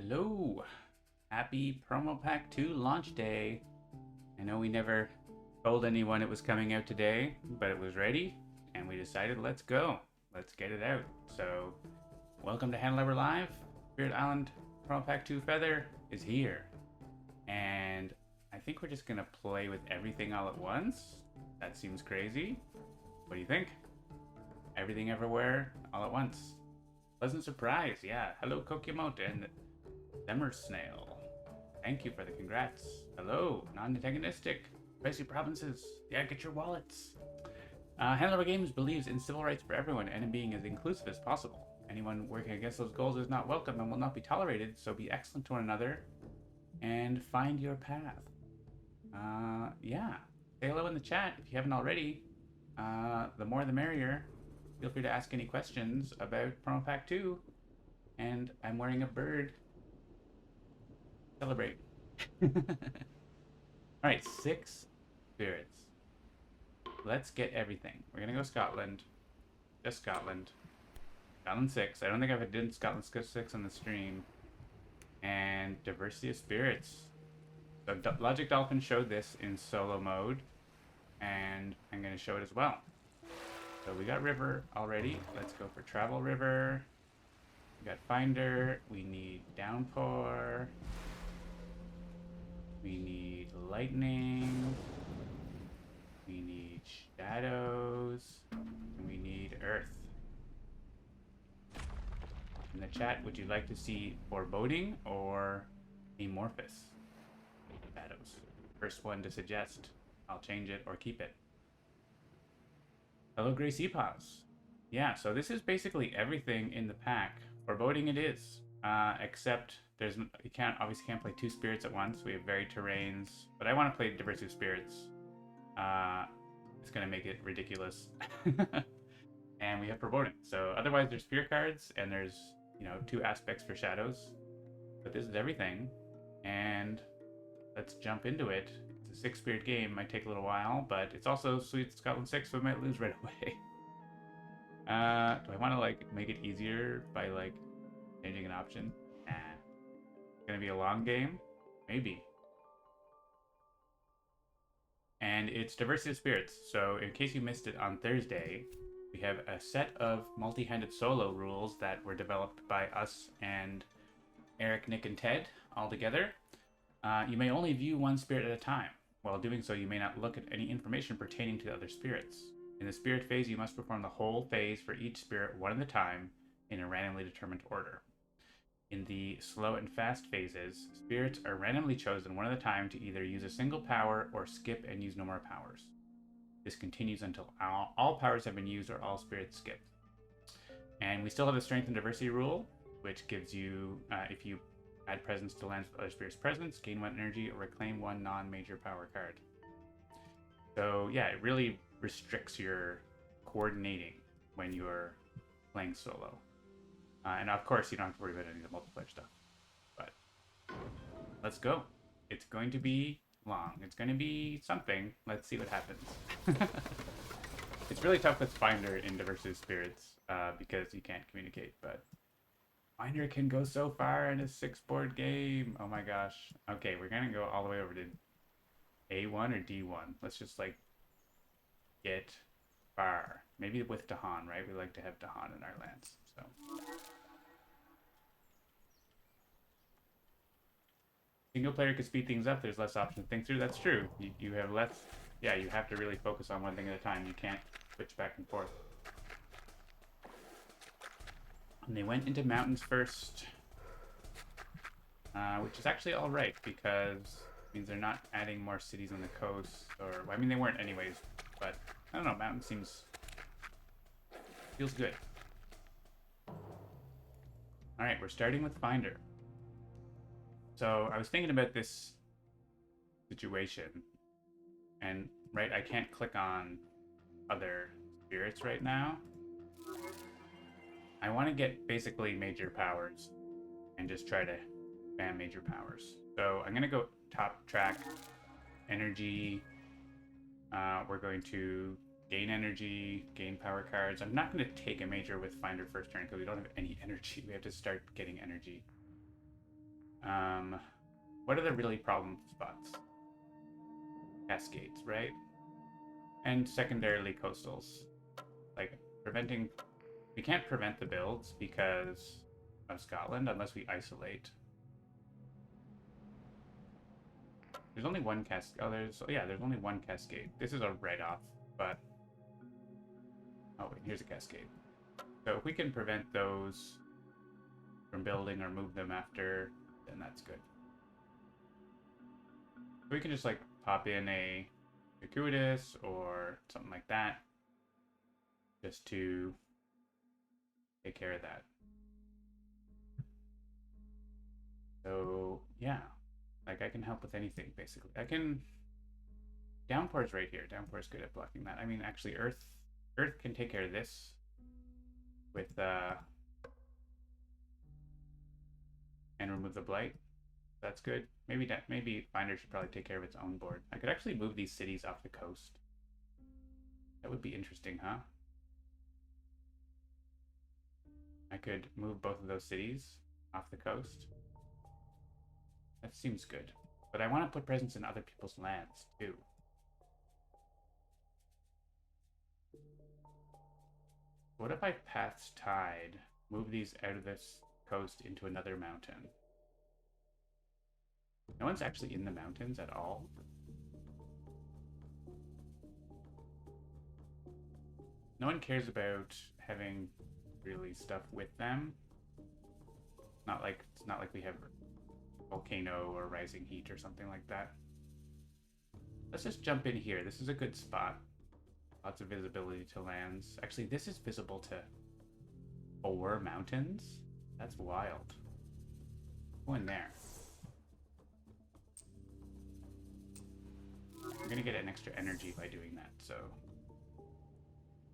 Hello! Happy Promo Pack 2 launch day. I know we never told anyone it was coming out today, but it was ready, and we decided let's go. Let's get it out. So, welcome to Handelabra Live. Spirit Island Promo Pack 2 Feather is here. And I think we're just gonna play with everything all at once. That seems crazy. What do you think? Everything everywhere all at once. Pleasant surprise, yeah. Hello, Kokymoto and Semmer Snail. Thank you for the congrats. Hello, non-antagonistic. Spicy provinces. Yeah, get your wallets. Handelabra Games believes in civil rights for everyone and in being as inclusive as possible. Anyone working against those goals is not welcome and will not be tolerated, so be excellent to one another and find your path. Yeah. Say hello in the chat if you haven't already. The more the merrier. Feel free to ask any questions about Promo Pack 2. And I'm wearing a bird. Celebrate. Alright, 6 spirits. Let's get everything. We're gonna go Scotland. Just Scotland. Scotland 6. I don't think I've done Scotland 6 on the stream. And diversity of spirits. So Logic Dolphin showed this in solo mode. And I'm gonna show it as well. So we got River already. Let's go for Travel River. We got Finder. We need Downpour. We need Lightning. We need Shadows. And we need Earth. In the chat, would you like to see Foreboding or Amorphous Shadows? First one to suggest. I'll change it or keep it. Hello, Grace Epos. Yeah, so this is basically everything in the pack. Foreboding it is, except you obviously can't play 2 spirits at once. We have varied terrains, but I want to play diversity of spirits. It's gonna make it ridiculous. And we have foreboding. So otherwise, there's fear cards, and there's 2 aspects for shadows. But this is everything, and let's jump into it. It's a 6-spirit game. Might take a little while, but it's also Sweet Scotland 6, so we might lose right away. Do I want to make it easier by changing an option? Nah. It's gonna be a long game, maybe. And it's diversity of spirits. So in case you missed it on Thursday, we have a set of multi-handed solo rules that were developed by us and Eric, Nick, and Ted all together. You may only view one spirit at a time. While doing so, you may not look at any information pertaining to the other spirits. In the spirit phase, you must perform the whole phase for each spirit one at a time in a randomly determined order. In the slow and fast phases, spirits are randomly chosen one at a time to either use a single power or skip and use no more powers. This continues until all powers have been used or all spirits skip. And we still have the strength and diversity rule, which gives you, if you add presence to lands with other spirits' presence, gain 1 energy, or reclaim 1 non-major power card. So yeah, it really restricts your coordinating when you're playing solo. And of course, you don't have to worry about any of the multiplayer stuff. But let's go. It's going to be long. It's going to be something. Let's see what happens. It's really tough with Finder in Diversity of Spirits because you can't communicate, but Finder can go so far in a 6-board game. Oh my gosh. Okay, we're gonna go all the way over to A1 or D1. Let's just get far. Maybe with Dahan, right? We like to have Dahan in our lands. So single player could speed things up. There's less options to think through. That's true. You have less. Yeah, you have to really focus on one thing at a time. You can't switch back and forth. And they went into mountains first, which is actually all right because it means they're not adding more cities on the coast. Or, well, I mean, they weren't anyways, but I don't know. Mountain feels good. All right, we're starting with Finder. So I was thinking about this situation, and right, I can't click on other spirits right now. I want to get basically major powers and just try to spam major powers. So I'm going to go top track, energy. We're going to gain energy, gain power cards. I'm not going to take a major with Finder first turn because we don't have any energy. We have to start getting energy. What are the really problem spots? Cascades, right? And secondarily coastals. Like, preventing... We can't prevent the builds because of Scotland unless we isolate. There's only one cascade. Oh, there's only one cascade. This is a write-off, but... Oh, wait, here's a cascade. So if we can prevent those from building or move them after, then that's good. We can just, like, pop in a gratuitous or something like that just to take care of that. So, yeah. Like, I can help with anything, basically. I can... Downpour's right here. Downpour's good at blocking that. I mean, actually, Earth can take care of this with, and remove the blight. That's good. Maybe Finder should probably take care of its own board. I could actually move these cities off the coast. That would be interesting, huh? I could move both of those cities off the coast. That seems good. But I want to put presence in other people's lands, too. What if I Path's Tide, move these out of this coast into another mountain? No one's actually in the mountains at all. No one cares about having really stuff with them. It's not like we have volcano or rising heat or something like that. Let's just jump in here. This is a good spot. Lots of visibility to lands. Actually, this is visible to 4 mountains. That's wild. Go in there. We're gonna get an extra energy by doing that, so.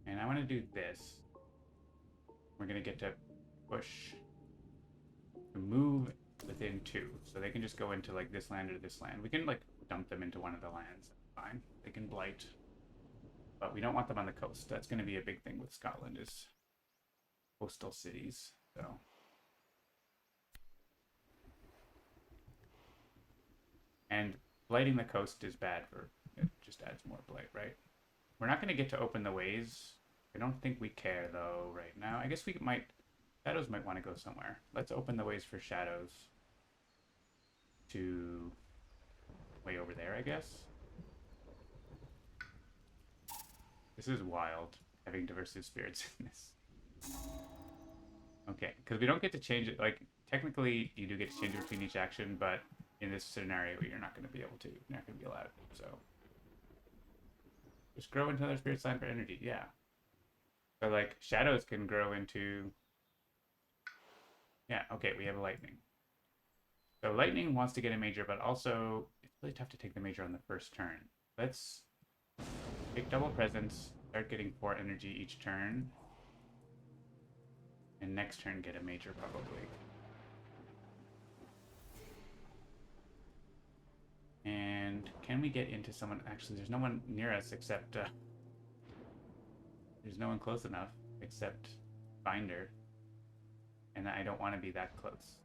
And I want to do this. We're gonna get to push, move within 2, so they can just go into like this land or this land. We can like dump them into one of the lands. Fine, they can blight, but we don't want them on the coast. That's going to be a big thing with Scotland is coastal cities. So. And blighting the coast is bad for, it just adds more blight, right? We're not going to get to open the ways. I don't think we care, though, right now. I guess we might... Shadows might want to go somewhere. Let's open the ways for Shadows to way over there, I guess. This is wild, having diversity of spirits in this. Okay, because we don't get to change it. Like, technically, you do get to change it between each action, but in this scenario, you're not going to be able to. You're not going to be allowed, so... Just grow into another spirit sign for energy, yeah. So, like, Shadows can grow into... Yeah, okay, we have a lightning. So lightning wants to get a major, but also it's really tough to take the major on the first turn. Let's take double presence, start getting 4 energy each turn, and next turn get a major probably. And can we get into someone? Actually, there's no one near us except there's no one close enough except Binder. And I don't want to be that close.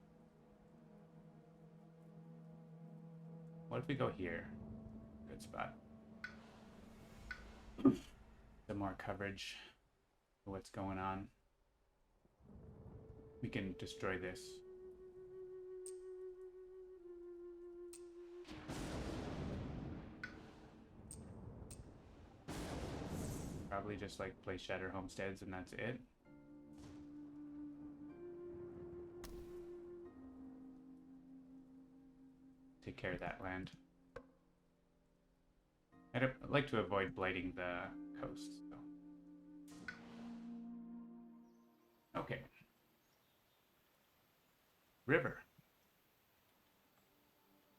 What if we go here? Good spot. The more coverage of what's going on. We can destroy this. Probably just like play Shatter Homesteads and that's it. Take care of that land. I'd like to avoid blighting the coast. So. Okay. River.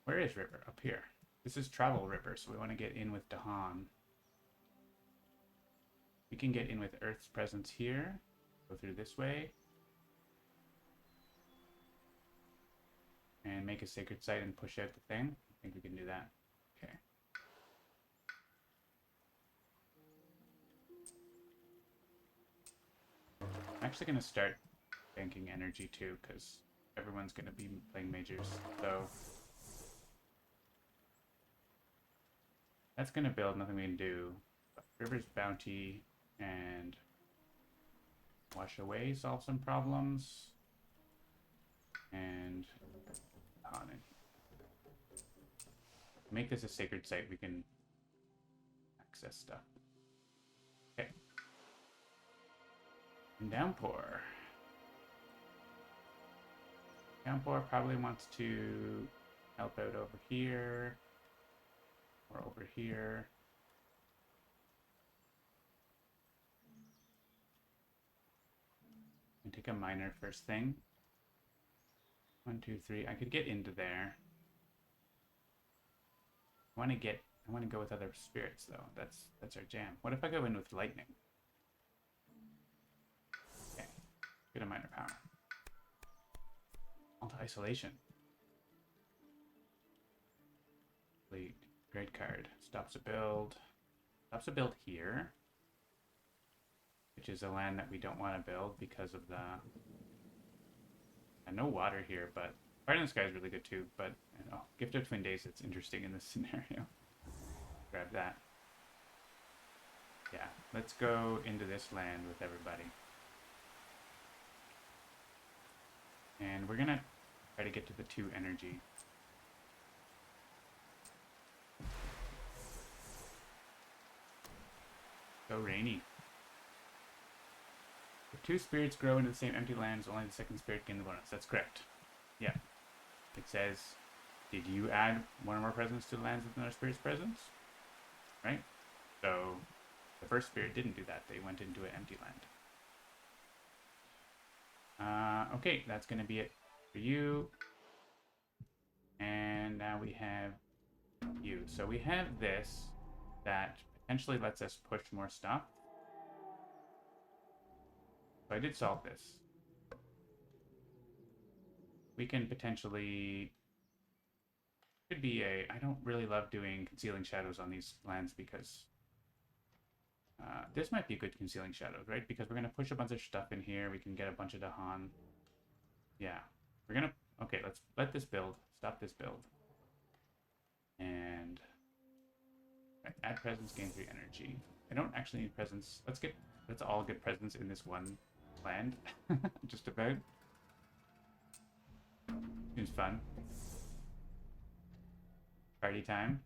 Where is River? Up here. This is Travel River, so we want to get in with Dahan. We can get in with Earth's presence here. Go through this way. And make a sacred site and push out the thing. I think we can do that. Okay. I'm actually going to start banking energy too, because everyone's going to be playing majors. So that's going to build, nothing we can do. But River's Bounty and Wash Away, solve some problems. And on it. Make this a sacred site, we can access stuff. Okay. And Downpour. Downpour probably wants to help out over here. Or over here. And take a miner first thing. 1, 2, 3. I could get into there. I want to go with other spirits though. That's our jam. What if I go in with lightning? Okay. Get a minor power. Alta isolation. Great card. Stops a build. Stops a build here. Which is a land that we don't want to build because of the... And no water here, but Fire in the Sky is really good too, but you know, Gift of Twin Days, it's interesting in this scenario. Grab that. Yeah, let's go into this land with everybody. And we're gonna try to get to the 2 energy. So rainy. If 2 spirits grow into the same empty lands, only the second spirit gains the bonus. That's correct. Yeah. It says, did you add 1 or more presence to the lands with another spirit's presence? Right? So, the first spirit didn't do that. They went into an empty land. Okay, that's going to be it for you. And now we have you. So we have this that potentially lets us push more stuff. So I did solve this. We can potentially... Could be a... I don't really love doing Concealing Shadows on these lands because... this might be a good Concealing Shadows, right? Because we're going to push a bunch of stuff in here. We can get a bunch of Dahan. Yeah. We're going to... Okay, let's let this build. Stop this build. And... Right, add presence, gain 3 energy. I don't actually need presence. Let's all get presence in this one land. Just about. Seems fun. Party time.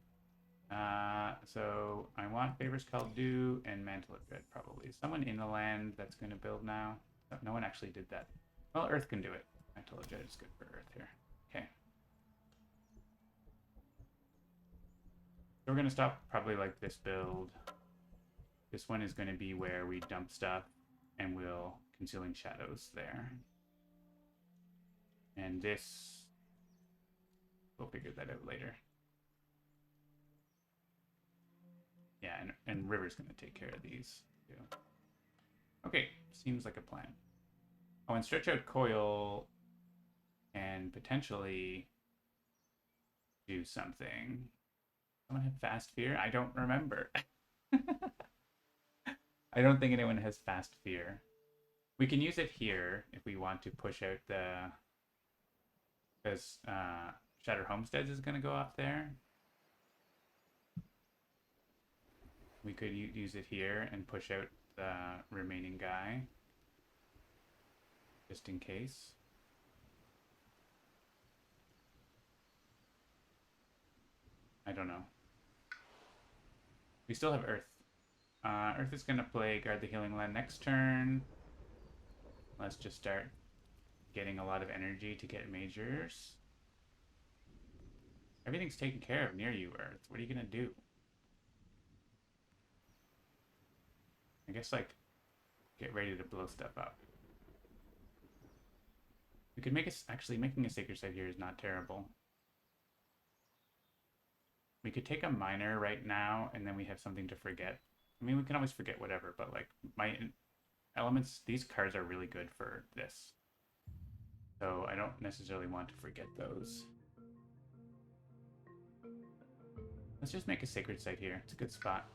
So I want Favors Kaldu and Mantle of Dread probably. Someone in the land that's going to build now. No one actually did that. Well, Earth can do it. Mantle of Dread is good for Earth here. Okay. So we're going to stop probably like this build. This one is going to be where we dump stuff and we'll Concealing Shadows there. And this, we'll figure that out later. Yeah, and River's going to take care of these too. Okay, seems like a plan. Oh, and Stretch Out Coil and potentially do something. Someone have Fast Fear? I don't remember. I don't think anyone has Fast Fear. We can use it here if we want to push out the... Because Shattered Homesteads is going to go off there. We could use it here and push out the remaining guy. Just in case. I don't know. We still have Earth. Earth is going to play Guard the Healing Land next turn. Let's just start getting a lot of energy to get majors. Everything's taken care of near you, Earth. What are you going to do? I guess, like, get ready to blow stuff up. We could make actually, making a Sacred Site here is not terrible. We could take a miner right now, and then we have something to forget. I mean, we can always forget whatever, but, like, my elements, these cards are really good for this. So I don't necessarily want to forget those. Let's just make a Sacred Site here. It's a good spot.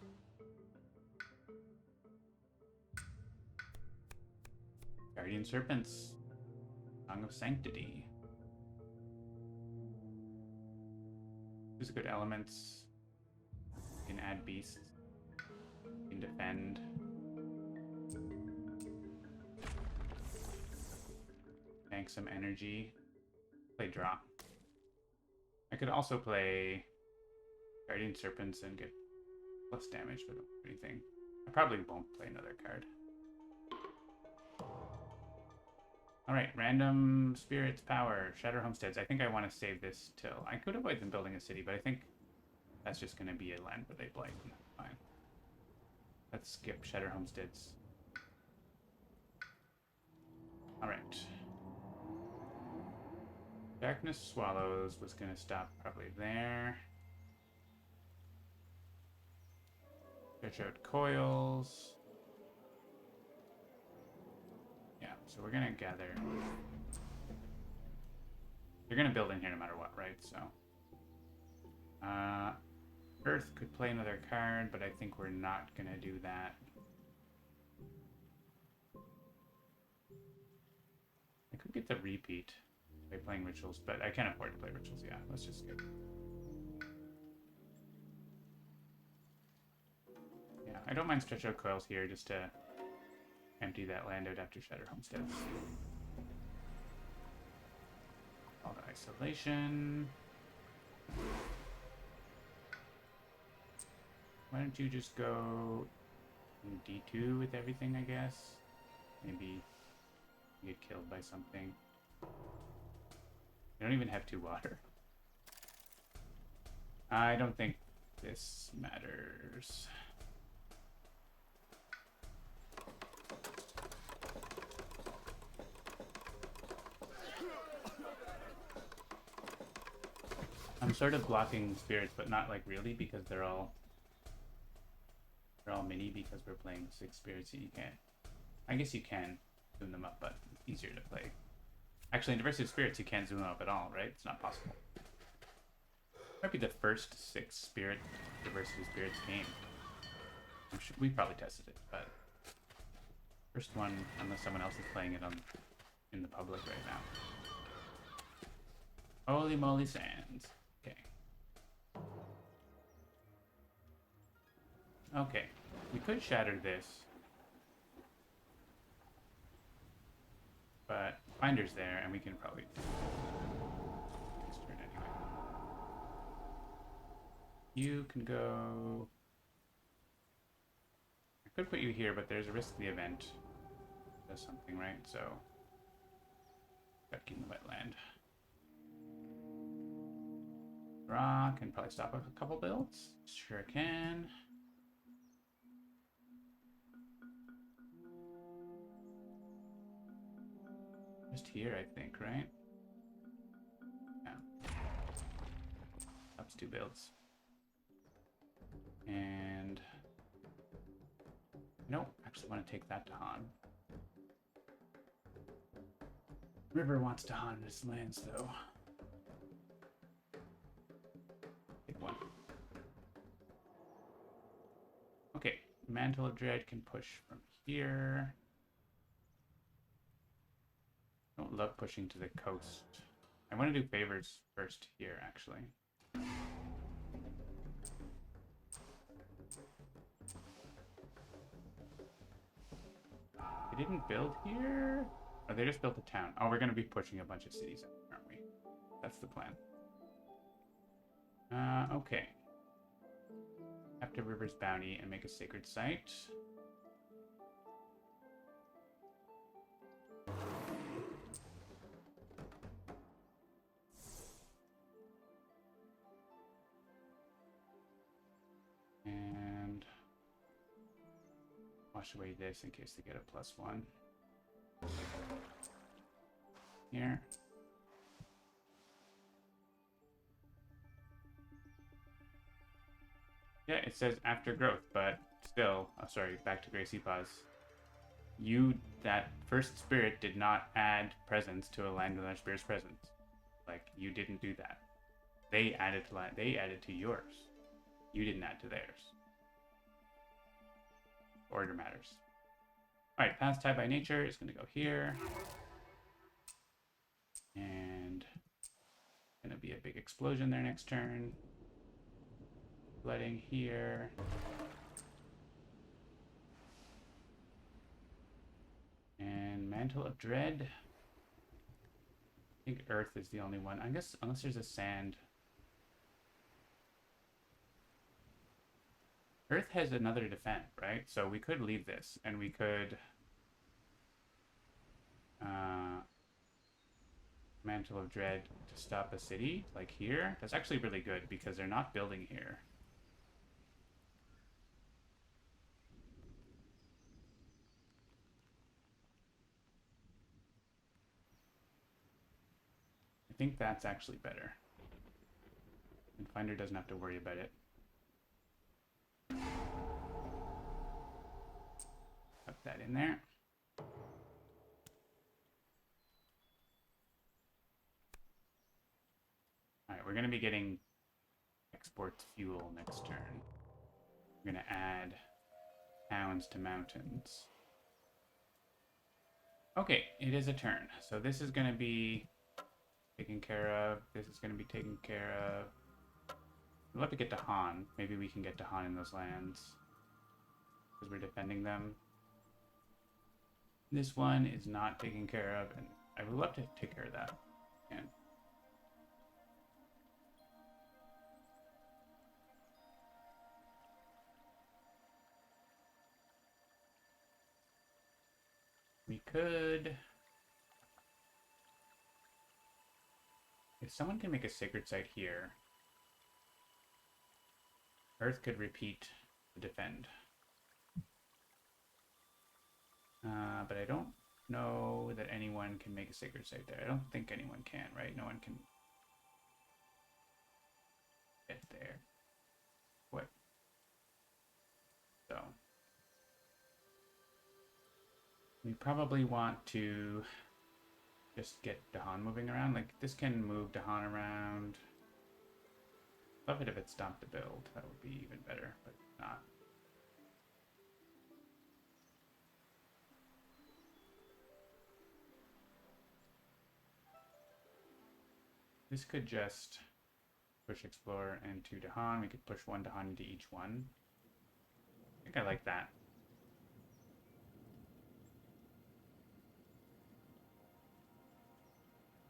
Guardian Serpents. Song of Sanctity. Who's good elements? You can add beasts. You can defend. Bank some energy. Play draw. I could also play Guardian Serpents and get plus damage, but what do you think? I probably won't play another card. Alright, random spirits power, Shatter Homesteads. I think I want to save this till... I could avoid them building a city, but I think that's just going to be a land where they blight, and that's fine. Let's skip Shatter Homesteads. Alright. Darkness Swallows was going to stop probably there. Stretch out coils. Yeah, so we're gonna gather. You're gonna build in here no matter what, right? So, Earth could play another card, but I think we're not gonna do that. I could get the repeat by playing rituals, but I can't afford to play rituals. Yeah, let's just get. Yeah, I don't mind stretch out coils here just to empty that land out after Shatter Homesteads. All the isolation. Why don't you just go in D2 with everything, I guess? Maybe you get killed by something. You don't even have 2 water. I don't think this matters. I'm sort of blocking spirits, but not like really, because they're all mini because we're playing 6 spirits that you can't. I guess you can zoom them up, but it's easier to play. Actually, in Diversity of Spirits, you can't zoom them up at all, right? It's not possible. Might be the first 6 spirit Diversity of Spirits game. We probably tested it, but first one, unless someone else is playing it in the public right now. Holy moly sands. Okay. Okay. We could shatter this. But Finder's there, and we can probably this turn anyway. You can go... I could put you here, but there's a risk the event does something, right? So, gotta keep in the wetland. Draw can probably stop a couple builds. Sure can. Just here, I think, right? Yeah. Stops 2 builds. And... Nope, actually want to take that to Han. River wants to Han his lands, though. Take 1. Okay, Mantle of Dread can push from here. I don't love pushing to the coast. I want to do favors first here, actually. They didn't build here? Oh, they just built a town. Oh, we're going to be pushing a bunch of cities, aren't we? That's the plan. Okay. After River's Bounty and make a sacred site. And wash away this in case they get a +1. Here. Yeah, it says after growth, but still, oh, sorry, back to Gracie Pause. That first spirit did not add presence to a land with our spirit's presence. Like, you didn't do that. They added to land, they added to yours. You didn't add to theirs. Order matters. Alright, Pass Tie by Nature is going to go here. And going to be a big explosion there next turn. Flooding here. And Mantle of Dread. I think Earth is the only one. I guess unless there's a sand. Earth has another defend, right? So we could leave this, and we could Mantle of Dread to stop a city, like here. That's actually really good, because they're not building here. I think that's actually better. And Finder doesn't have to worry about it. Put that in there. Alright, we're going to be getting exports fuel next turn. We're going to add towns to mountains. Okay, it is a turn. So this is going to be taken care of. This is going to be taken care of. We'll have to get to Han. Maybe we can get to Han in those lands, because we're defending them. This one is not taken care of, and I would love to take care of that. And we could... If someone can make a sacred site here, Earth could repeat the defend. But I don't know that anyone can make a sacred site there. I don't think anyone can, right? No one can get there. What? So we probably want to just get Dahan moving around. Like, this can move Dahan around. Love it if it stopped to build. That would be even better, but not. This could just push Explorer into Dahan. We could push one Dahan into each one. I think I like that.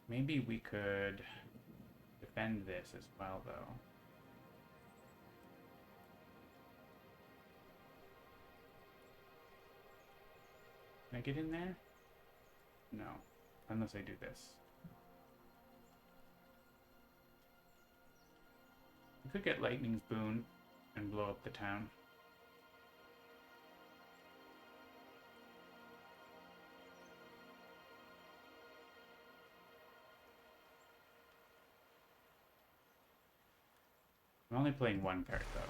Maybe we could defend this as well, though. Can I get in there? No, unless I do this. I could get Lightning's Boon and blow up the town. I'm only playing one card, though.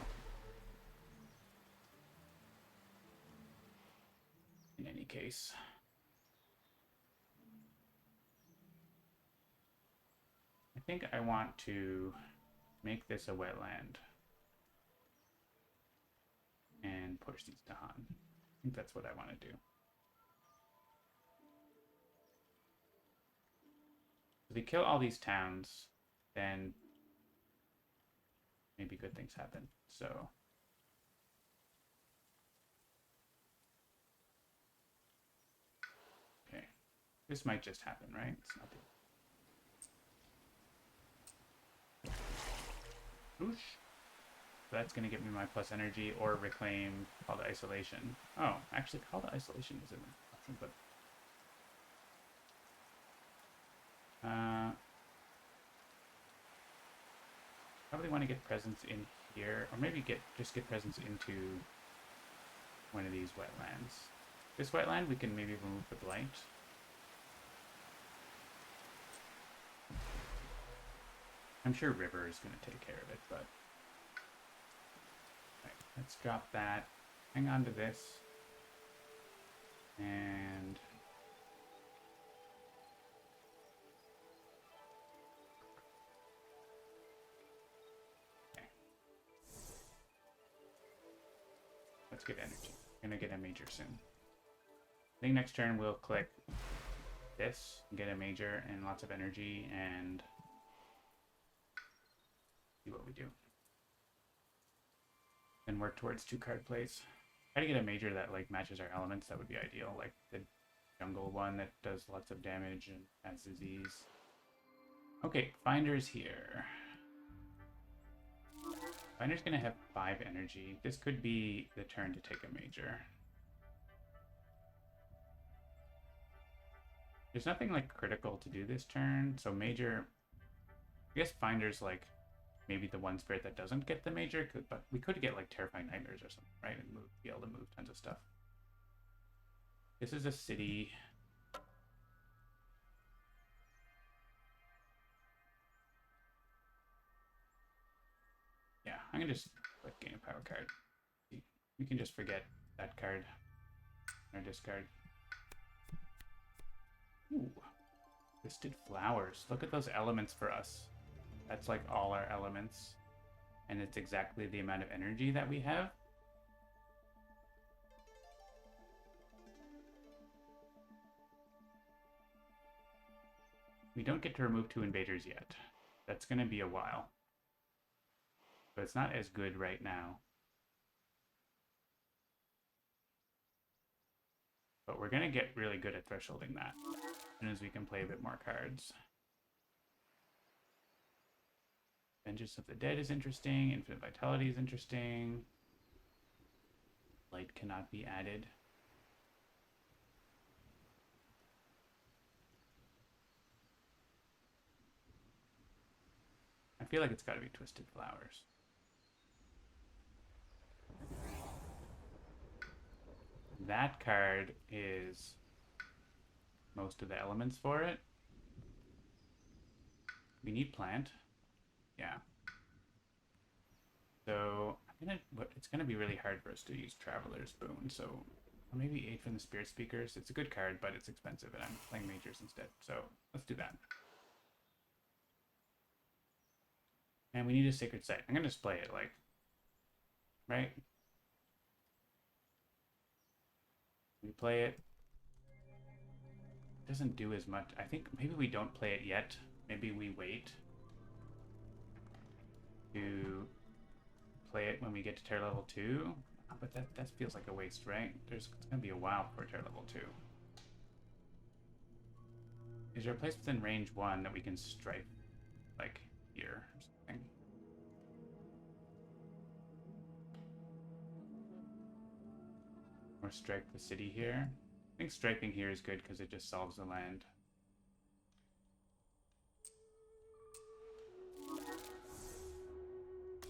In any case. I think I want to make this a wetland and push these to Han. I think that's what I want to do. If we kill all these towns, then maybe good things happen. So okay, this might just happen, right? It's not the whoosh. So that's going to give me my plus energy or reclaim Call to Isolation. Oh, actually, Call to Isolation is an option, but probably want to get presence in here, or maybe just get presence into one of these wetlands. This wetland we can maybe remove with light. I'm sure River is going to take care of it, but right, let's drop that. Hang on to this, and let's get energy. I'm gonna get a major soon. I think next turn we'll click this, get a major and lots of energy, and see what we do. and work towards 2 card plays. Try to get a major that like matches our elements. That would be ideal. Like the jungle one that does lots of damage and has disease. Okay, Finder's here. Finder's gonna have 5 energy. This could be the turn to take a major. There's nothing like critical to do this turn, so major. I guess Finder's like maybe the one spirit that doesn't get the major, but we could get like Terrifying Nightmares or something, right? And be able to move tons of stuff. This is a city. Yeah, I'm gonna just click gain a power card. We can just forget that card or discard. Ooh, Twisted Flowers. Look at those elements for us. That's like all our elements. And it's exactly the amount of energy that we have. We don't get to remove 2 invaders yet. That's going to be a while. But it's not as good right now. But we're going to get really good at thresholding that as soon as we can play a bit more cards. Vengeance of the Dead is interesting. Infinite Vitality is interesting. Light cannot be added. I feel like it's got to be Twisted Flowers. That card is most of the elements for it. We need plant. Yeah. So it's gonna be really hard for us to use Traveler's Boon. So maybe 8 from the Spirit Speakers. It's a good card, but it's expensive, and I'm playing majors instead. So let's do that. And we need a Sacred Site. I'm gonna just play it like, right? We play it. It doesn't do as much. I think maybe we don't play it yet. Maybe we wait to play it when we get to tier level 2. But that feels like a waste, right? It's gonna be a while before tier level 2. Is there a place within range 1 that we can strike, like here or something? Or strike the city here? I think striking here is good because it just solves the land.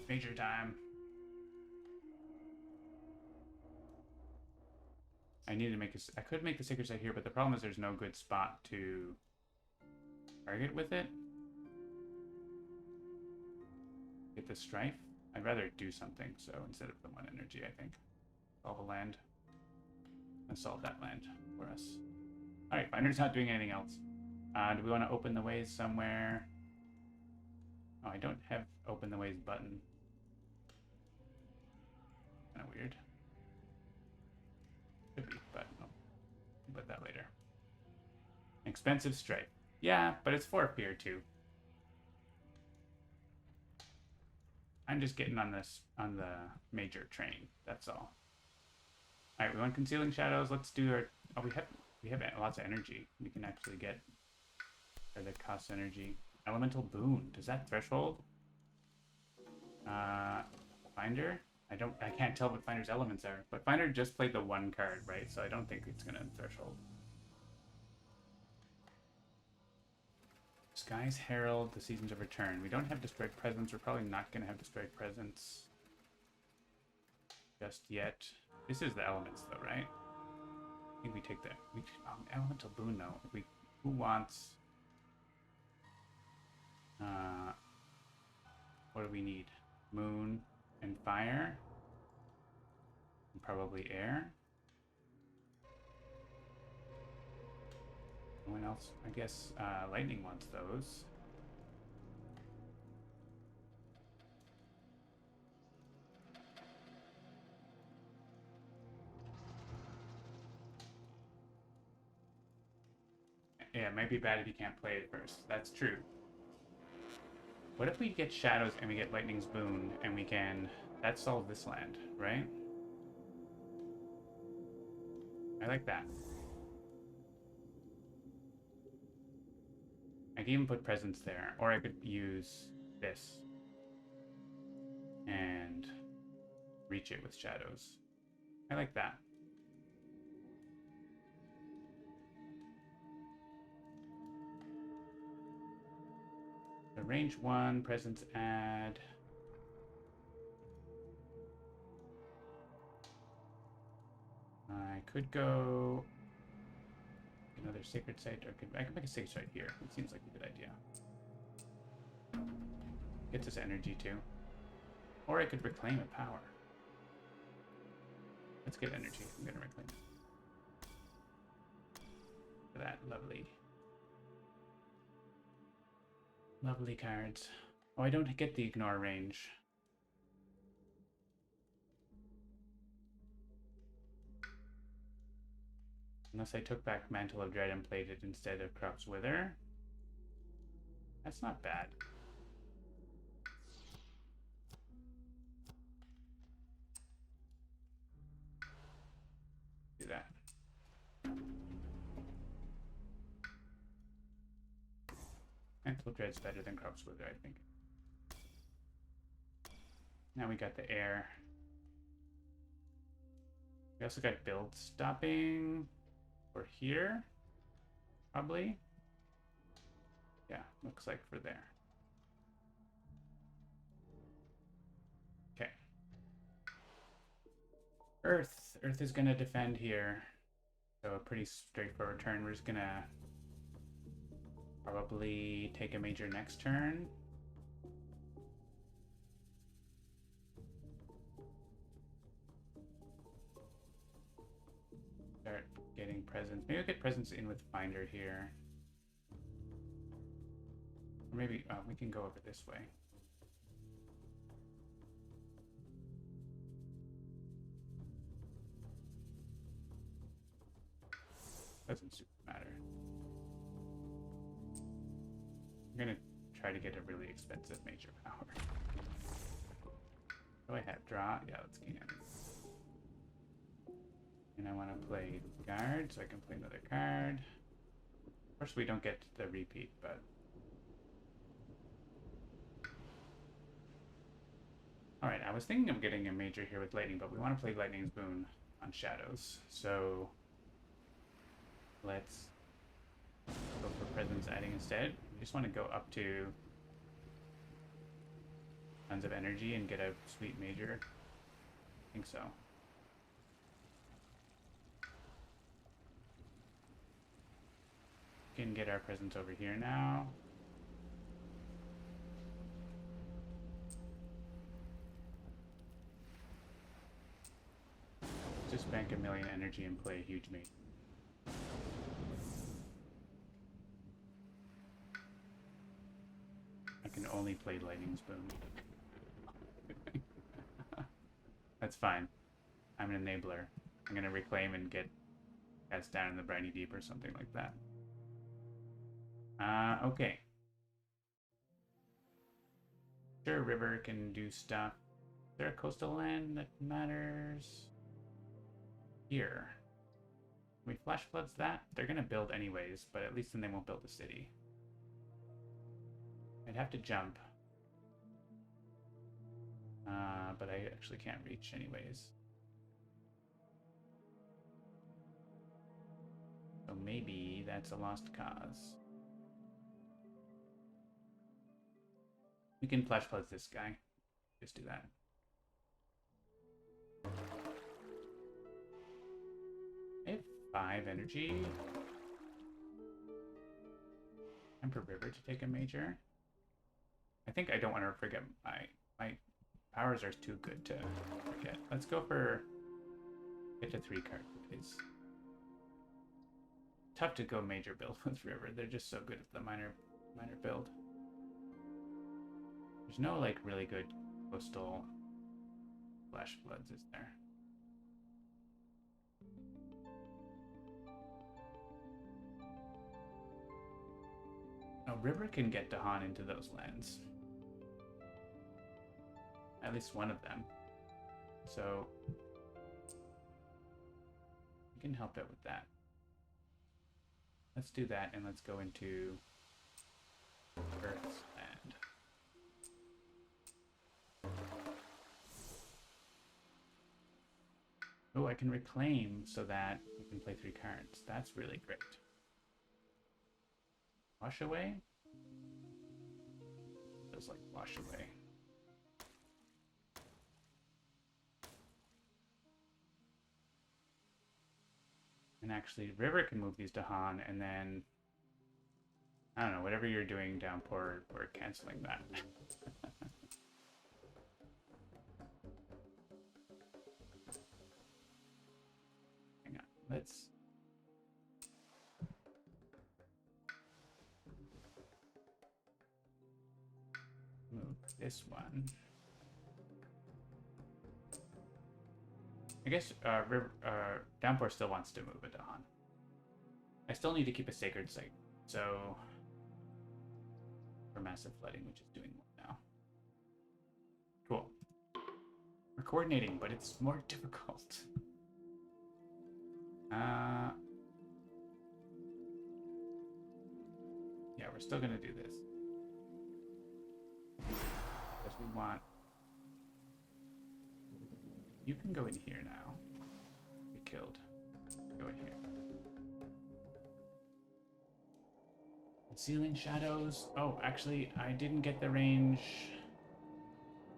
Major time. I need to make I could make the Sacred Site here, but the problem is there's no good spot to target with it. Get the Strife. I'd rather do something, so instead of the 1 energy, I think. Solve a land. And solve that land for us. Alright, Finder's not doing anything else. Do we want to open the ways somewhere? Oh, I don't have open the ways button. Kind of weird. Could be, but no. We'll put that later. Expensive Strife. Yeah, but it's 4 peer too. I'm just getting on the major train. That's all. All right, we want Concealing Shadows. Let's do our. Oh, we have lots of energy. We can actually get. Or that costs energy. Elemental Boon. Does that threshold? Finder. I can't tell what Finder's elements are. But Finder just played the 1 card, right? So I don't think it's gonna threshold. Sky's Herald, the Seasons of Return. We don't have Destroyed Presence. We're probably not going to have Destroyed Presence just yet. This is the elements, though, right? I think we take that. Elemental Boon, though. Who wants... what do we need? Moon and Fire? And probably Air? No one else? I guess Lightning wants those. Yeah, it might be bad if you can't play it first. That's true. What if we get Shadows and we get Lightning's Boon and we can That solved this land, right? I like that. I can even put presents there, or I could use this and reach it with shadows. I like that. So range 1, presence add. I could go another sacred site, or I could make a sacred site here. It seems like a good idea. Gets us energy too. Or I could reclaim a power. Let's get energy. I'm gonna reclaim it. For that, lovely. Lovely cards. Oh, I don't get the ignore range. Unless I took back Mantle of Dread and played it instead of Crop's Wither. That's not bad. Do that. Mantle of Dread's better than Crop's Wither, I think. Now we got the air. We also got build stopping for here, probably. Yeah, looks like for there. Okay. Earth. Earth is gonna defend here. So a pretty straightforward turn. We're just gonna probably take a major next turn. Start getting presents. Maybe we'll get presents in with Finder here. Or maybe we can go over this way. Doesn't super matter. I'm gonna try to get a really expensive major power. Do I have draw? Yeah, let's gain it. And I want to play guard, so I can play another card. Of course, we don't get the repeat, but all right. I was thinking of getting a major here with lightning, but we want to play Lightning's Boon on shadows, so let's go for presence adding instead. We just want to go up to tons of energy and get a sweet major. I think so. We can get our presence over here now. Just bank a million energy and play a huge mate. I can only play Lightning's Boon. That's fine. I'm an enabler. I'm gonna reclaim and get cast down in the Briny Deep or something like that. Okay. Sure, river can do stuff. Is there a coastal land that matters? Here. Can we flash floods that? They're gonna build anyways, but at least then they won't build a city. I'd have to jump. But I actually can't reach anyways. So maybe that's a lost cause. We can flash floods this guy. Just do that. I have 5 energy. Time for river to take a major. I think I don't want to forget my powers are too good to forget. Let's go for get to 3 card plays. Tough to go major build with river. They're just so good at the minor build. There's no like really good coastal flash floods, is there? No, river can get Dahan into those lands. At least one of them. So we can help out with that. Let's do that, and let's go into Earth's land. Oh, I can reclaim so that we can play 3 cards. That's really great. Wash away? Feels like wash away. And actually, River can move these to Han, and then I don't know, whatever you're doing, Downpour, we're canceling that. Hang on, let's... move this one. I guess Downpour still wants to move it to Han. I still need to keep a Sacred Site, so... for Massive Flooding, which is doing well now. Cool. We're coordinating, but it's more difficult. Yeah, we're still gonna do this. Because we want... You can go in here now. Be killed. Go in here. Concealing shadows. Oh, actually, I didn't get the range.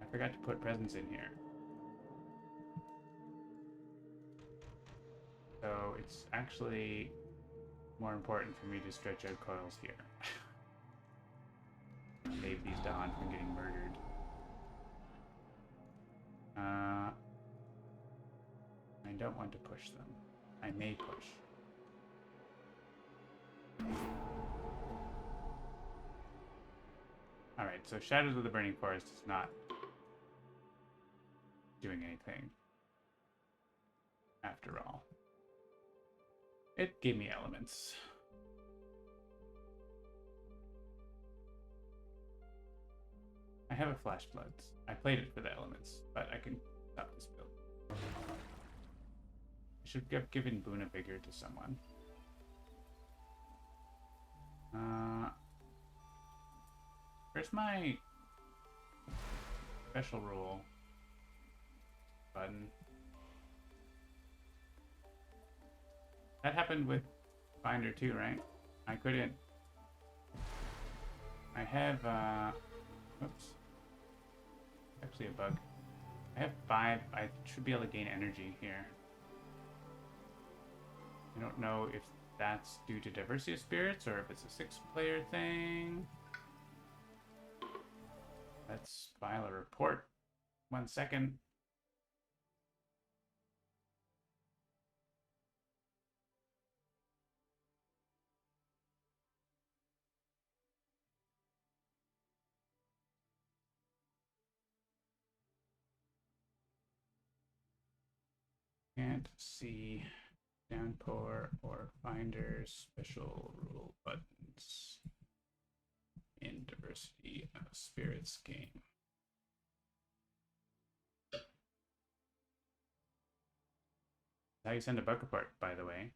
I forgot to put presence in here. So it's actually more important for me to stretch out coils here. Save these Dawn from getting murdered. I don't want to push them. I may push. Alright, so Shadows of the Burning Forest is not doing anything. After all. It gave me elements. I have a Flash Floods. I played it for the elements, but I can stop this build. I should have given Boona Vigor to someone. Where's my special rule button? That happened with Finder too, right? I couldn't. I have, oops. Actually a bug. I have 5. I should be able to gain energy here. I don't know if that's due to Diversity of Spirits or if it's a 6-player thing. Let's file a report. 1 second. Can't see Downpour or Finder special rule buttons in Diversity of Spirits game. How you send a bug report, by the way.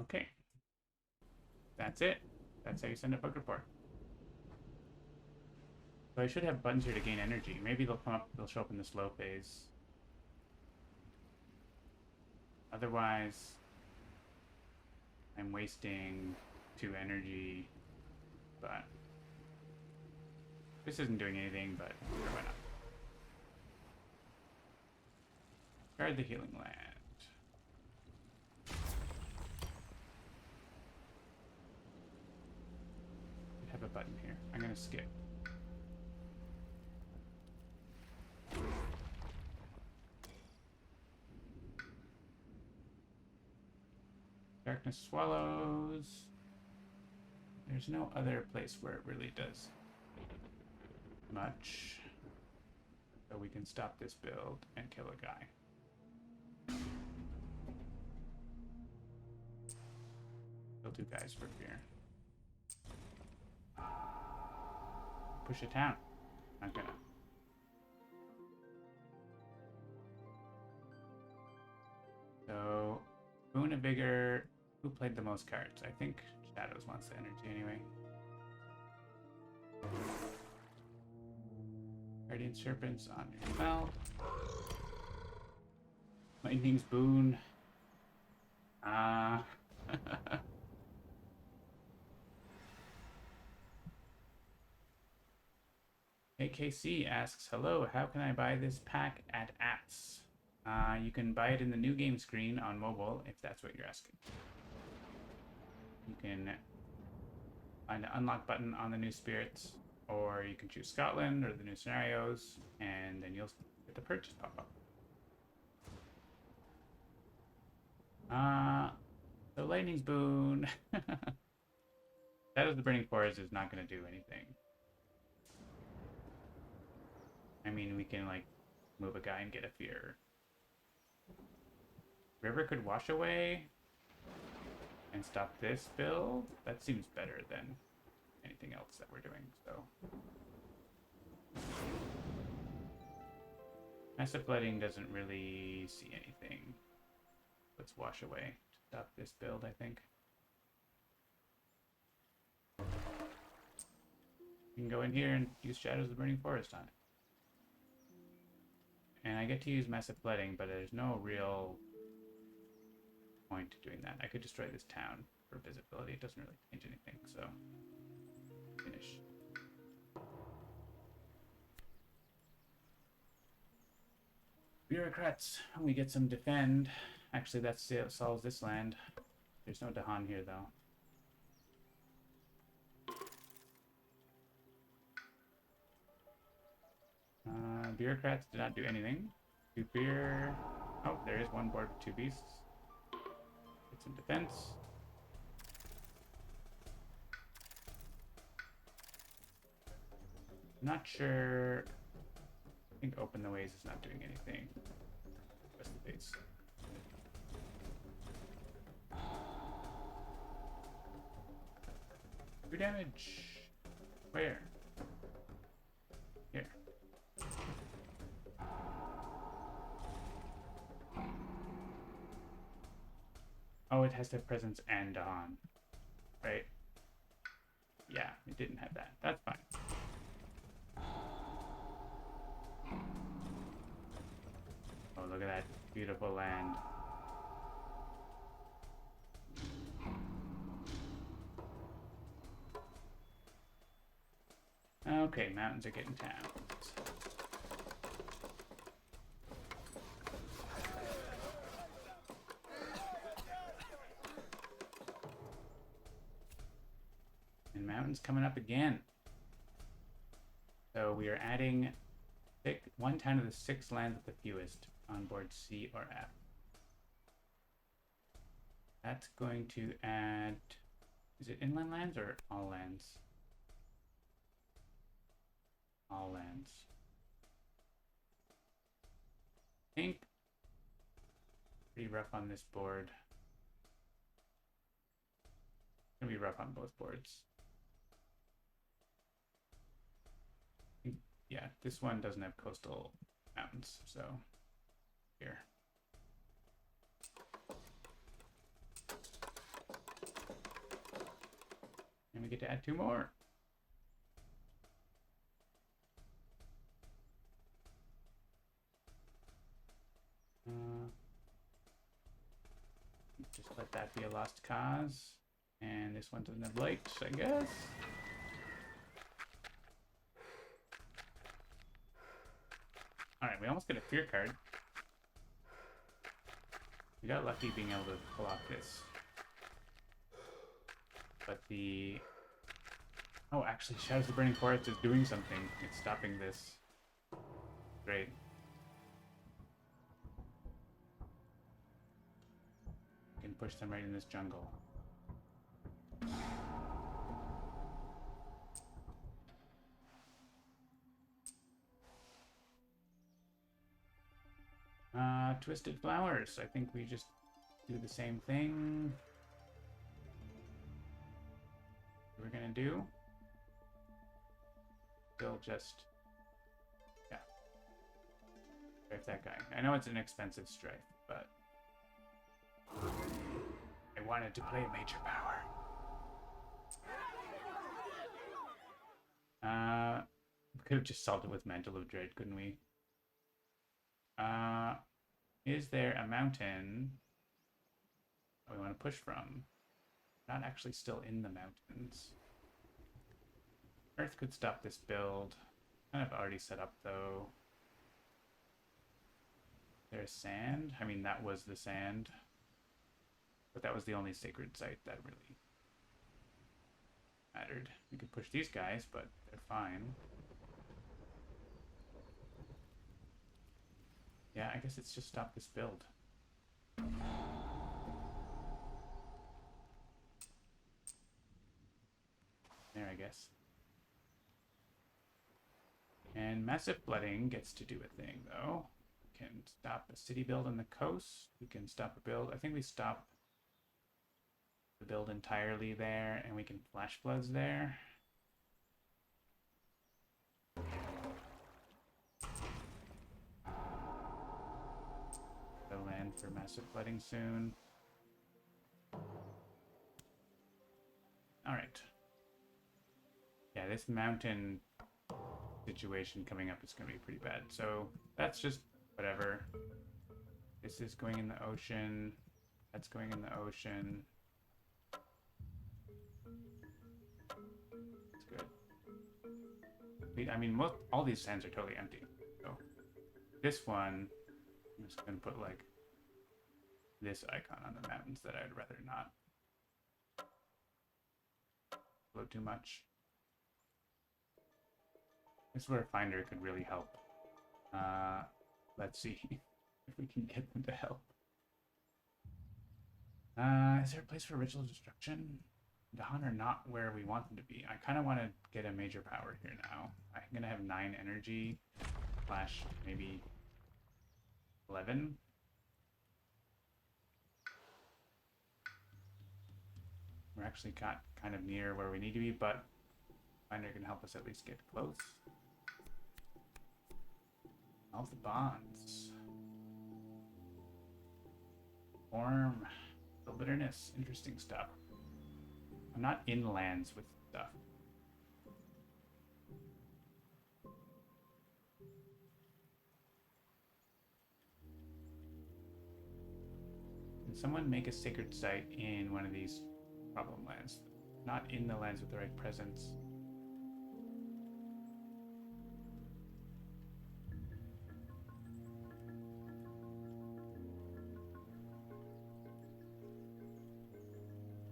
Okay. That's it. That's how you send a bug report. So I should have buttons here to gain energy. Maybe they'll come up, they'll show up in the slow phase. Otherwise, I'm wasting 2 energy, but this isn't doing anything, but sure, why not? Guard the Healing Land. I have a button here. I'm gonna skip. Darkness Swallows. There's no other place where it really does much. So we can stop this build and kill a guy. Kill 2 guys for fear. Push a town. Not gonna. So, Boon a Vigor. Who played the most cards? I think Shadows wants the energy anyway. Guardian Serpents on your spell. Lightning's Boon. AKC asks, hello, how can I buy this pack at apps? You can buy it in the new game screen on mobile, if that's what you're asking. You can find the unlock button on the new spirits, or you can choose Scotland or the new scenarios, and then you'll get the purchase pop up. So Lightning's Boon. Shadows of the Burning Forest is not going to do anything. I mean, we can, like, move a guy and get a fear. River could wash away and stop this build. That seems better than anything else that we're doing, so. Massive Flooding doesn't really see anything. Let's wash away to stop this build, I think. You can go in here and use Shadows of the Burning Forest on it. And I get to use Massive Flooding, but there's no real point to doing that. I could destroy this town for visibility. It doesn't really change anything, so finish. Bureaucrats. We get some defend. Actually, that solves this land. There's no Dahan here, though. Bureaucrats did not do anything. Two fear. Oh, there is one board with two beasts. Get some defense. Not sure. I think Open the Ways is not doing anything. Rest of the base. Two damage. Where? Here. Oh, it has to have presence and on. Right? Yeah, it didn't have that. That's fine. Oh, look at that beautiful land. Okay, mountains are getting towns. And mountains coming up again. So we are adding 1 town of the 6 lands with the fewest on board C or F. That's going to add, is it inland lands or all lands? All lands. I think pretty rough on this board. It's gonna be rough on both boards. Yeah, this one doesn't have coastal mountains, so here. And we get to add 2 more. Just let that be a lost cause. And this one doesn't have light, I guess. Alright, we almost get a fear card. We got lucky being able to pull off this. But the... Oh, actually, Shadows of the Burning Forest is doing something. It's stopping this. Great. We can push them right in this jungle. Twisted Flowers. I think we just do the same thing. We're gonna do. still just... Yeah. Strife that guy. I know it's an expensive strife, but... I wanted to play a major power. We could have just solved it with Mantle of Dread, couldn't we? Is there a mountain we want to push from? Not actually still in the mountains. Earth could stop this build. Kind of already set up, though. There's sand. I mean, that was the sand. But that was the only sacred site that really mattered. We could push these guys, but they're fine. Yeah, I guess it's just stop this build. There, I guess. And massive flooding gets to do a thing, though. We can stop a city build on the coast. We can stop a build. I think we stop the build entirely there, and we can flash floods there. The land for massive flooding soon. All right. Yeah, this mountain situation coming up is going to be pretty bad. So that's just whatever. This is going in the ocean. That's going in the ocean. That's good. I mean, all these sands are totally empty. So this one, I'm just going to put like this icon on the mountains that I'd rather not flow too much. This is where Finder could really help. Let's see if we can get them to help. Is there a place for ritual destruction? Dahan are not where we want them to be. I kind of want to get a major power here now. I'm going to have 9 energy, slash maybe 11. We're actually got kind of near where we need to be, but Finder can help us at least get close. All the bonds. Form. The bitterness. Interesting stuff. I'm not in lands with stuff. Can someone make a sacred site in one of these problem lands? Not in the lands with the right presence.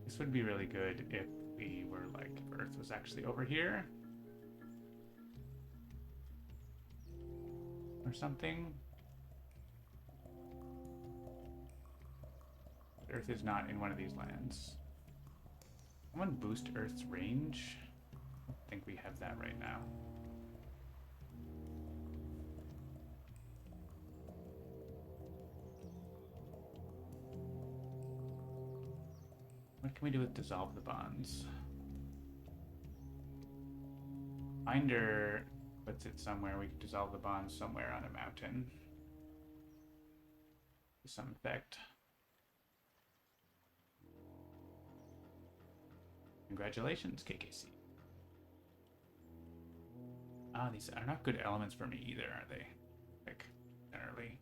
This would be really good if we were like, if Earth was actually over here. Or something. But Earth is not in one of these lands. Someone boost Earth's range? I don't think we have that right now. What can we do with dissolve the bonds? Finder puts it somewhere. We can dissolve the bonds somewhere on a mountain. To some effect. Congratulations, KKC. Ah, these are not good elements for me either, are they? Like, generally.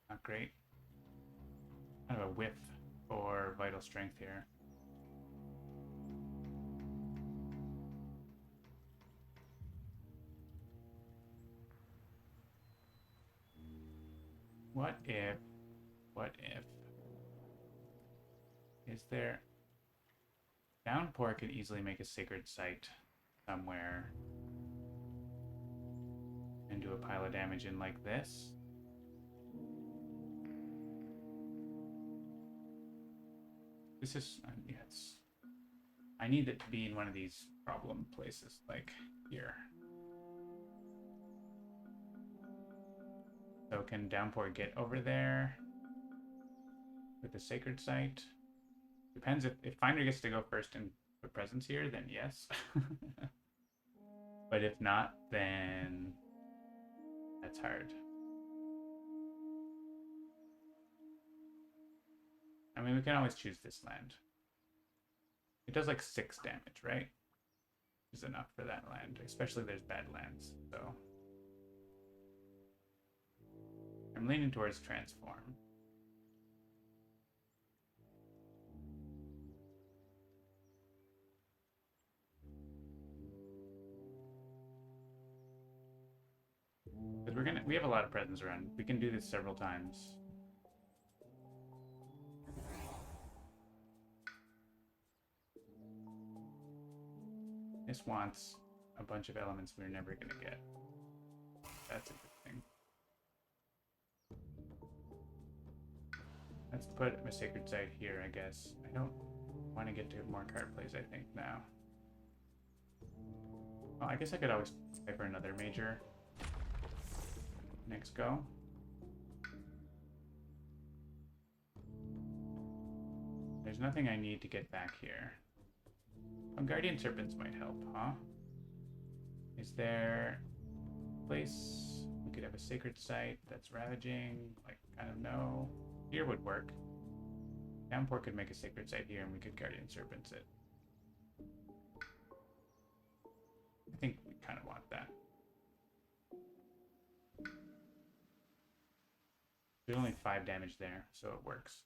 Not great. Kind of a whiff for vital strength here. What if, is there, Downpour could easily make a sacred site somewhere and do a pile of damage in like this. This is, yeah, I need it to be in one of these problem places, like here. So can Downpour get over there with the sacred site? Depends if Finder gets to go first and put presence here, then yes. But if not, then that's hard. I mean, we can always choose this land. It does like 6 damage, right? Is enough for that land, especially there's bad lands, so. I'm leaning towards transform. Because we have a lot of presents around. We can do this several times. This wants a bunch of elements we're never going to get. That's a good thing. Let's put a sacred site here, I guess. I don't want to get to more card plays, I think, now. Well, I guess I could always play for another major. Next go. There's nothing I need to get back here. Oh, Guardian Serpents might help, huh? Is there a place we could have a sacred site that's ravaging? Like, I don't know. Here would work. Downpour could make a sacred site here and we could Guardian Serpents it. I think we kind of want that. There's only 5 damage there, so it works.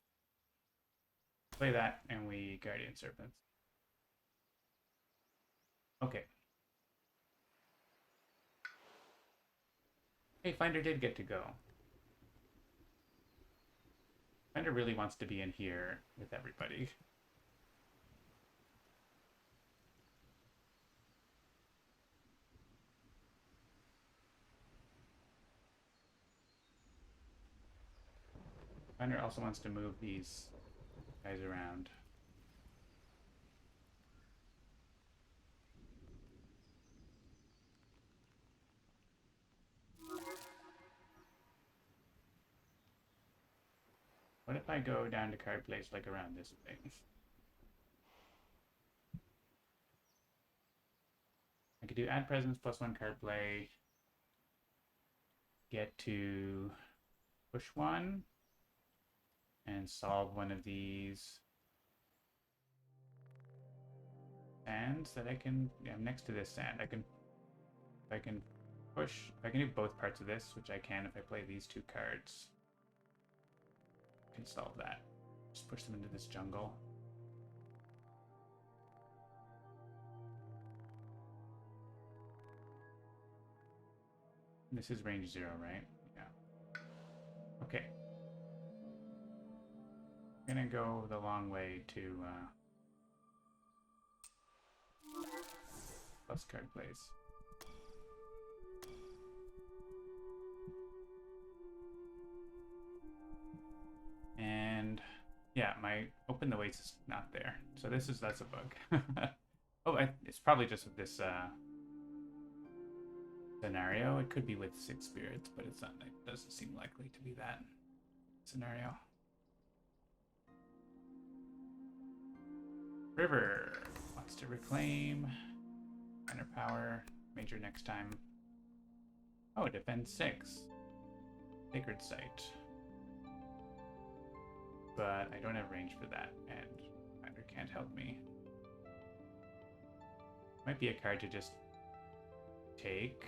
Play that and we Guardian Serpents. Okay. Hey, Finder did get to go. Finder really wants to be in here with everybody. Finder also wants to move these guys around. What if I go down to card plays like around this thing? I could do add presence +1 card play. Get to push 1 and solve one of these sands that I can. Yeah, I'm next to this sand. If I can do both parts of this, which I can if I play these 2 cards. Can solve that. Just push them into this jungle. This is range 0, right? Yeah. Okay. I'm gonna go the long way to plus card plays. And yeah, my open the waits is not there. So that's a bug. Oh, it's probably just with this scenario. It could be with 6 spirits, but it's not. It doesn't seem likely to be that scenario. River wants to reclaim. Minor power. Major next time. Oh, defend 6. Sacred site. But I don't have range for that, and Finder can't help me. Might be a card to just take.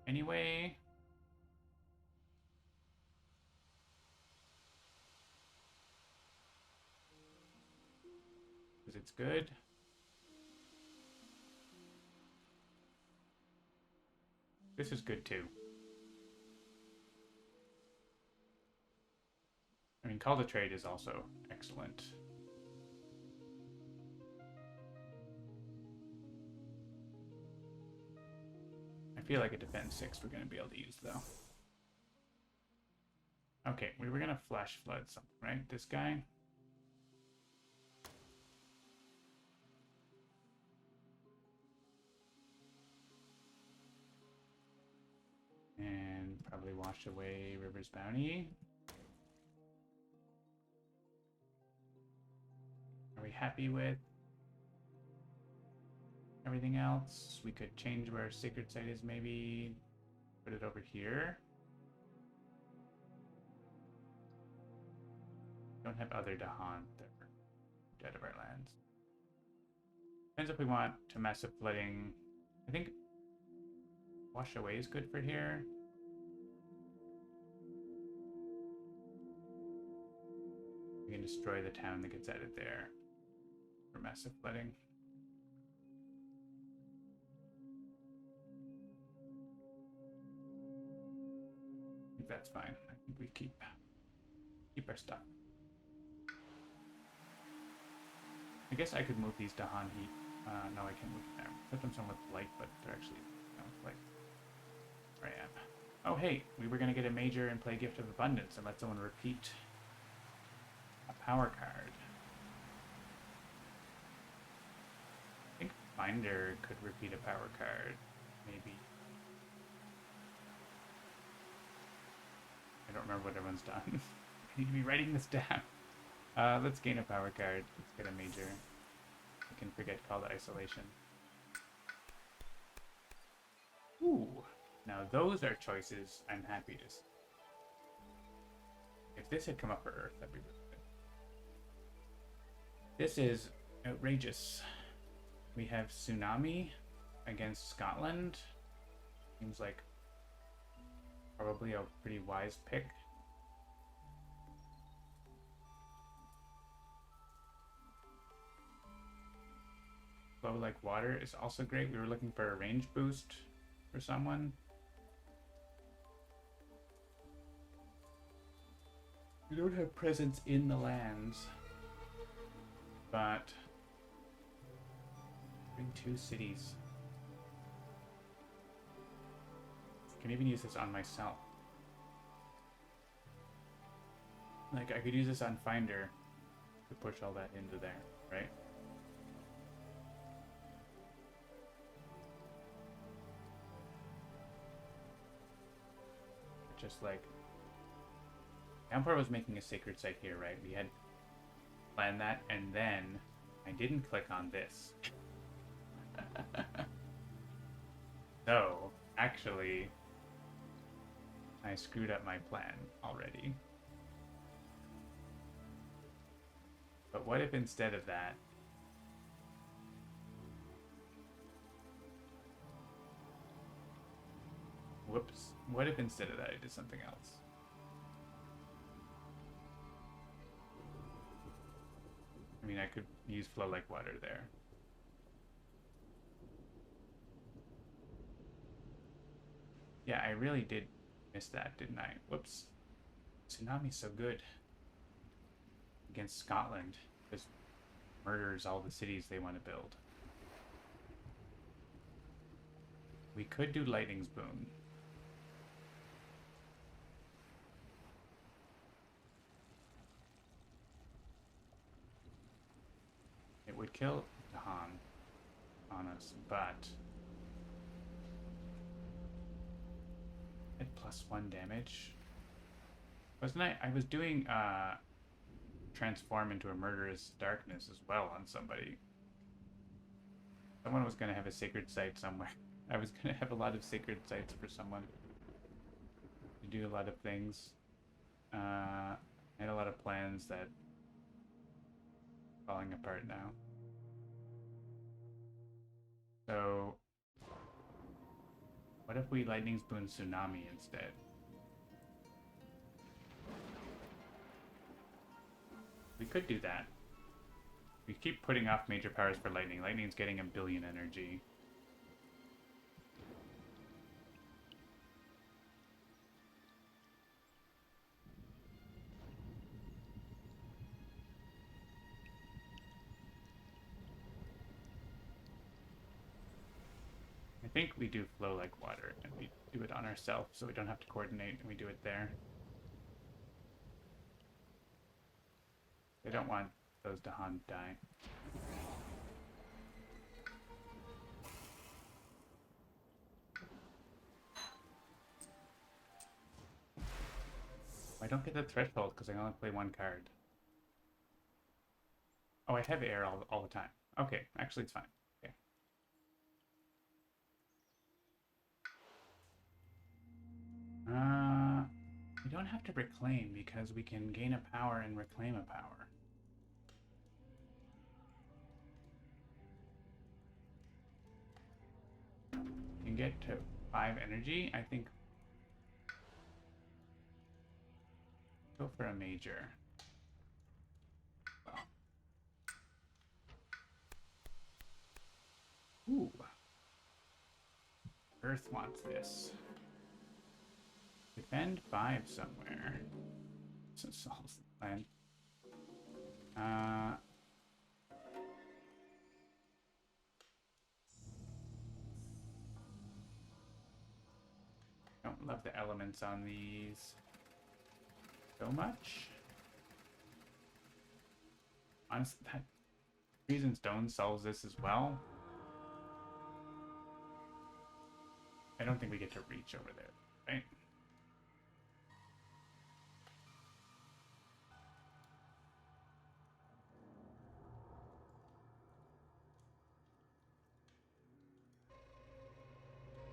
Anyway. Because it's good. This is good too. I mean, Call to Trade is also excellent. I feel like a defense 6 we're going to be able to use, though. Okay, we were going to flash flood something, right? This guy? And probably wash away River's Bounty. Are we happy with everything else. We could change where our sacred site is, maybe put it over here. Don't have other Dahan. They're dead of our lands. Depends if we want to mess up flooding. I think wash away is good for here. We can destroy the town that gets added there for massive flooding. I think that's fine. I think we keep our stuff. I guess I could move these Dahan Heat. No, I can't move them there. Put them somewhat light, but they're actually light. Where I am. Oh, hey, we were going to get a major and play Gift of Abundance and let someone repeat a power card. I think Finder could repeat a power card, maybe. I don't remember what everyone's done. I need to be writing this down. Let's gain a power card. Let's get a major. I can forget Call to Isolation. Ooh. Now those are choices I'm happy to see. If this had come up for Earth, that'd be really good. This is outrageous. We have Tsunami against Scotland. Seems like probably a pretty wise pick. Flow like water is also great. We were looking for a range boost for someone. We don't have presence in the lands, but bring 2 cities. I can even use this on myself. Like, I could use this on Finder to push all that into there, right? Just like Empire was making a sacred site here, right? We had planned that, and then I didn't click on this. So, actually, I screwed up my plan already. But what if instead of that, whoops, what if instead of that I did something else? I mean, I could use Flow Like Water there. Yeah, I really did miss that, didn't I? Whoops. Tsunami's so good against Scotland. Just murders all the cities they want to build. We could do Lightning's Boon. It would kill Dahan on us, but at +1 damage. Wasn't I? I was doing transform into a murderous darkness as well on somebody. Someone was going to have a sacred site somewhere. I was going to have a lot of sacred sites for someone to do a lot of things. I had a lot of plans that falling apart now. So, what if we Lightning's Boon Tsunami instead? We could do that. We keep putting off major powers for Lightning. Lightning's getting 1 billion energy. I think we do Flow Like Water, and we do it on ourselves, so we don't have to coordinate, and we do it there. I don't want those Dahan to die. I don't get the threshold because I only play 1 card. Oh, I have air all the time. Okay, actually it's fine. Okay. We don't have to reclaim because we can gain a power and reclaim a power. We can get to 5 energy. I think go for a major. Well. Ooh. Earth wants this. Defend 5 somewhere. So solves the plan. Don't love the elements on these so much. Honestly, that Trees and Stone solves this as well. I don't think we get to reach over there, right?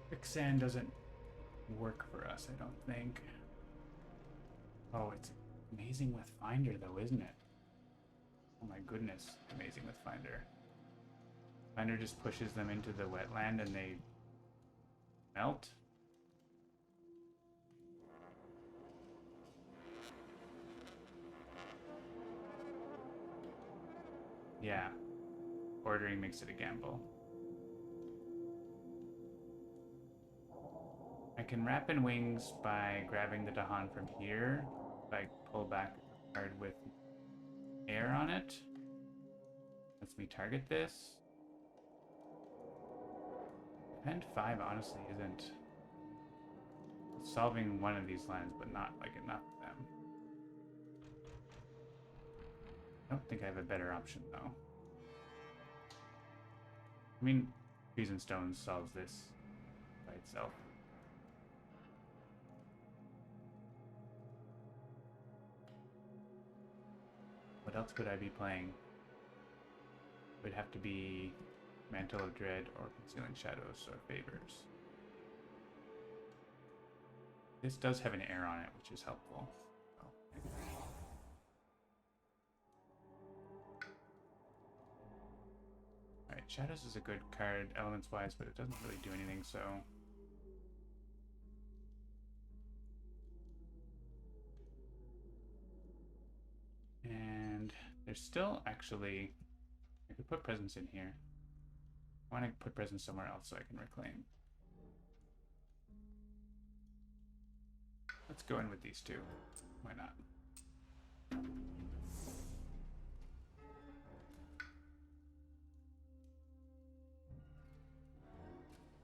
Quicksand doesn't work for us, I don't think. Oh, it's amazing with Finder, though, isn't it? Oh my goodness, amazing with Finder. Finder just pushes them into the wetland and they melt. Yeah, ordering makes it a gamble. I can wrap in wings by grabbing the Dahan from here. If I pull back a card with air on it, lets me target this. Defend 5 honestly isn't solving one of these lands, but not like enough of them. I don't think I have a better option though. I mean, Trees and Stones solves this by itself. What else could I be playing? It would have to be Mantle of Dread or Concealing Shadows or Favors. This does have an air on it, which is helpful. Oh. Alright, Shadows is a good card elements-wise, but it doesn't really do anything, so... And there's still actually... I could put Presence in here. I want to put Presence somewhere else so I can reclaim. Let's go in with these two. Why not?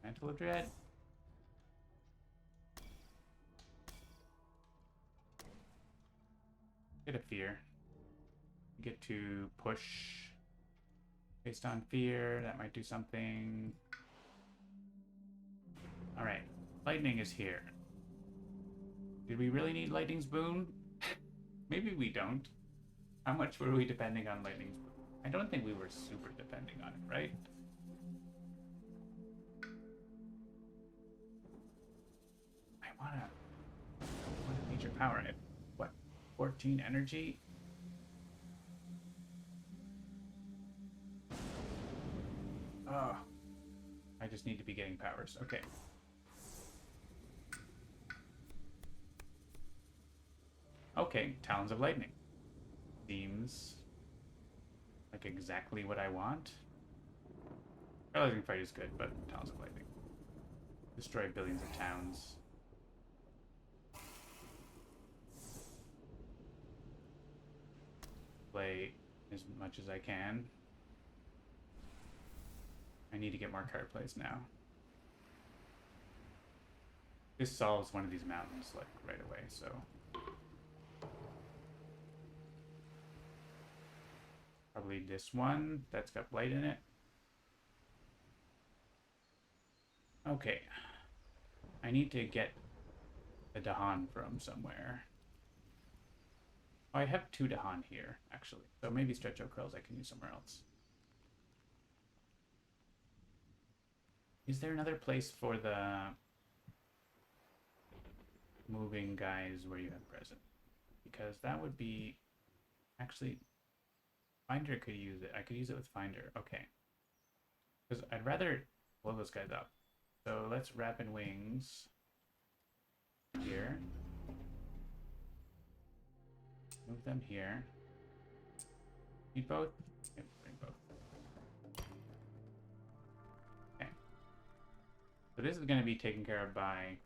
Mantle of Dread. Get a fear. Get to push based on fear. That might do something. Alright. Lightning is here. Did we really need Lightning's Boon? Maybe we don't. How much were we depending on Lightning's Boon? I don't think we were super depending on it, right? I want a major power. What? 14 energy? Oh. I just need to be getting powers. Okay. Okay, Talons of Lightning. Seems like exactly what I want. Paralyzing Fight is good, but Talons of Lightning. Destroy billions of towns. Play as much as I can. I need to get more card plays now. This solves one of these mountains like right away, so... Probably this one that's got blight in it. Okay. I need to get a Dahan from somewhere. Oh, I have 2 Dahan here, actually. So maybe Stretcho Curls I can use somewhere else. Is there another place for the moving guys where you have present, because that would be actually Finder could use it. I could use it with Finder. Okay, because I'd rather blow those guys up. So let's Rapid Wings here. Move them here. Need both? Okay, bring both. Okay. So this is going to be taken care of by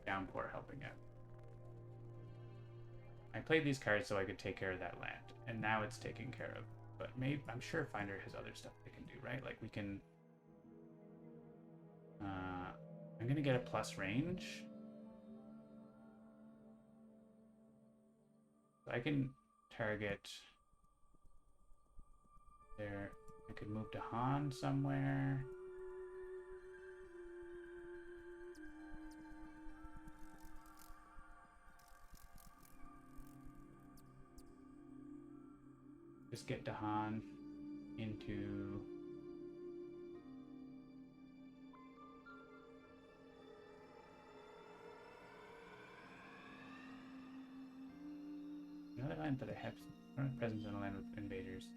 Downpour helping out. I played these cards so I could take care of that land, and now it's taken care of. But maybe I'm sure Finder has other stuff they can do, right? Like we can. I'm gonna get a plus range. So I can target there. I could move to Han somewhere. Just get Dahan into another land that I have presence in a land with invaders.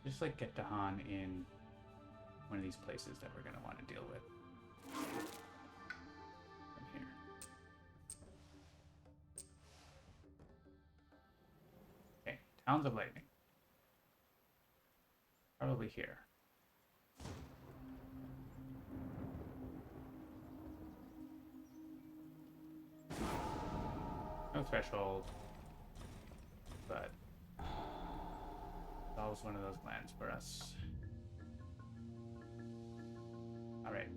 Just like get Dahan in one of these places that we're going to want to deal with. Here. Okay, Towns of Lightning. Probably here. No threshold, but it's always one of those lands for us. Alright.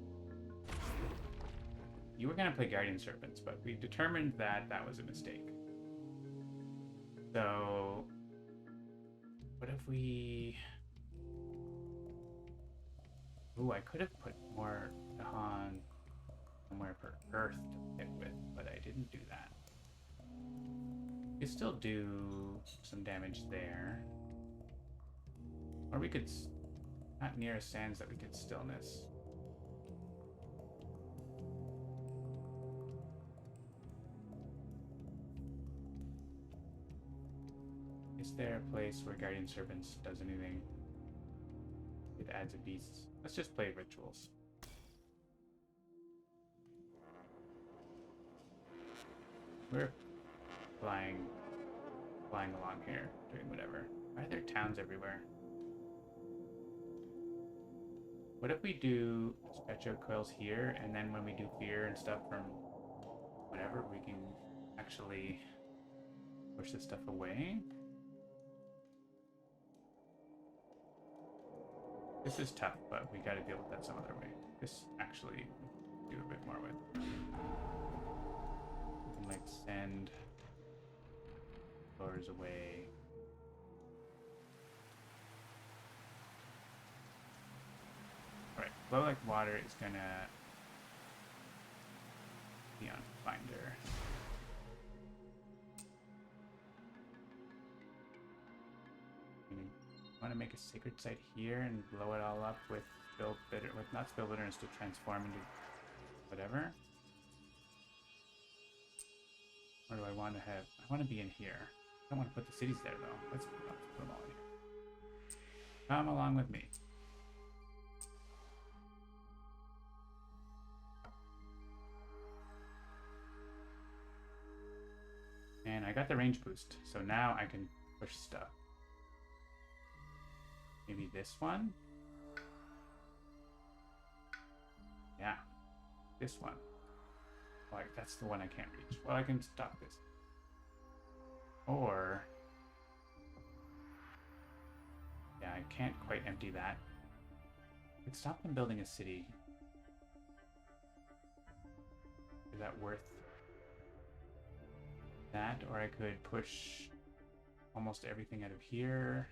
You were going to play Guardian Serpents, but we determined that that was a mistake. So, what if we... Ooh, I could have put more Dahan somewhere for Earth to hit with, but I didn't do that. We could still do some damage there. Or we could... Not near a sands that we could Stillness. Is there a place where Guardian Serpents does anything? It adds a beast. Let's just play Rituals. We're flying along here, doing whatever. Why are there towns everywhere? What if we do Stretch Out Coils here, and then when we do Fear and stuff from whatever, we can actually push this stuff away? This is tough, but we gotta deal with that some other way. This actually do a bit more with. We can like send floors away. Alright, Flow Like Water is gonna be on Finder. Want to make a sacred site here and blow it all up with not spill bitterness to transform into whatever. Or do I want to have? I want to be in here. I don't want to put the cities there though. Let's put them all in here. Come along with me. And I got the range boost, so now I can push stuff. Maybe this one? Yeah, this one. Like, that's the one I can't reach. Well, I can stop this. Or... yeah, I can't quite empty that. I could stop them building a city. Is that worth that? Or I could push almost everything out of here.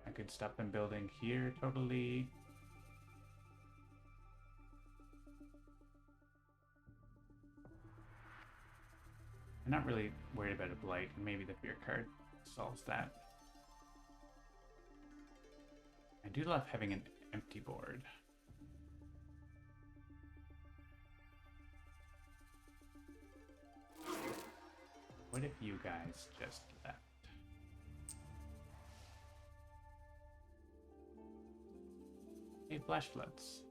I could stop them building here totally. I'm not really worried about a blight. Maybe the fear card solves that. do love having an empty board. What if you guys just left? Hey, flash floods.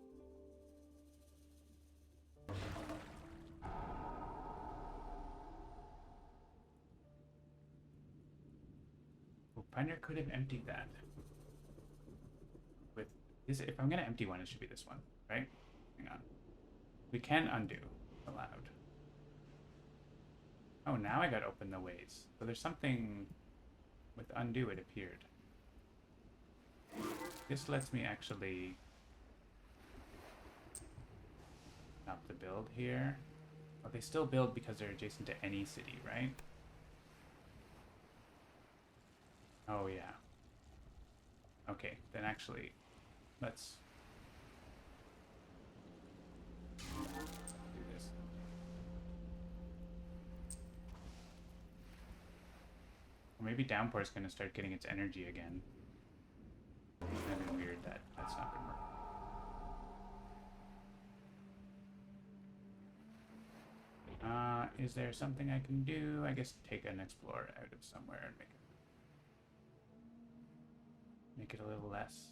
Oh, Pioneer could have emptied that. With this, if I'm gonna empty one, it should be this one, right? Hang on. We can undo. Allowed. Oh, now I gotta open the ways. So there's something with undo, it appeared. This lets me actually stop the build here. But they still build because they're adjacent to any city, right? Oh, yeah. Okay, then actually, let's do this. Or maybe Downpour is going to start getting its energy again. It's going to be weird that that's not going to work. Is there something I can do? I guess take an Explorer out of somewhere and make it a little less.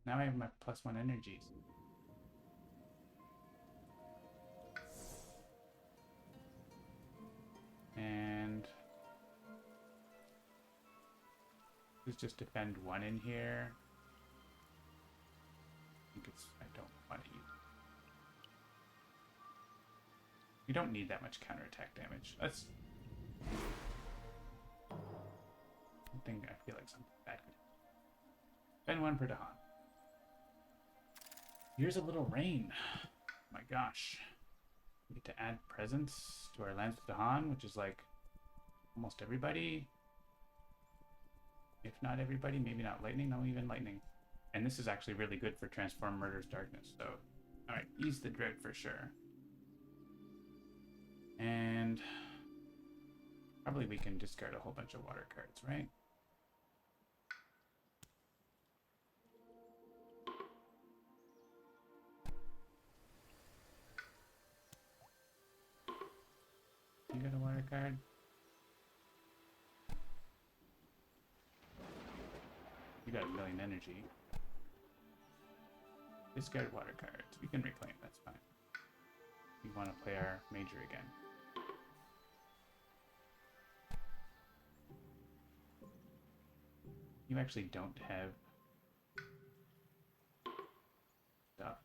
Now I have my +1 energies. And let's just defend 1 in here. I don't want to use it. We don't need that much counterattack damage. Let's. I feel like something bad could happen. Spend 1 per Dahan. Here's a little rain. Oh my gosh. We get to add presents to our lands with Dahan, which is like almost everybody. If not everybody, maybe not lightning, no, even lightning. And this is actually really good for Transform Murder's Darkness, so. Alright, ease the drought for sure. And probably we can discard a whole bunch of water cards, right? You got a water card? You got 1,000,000 energy. Discard water cards. We can reclaim, that's fine. We want to play our major again. You actually don't have stuff.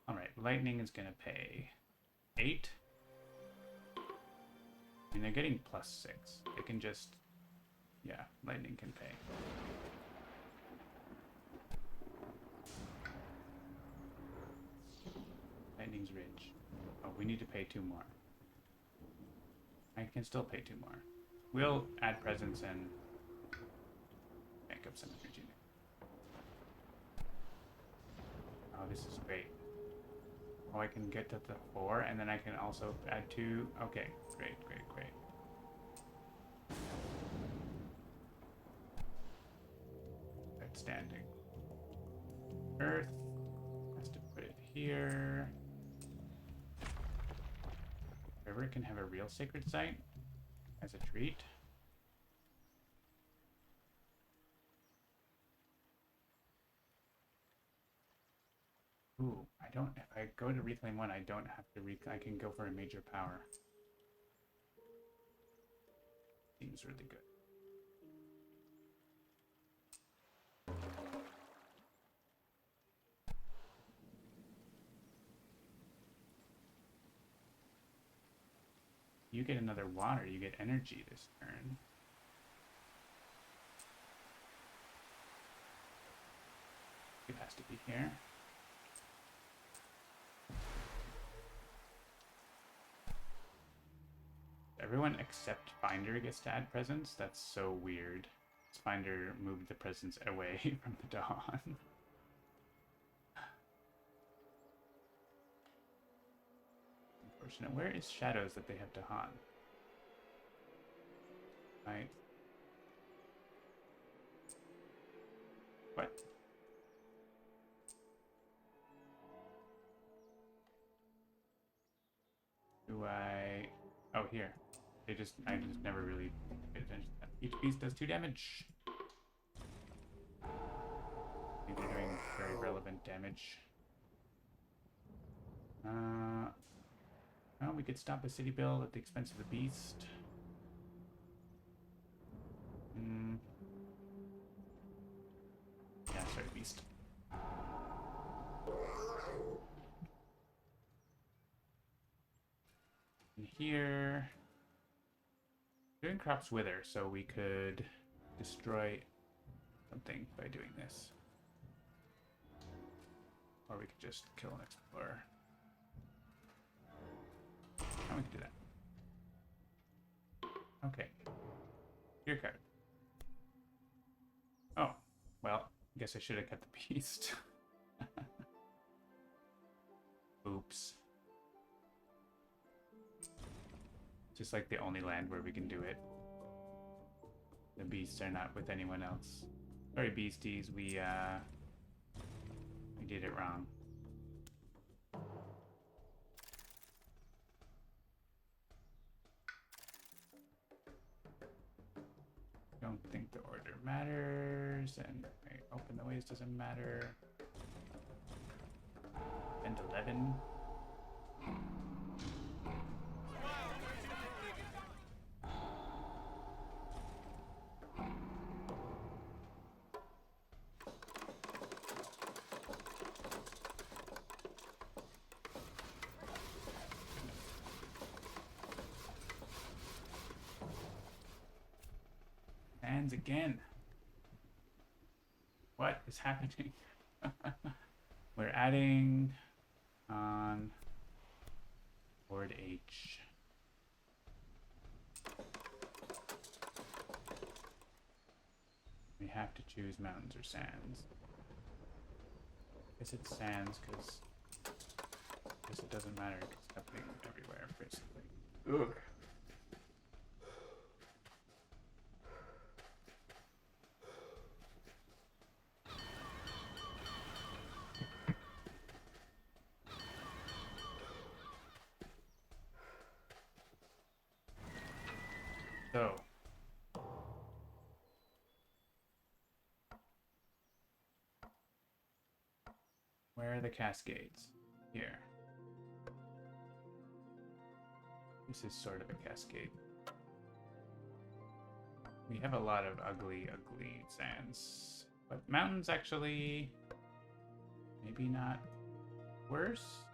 Alright, lightning is gonna pay 8. And they're getting +6. They can just, yeah, lightning can pay. Lightning's rich. Oh, we need to pay 2 more. I can still pay 2 more. We'll add presents and bank up some energy. Oh, this is great. Oh, I can get to the 4, and then I can also add 2. Okay, great, great, great. Outstanding. Earth has to put it here. River can have a real sacred site as a treat. Ooh, I don't, if I go to reclaim 1, I don't have to I can go for a major power. Seems really good. You get another water, you get energy this turn. It has to be here. Everyone except Finder gets to add presents? That's so weird. Finder moved the presents away from the Dawn. unfortunate. Where is shadows that they have to haunt? Right. What? Do I... Oh, here. I just never really paid attention to that. Each beast does 2 damage. I think they're doing very relevant damage. Well, we could stop a city build at the expense of the beast. Yeah, sorry, beast. And here, doing crops wither, so we could destroy something by doing this. Or we could just kill an explorer. And we can do that. Okay. Your card. Oh, well, I guess I should have cut the beast. Oops. Just like the only land where we can do it. The beasts are not with anyone else. Sorry, beasties, we did it wrong. Don't think the order matters, and open the ways doesn't matter. And 11. Hands again. What is happening? We're adding on board H. We have to choose mountains or sands. I guess it's sands because it doesn't matter because it's happening everywhere basically. Ugh. So, where are the cascades? Here. This is sort of a cascade. We have a lot of ugly, ugly sands. But mountains actually, maybe not worse.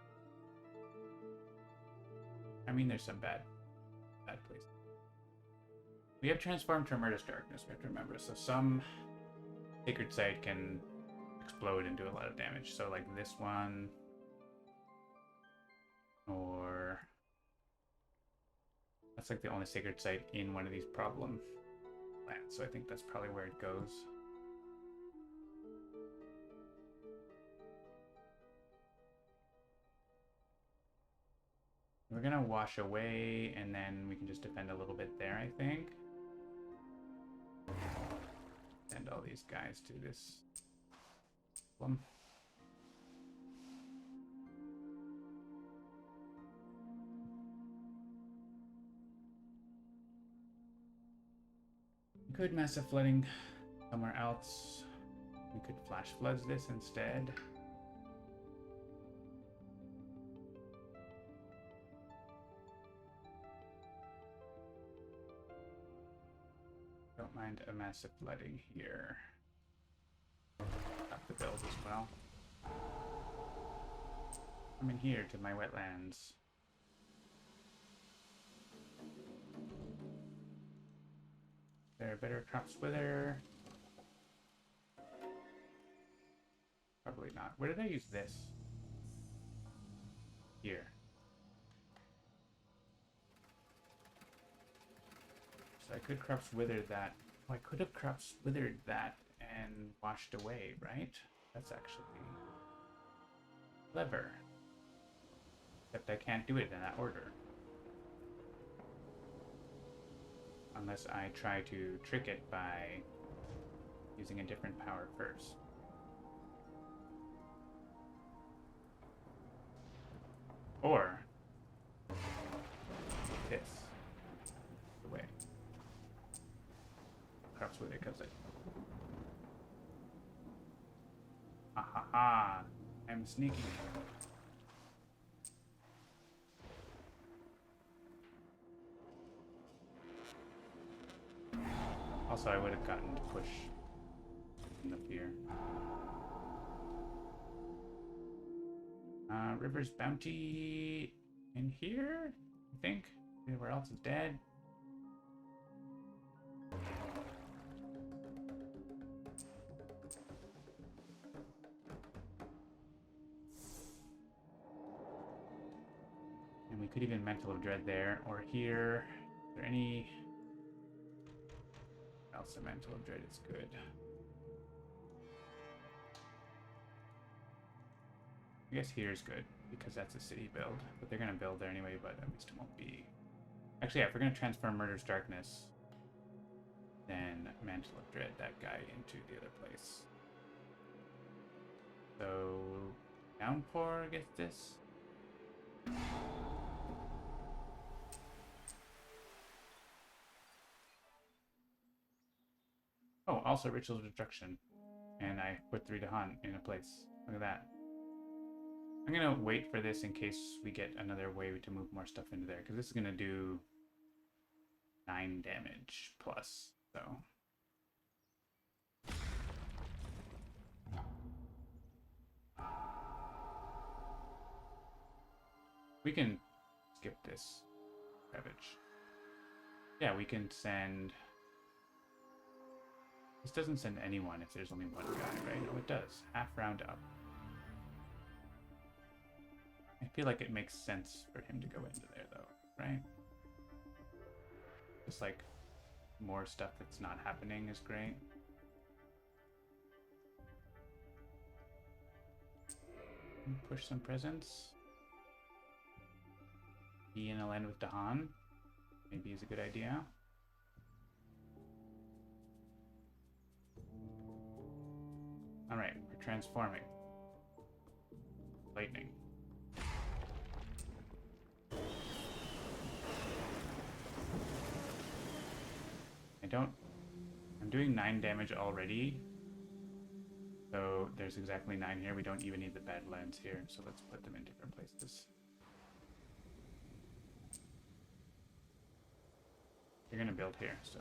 I mean, there's some bad places. We have transformed Tremendous Darkness, we have to remember. So some sacred site can explode and do a lot of damage. So like this one, or that's like the only sacred site in one of these problem lands. So I think that's probably where it goes. We're gonna wash away and then we can just defend a little bit there, I think. Send all these guys to this problem. We could massive flooding somewhere else. We could flash floods this instead. Don't mind a massive flooding here. Got the build as well. I'm in here to my wetlands. There are better crops wither. Probably not. Where did I use this? Here. So I could crops wither that. Oh, I could have crops withered that and washed away, right? That's actually clever. Except I can't do it in that order. Unless I try to trick it by using a different power first. Or this. The way. Perhaps with it because it. Ha ha ha! I'm sneaky. Also, I would have gotten to push up here. River's Bounty in here, I think. Everywhere else is dead. And we could even Mantle of Dread there, or here. Is there any else? A Mantle of Dread is good. I guess here's good, because that's a city build. But they're going to build there anyway, but at least it won't be... Actually, yeah, if we're going to transform Murder's Darkness, then Mantle of Dread that guy into the other place. So... Downpour gets this. Oh, also Ritual of Destruction. And I put 3 Dahan in a place. Look at that. I'm gonna wait for this in case we get another way to move more stuff into there, because this is gonna do 9 damage plus, so. We can skip this ravage. Yeah, we can send... This doesn't send anyone if there's only one guy, right? Oh, it does. Half round up. I feel like it makes sense for him to go into there, though, right? Just like more stuff that's not happening is great. Push some presents. Be in a land with Dahan. Maybe is a good idea. Alright, we're transforming. Lightning. I'm doing 9 damage already. So there's exactly 9 here. We don't even need the Badlands here, so let's put them in different places. You're gonna build here, so.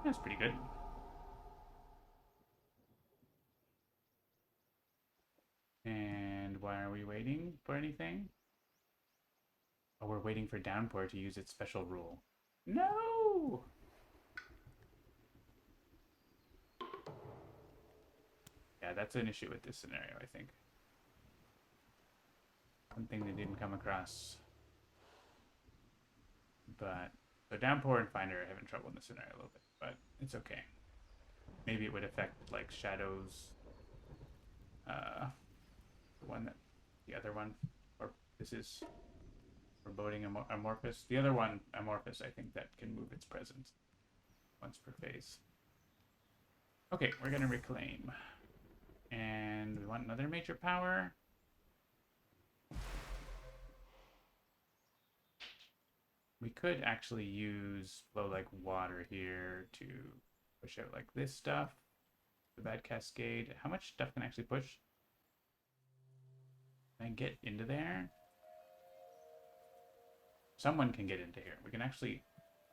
That's pretty good. And why are we waiting for anything? Oh, we're waiting for Downpour to use its special rule. No! Yeah, that's an issue with this scenario, I think. Something they didn't come across. But, so Downpour and Finder are having trouble in this scenario a little bit, but it's okay. Maybe it would affect, like, Shadows. The other one, or this is foreboding amorphous. The other one, amorphous, I think that can move its presence once per phase. Okay, we're gonna reclaim, and we want another major power. We could actually use Flow Like Water here to push out like this stuff. The Bad Cascade. How much stuff can I actually push? Can I get into there? Someone can get into here. We can actually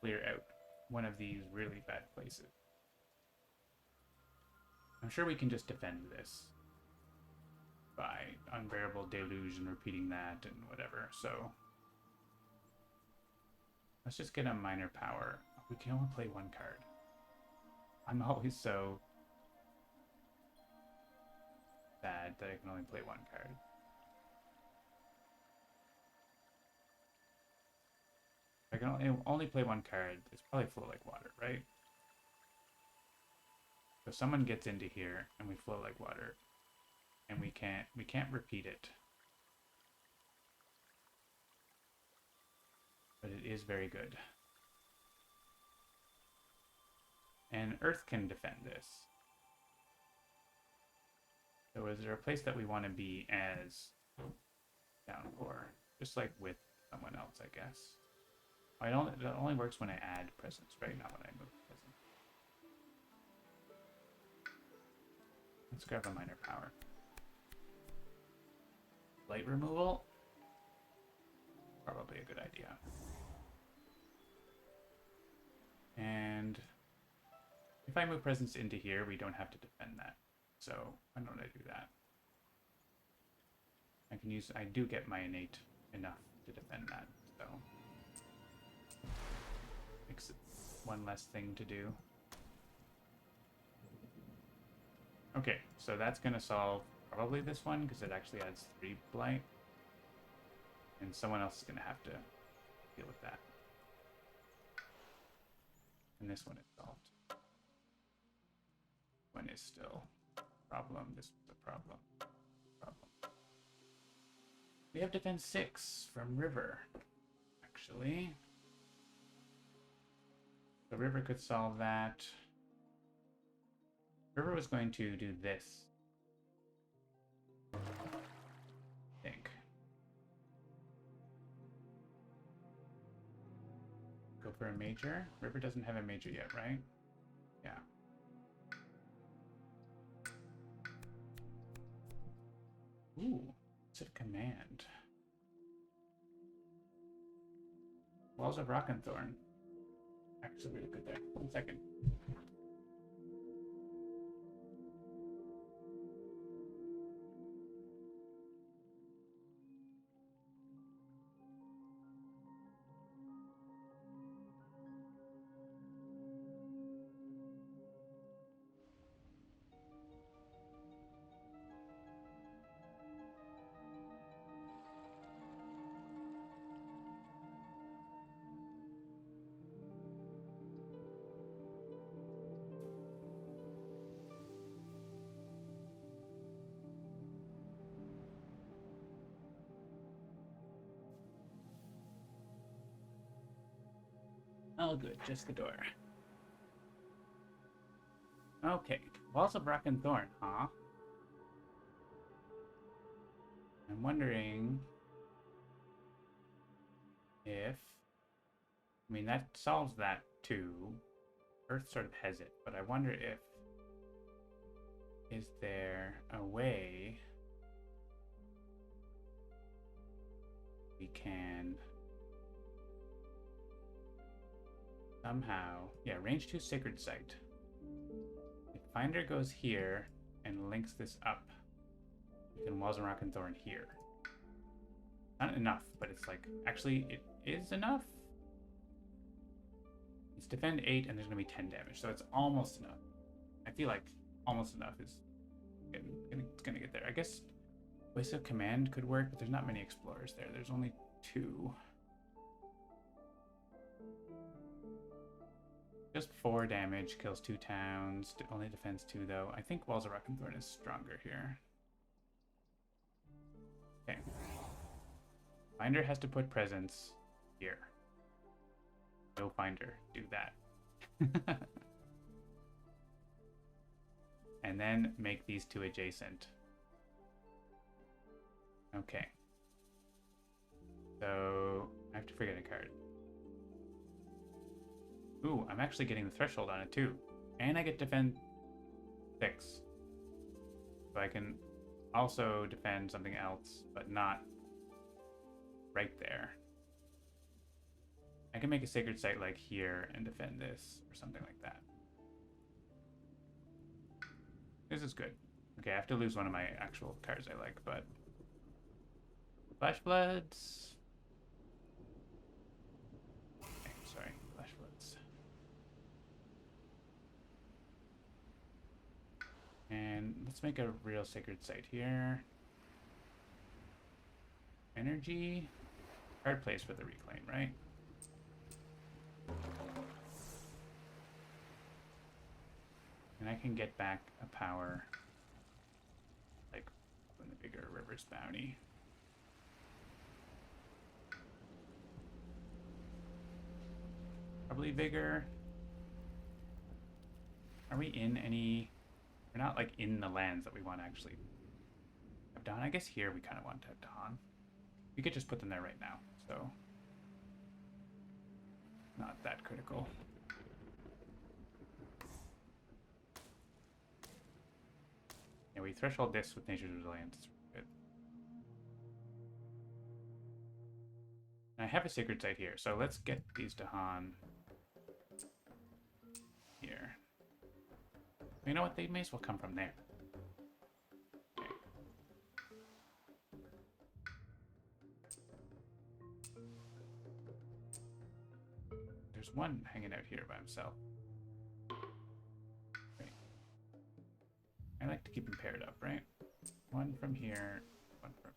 clear out one of these really bad places. I'm sure we can just defend this by Unbearable Deluge and repeating that and whatever, so let's just get a minor power. We can only play 1 card. I'm always so bad that I can only play 1 card. I can only play 1 card. It's probably Flow Like Water, right? So someone gets into here and we float like water. And we can't repeat it. But it is very good. And Earth can defend this. So is there a place that we want to be as downpour? Just like with someone else, I guess. That only works when I add presence, right? Not when I move presence. Let's grab a minor power. Light removal? Probably a good idea. And if I move presence into here, we don't have to defend that. So why don't I do that? I do get my innate enough to defend that, so makes it one less thing to do. Okay, so that's gonna solve probably this one because it actually adds 3 blight. And someone else is gonna have to deal with that. And this one is solved. One is still a problem. This was a problem. We have defense 6 from River, actually. The River could solve that. River was going to do this. I think. Go for a major. River doesn't have a major yet, right? Yeah. Ooh, it's a command. Walls of Rock and Thorn. Actually, really good there. 1 second. Oh, good. Just the door. Okay. Walls of Rock and Thorn, huh? I'm wondering if... I mean, that solves that too. Earth sort of has it, but I wonder if... Is there a way we can somehow... Yeah, range 2 Sacred Site. If Finder goes here and links this up, we can Walls of Rock and Thorn here. Not enough, but it's like... Actually, it is enough. It's defend 8 and there's going to be 10 damage, so it's almost enough. I feel like almost enough is it's going to get there. I guess Voice of Command could work, but there's not many explorers there. There's only 2. Just 4 damage, kills 2 towns, only defends 2 though. I think Walls of Rock and Thorn is stronger here. Okay. Finder has to put presence here. No Finder, do that. And then make these 2 adjacent. Okay. So I have to forget a card. Ooh, I'm actually getting the threshold on it too. And I get defend 6. So I can also defend something else, but not right there. I can make a Sacred Site like here and defend this or something like that. This is good. Okay, I have to lose one of my actual cards I like, but... Flash Bloods. Okay, sorry, Flash Bloods. And let's make a real Sacred Site here. Energy. Hard place for the reclaim, right? And I can get back a power, like, from the bigger Rivers bounty. Probably bigger. Are we in any... We're not, like, in the lands that we want to actually have Dawn. I guess here we kind of want to have Dawn. We could just put them there right now, so... Not that critical. Yeah, we threshold this with Nature's Resilience. Good. I have a Sacred Site here, so let's get these to Han here. You know what? They may as well come from there. Okay. There's one hanging out here by himself. Right. I like to keep them paired up, right? One from here, one from...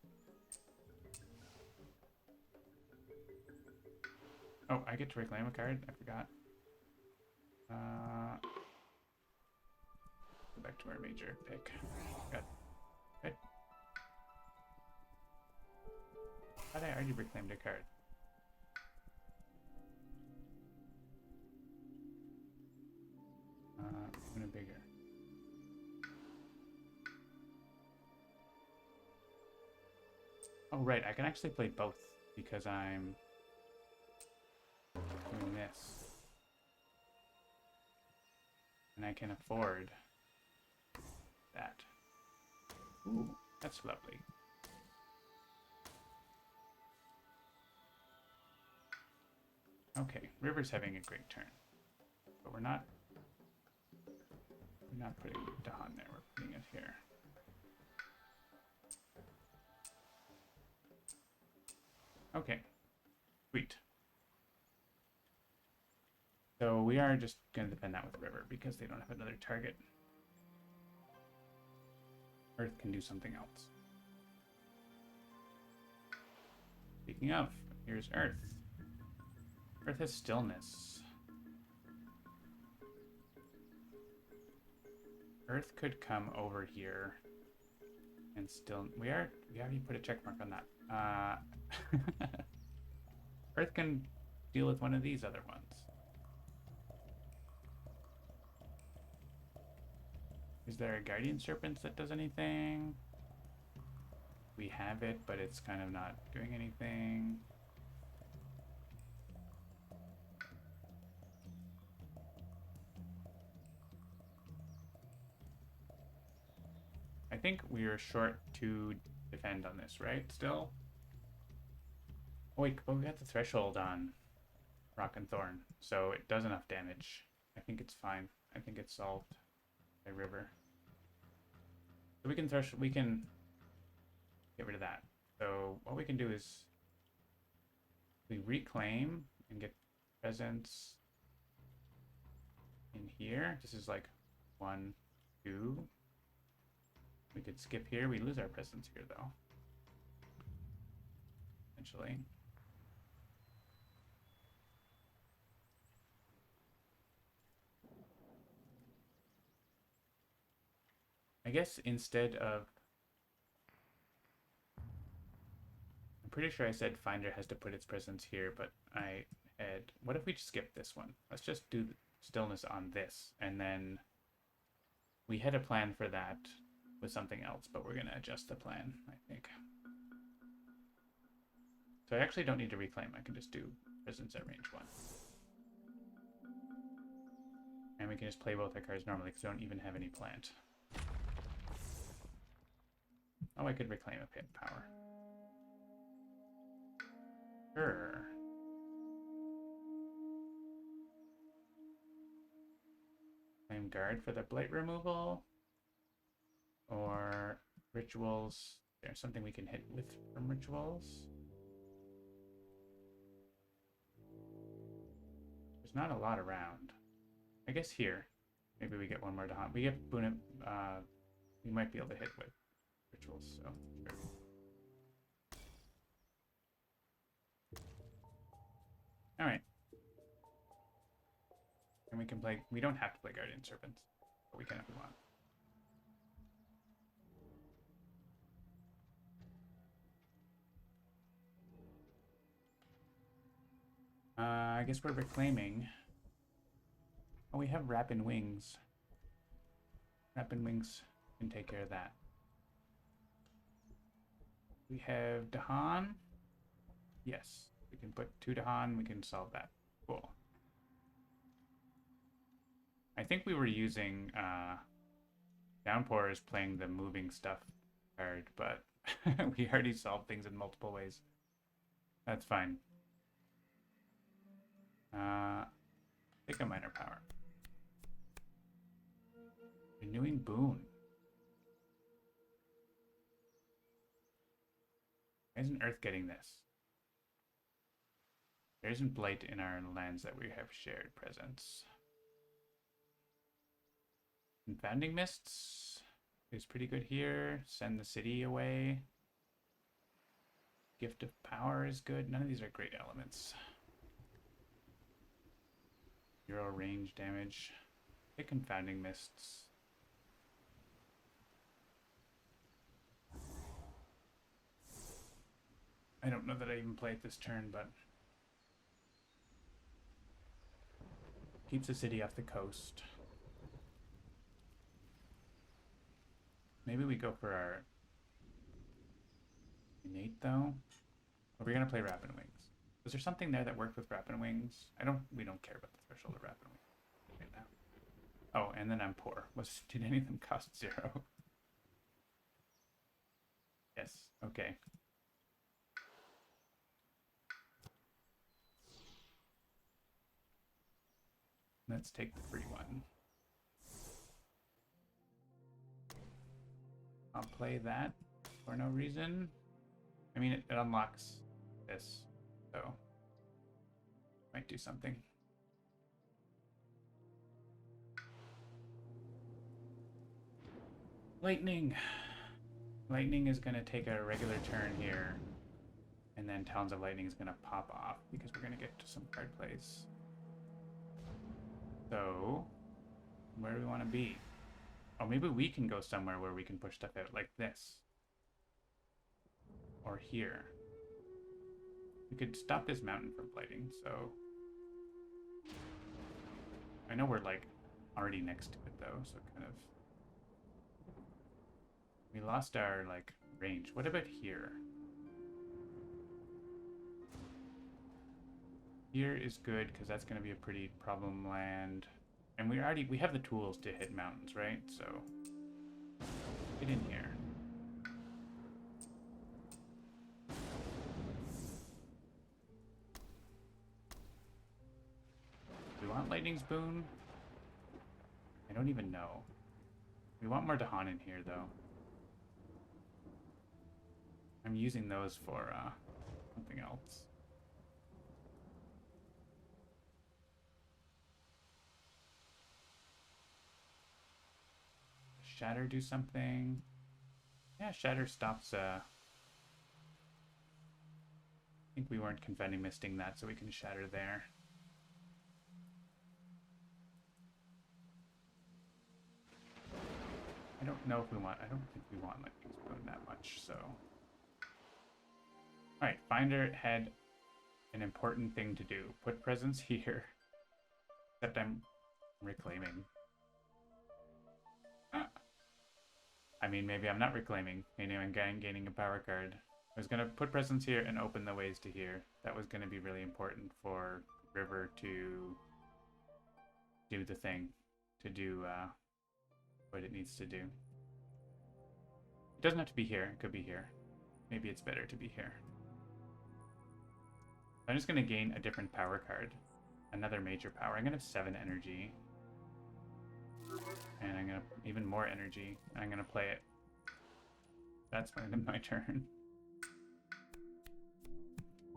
Oh, I get to reclaim a card? I forgot. Go back to our major pick. Good. Good. Thought I already reclaimed a card. Even bigger. Oh, right. I can actually play both because I'm doing this. And I can afford that. Ooh, that's lovely. Okay, River's having a great turn. But we're not putting Dawn there, we're putting it here. Okay, sweet. So we are just going to defend that with River because they don't have another target. Earth can do something else. Speaking of, here's Earth. Earth has Stillness. Earth could come over here and still... We already put a check mark on that. Earth can deal with one of these other ones. Is there a Guardian Serpent that does anything? We have it, but it's kind of not doing anything. I think we are short to defend on this, right? Still? Oh wait, but we got the threshold on Rock and Thorn, so it does enough damage. I think it's fine. I think it's solved by River. So we can get rid of that. So what we can do is we reclaim and get presence in here. This is like 1, 2. We could skip here. We lose our presence here though. Eventually. I guess instead of... I'm pretty sure I said Finder has to put its presence here, but I had... What if we skip this one? Let's just do Stillness on this, and then we had a plan for that with something else, but we're going to adjust the plan, I think. So I actually don't need to reclaim. I can just do presence at range 1. And we can just play both our cards normally because we don't even have any plant. Oh, I could reclaim a pit power. Sure. Claim guard for the blight removal. Or rituals. There's something we can hit with from rituals. There's not a lot around. I guess here. Maybe we get one more to hunt. We get Boone. We might be able to hit with rituals, so sure. Alright. And we can play... We don't have to play Guardian Serpents. We can if we want. I guess we're reclaiming. Oh, we have Rapid Wings. Rapid Wings can take care of that. We have Dahan. Yes, we can put 2 Dahan. We can solve that. Cool. I think we were using Downpour is playing the moving stuff card, but we already solved things in multiple ways. That's fine. Take a minor power. Renewing Boon. Why isn't Earth getting this? There isn't blight in our lands that we have shared presence. Confounding Mists is pretty good here. Send the city away. Gift of Power is good. None of these are great elements. 0 range damage. Hit Confounding Mists. I don't know that I even play it this turn, but keeps the city off the coast. Maybe we go for our innate though. Or we're gonna play Rapid Wings. Was there something there that worked with Rapid Wings? We don't care about the threshold of Rapid Wings right now. Oh, and then I'm poor. Did any of them cost 0? Yes, okay. Let's take the free one. I'll play that for no reason. I mean, it unlocks this, so might do something. Lightning. Lightning is going to take a regular turn here, and then Talons of Lightning is going to pop off because we're going to get to some card plays. So, where do we want to be? Oh, maybe we can go somewhere where we can push stuff out like this. Or here. We could stop this mountain from blighting, so... I know we're, like, already next to it, though, so kind of... We lost our, like, range. What about here? Here is good, because that's going to be a pretty problem land. And we have the tools to hit mountains, right? So, get in here. Do we want Lightning's Boon? I don't even know. We want more Dahan in here, though. I'm using those for something else. Shatter do something? Yeah, Shatter stops, I think we weren't Confounding Misting that, so we can Shatter there. I don't know if we want, I don't think we want Lightning Spoon that much, so. Alright, Finder had an important thing to do. Put presence here. Except I'm reclaiming. I mean, maybe I'm not reclaiming. Maybe I'm gaining a power card. I was going to put presence here and open the ways to here. That was going to be really important for River to do the thing. To do what it needs to do. It doesn't have to be here. It could be here. Maybe it's better to be here. I'm just going to gain a different power card. Another major power. I'm going to have 7 energy. And I'm going to even more energy. And I'm going to play it. That's my turn.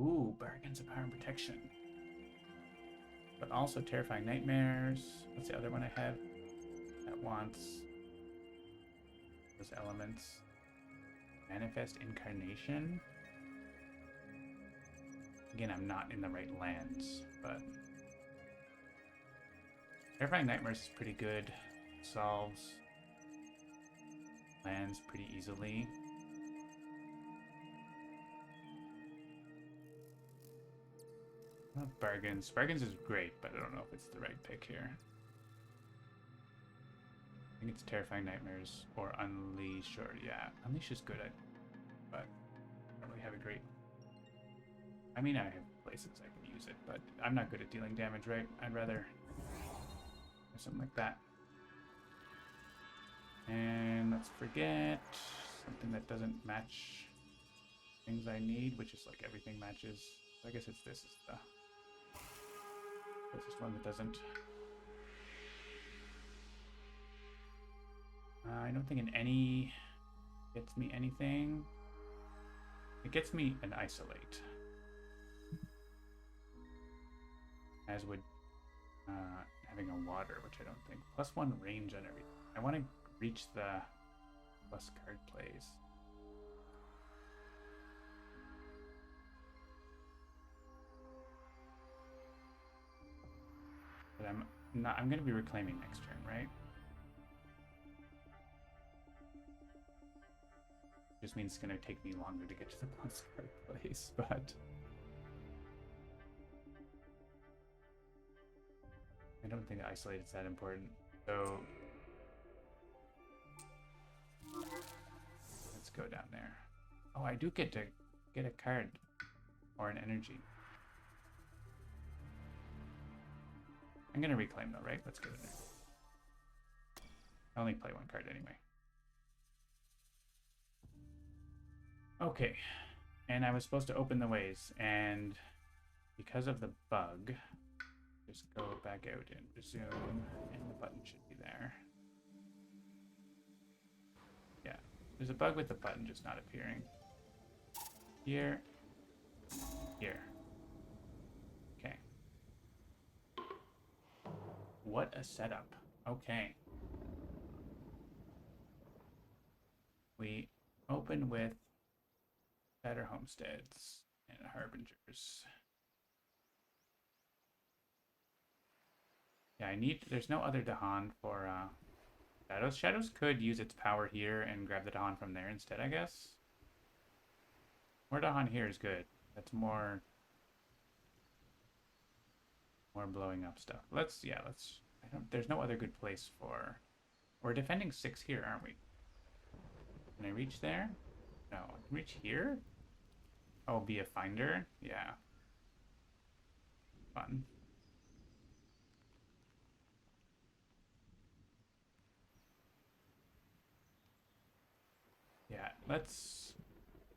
Ooh, Bargains of Power and Protection. But also Terrifying Nightmares. What's the other one I have? That wants those elements. Manifest Incarnation. Again, I'm not in the right lands, but Terrifying Nightmares is pretty good. solves lands pretty easily. Bargains. Bargains is great, but I don't know if it's the right pick here. I think it's Terrifying Nightmares or Unleash, or yeah, Unleash is good, but I don't really have a great. I mean, I have places I can use it, but I'm not good at dealing damage, right? I'd rather do something like that. And let's forget something that doesn't match things I need, which is like everything matches. I guess it's this is the closest one that doesn't. I don't think an any gets me anything. It gets me an isolate. As would having a water, which I don't think. +1 range on everything. I want to reach the plus card plays. But I'm going to be reclaiming next turn, right? Just means it's going to take me longer to get to the plus card plays, but I don't think isolate is that important. So let's go down there. Oh, I do get to get a card or an energy. I'm gonna reclaim though, right? Let's get in there. I only play one card anyway. Okay, and I was supposed to open the ways, and because of the bug, just go back out and resume, and the button should be there. Yeah, there's a bug with the button just not appearing. Here. Here. Okay. What a setup. Okay. We open with Better Homesteads and Harbingers. Yeah, there's no other Dahan for Shadows. Shadows could use its power here and grab the Dahan from there instead, I guess. More Dahan here is good. That's more blowing up stuff. There's no other good place for. We're defending 6 here, aren't we? Can I reach there? No, I can reach here? Oh, be a finder? Yeah. Fun. Yeah, let's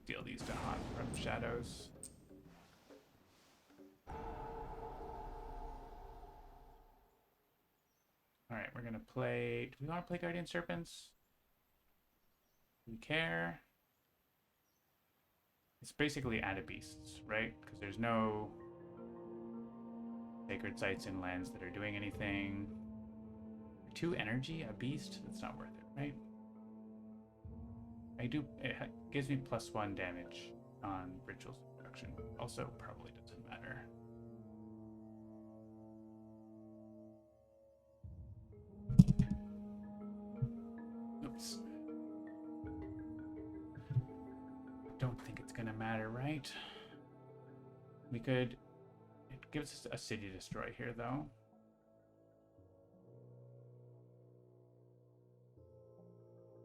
deal these Dahan from Shadows. Alright, we're gonna play. Do we want to play Guardian Serpents? Do we care? It's basically add a beasts, right? Because there's no sacred sites in lands that are doing anything. 2 energy, a beast? That's not worth it, right? It gives me +1 damage on Rituals of Production. Also, probably doesn't matter. Oops. Don't think it's gonna matter, right? We could. It gives us a City Destroy here, though.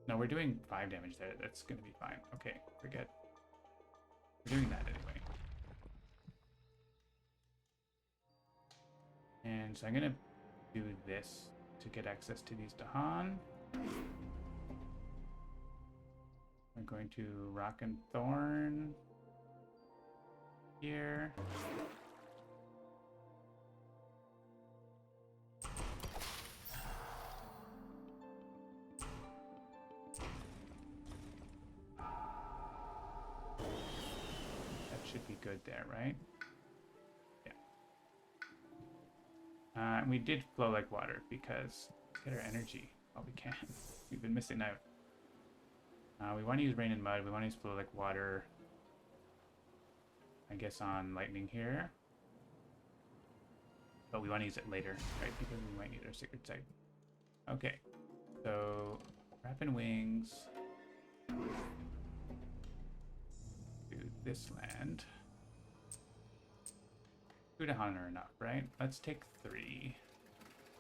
No, we're doing 5 damage there. That's gonna be fine. Okay, forget. We're doing that anyway. And so I'm gonna do this to get access to these Dahan. I'm going to Rock and Thorn here. Should be good there, right? Yeah. And we did flow like water because let's get our energy while we can. We've been missing out. We want to use Rain and Mud. We want to use flow like water. I guess on Lightning here. But we want to use it later, right? Because we might need our Sacred Site. Okay. So, Rapid Wings. Do this land. 2 Dahan are enough, right? Let's take 3.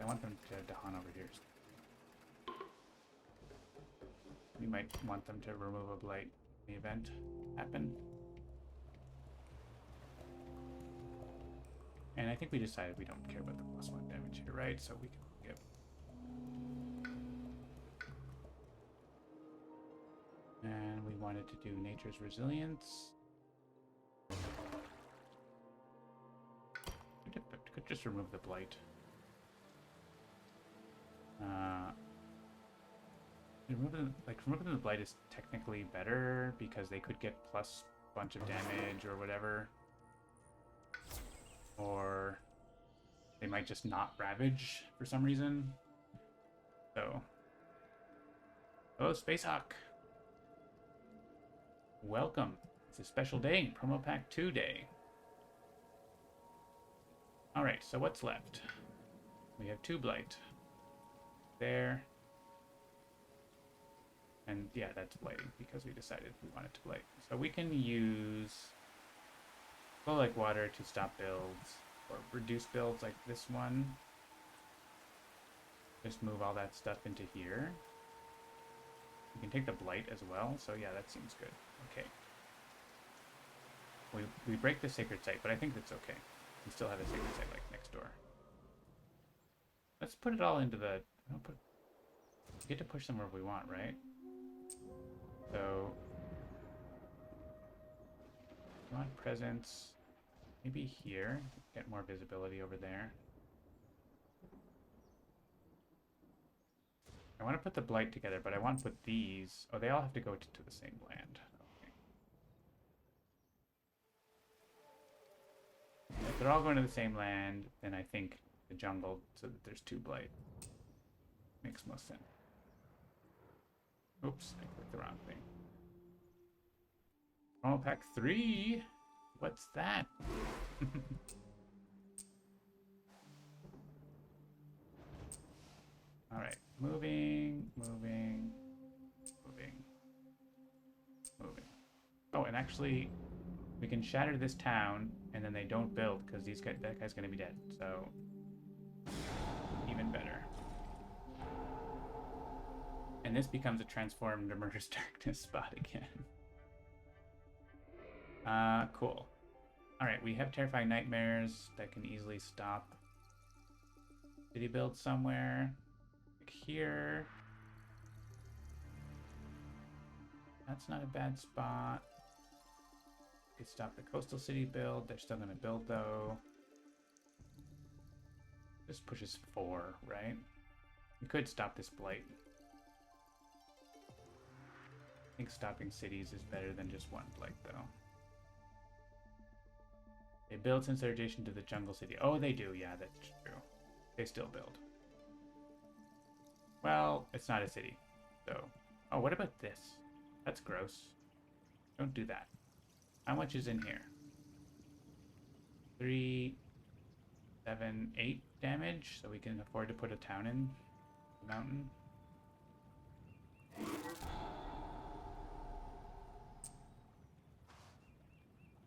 I want them to have Dahan over here. We might want them to remove a blight in the event happen. And I think we decided we don't care about the +1 damage here, right? So we can give. And we wanted to do Nature's Resilience. Could just remove the blight. Removing the blight is technically better because they could get plus bunch of damage or whatever. Or they might just not ravage for some reason. So, hello, Space Hawk. Welcome. It's a special day, Promo Pack 2 day. Alright, so what's left? We have 2 blight. There. And yeah, that's blighting because we decided we wanted to blight. So we can use flow like water to stop builds or reduce builds like this one. Just move all that stuff into here. We can take the blight as well. So yeah, that seems good. Okay. We break the sacred site, but I think that's okay. We still have a sacred site like next door. Let's put it all into the. We get to push them wherever we want, right? So, we want presence maybe here. Get more visibility over there. I want to put the blight together, but I want to put these. Oh, they all have to go to the same land. Okay. If they're all going to the same land, then I think the jungle so that there's 2 blight makes most sense. Oops, I clicked the wrong thing. Promo Pack 3? What's that? Alright, moving. Oh, and actually, we can shatter this town, and then they don't build, because that guy's gonna be dead, so even better. And this becomes a transformed Murderous Darkness spot again. Cool. Alright, we have Terrifying Nightmares that can easily stop city build somewhere. Like here. That's not a bad spot. We could stop the coastal city build. They're still gonna build though. This pushes 4, right? We could stop this blight. I think stopping cities is better than just 1 blight though. They build since their adjacent to the jungle city. Oh, they do. Yeah, that's true. They still build. Well, it's not a city. So, oh, what about this? That's gross. Don't do that. How much is in here? 3, 7, 8 damage, so we can afford to put a town in the mountain.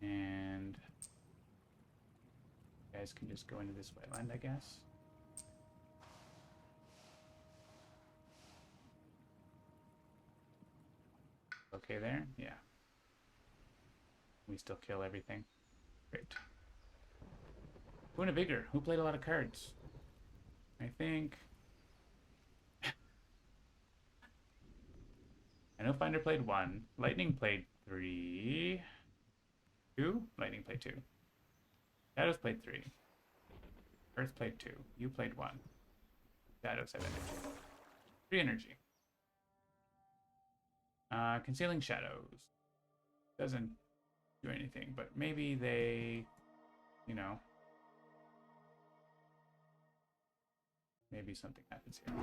And you guys can just go into this wetland, I guess. Okay there? Yeah. We still kill everything. Great. Una Bigger, who played a lot of cards? I think... I know Finder played 1. Lightning played 3. 2? Lightning played 2. Shadows played 3. Earth played 2. You played 1. Shadows have energy. 3 energy. Concealing Shadows. Doesn't do anything, but maybe they, you know, maybe something happens here.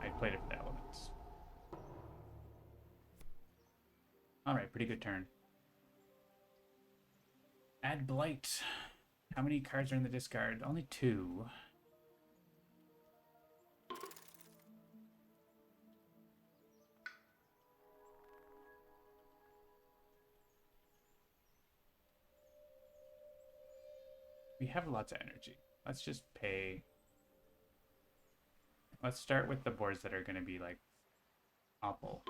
I played it for the elements. Alright, pretty good turn. Add Blight. How many cards are in the discard? Only 2. We have lots of energy. Let's just pay. Let's start with the boards that are going to be like awful.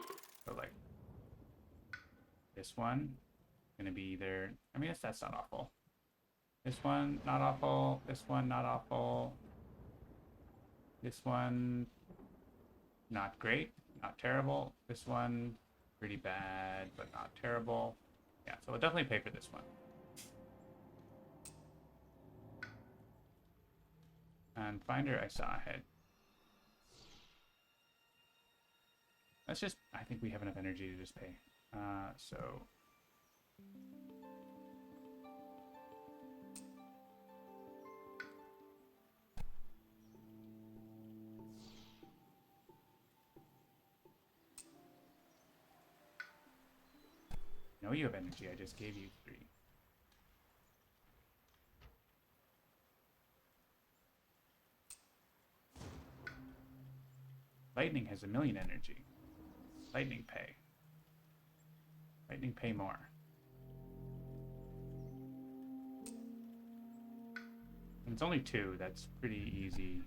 So like this one going to be either, I mean, that's not awful. This one, not awful. This one, not awful. This one, not great, not terrible. This one, pretty bad, but not terrible. Yeah, so we'll definitely pay for this one. And Finder, I saw ahead. Let's just, I think we have enough energy to just pay. So no, you have energy. I just gave you 3. Lightning has 1,000,000 energy. Lightning pay. Lightning pay more. And it's only 2. That's pretty easy.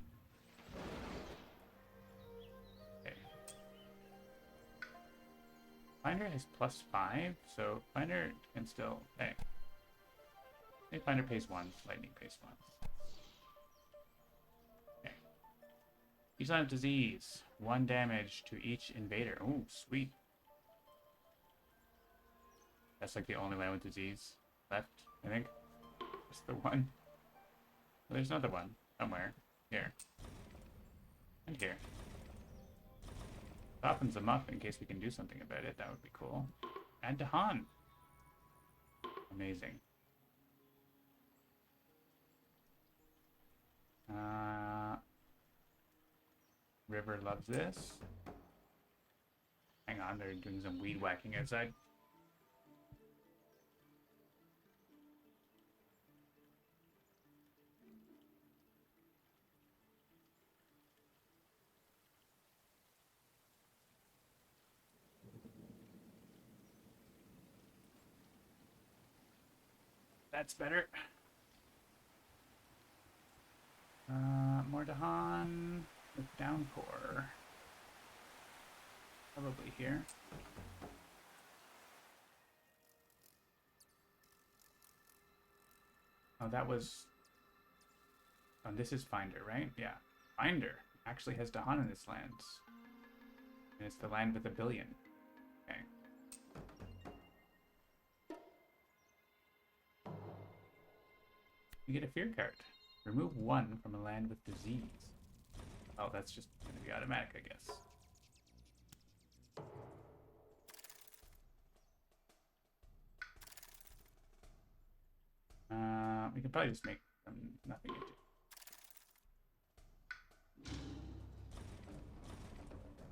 Okay. Finder has +5, so Finder can still pay. Hey, Finder pays 1. Lightning pays 1. Okay. Each line of disease. 1 damage to each invader. Oh, sweet. That's like the only land with disease left, I think. Just the one. Well, there's another one somewhere. Here. And here. Softens them up in case we can do something about it. That would be cool. Add to Han. Amazing. River loves this. Hang on, they're doing some weed whacking outside. That's better. More Dahan with downpour. Probably here. Oh, that was... Oh, this is Finder, right? Yeah. Finder actually has Dahan in its lands. And it's the land with 1 billion. Okay. You get a fear card. Remove 1 from a land with disease. Oh, that's just going to be automatic, I guess. We can probably just make them nothing into.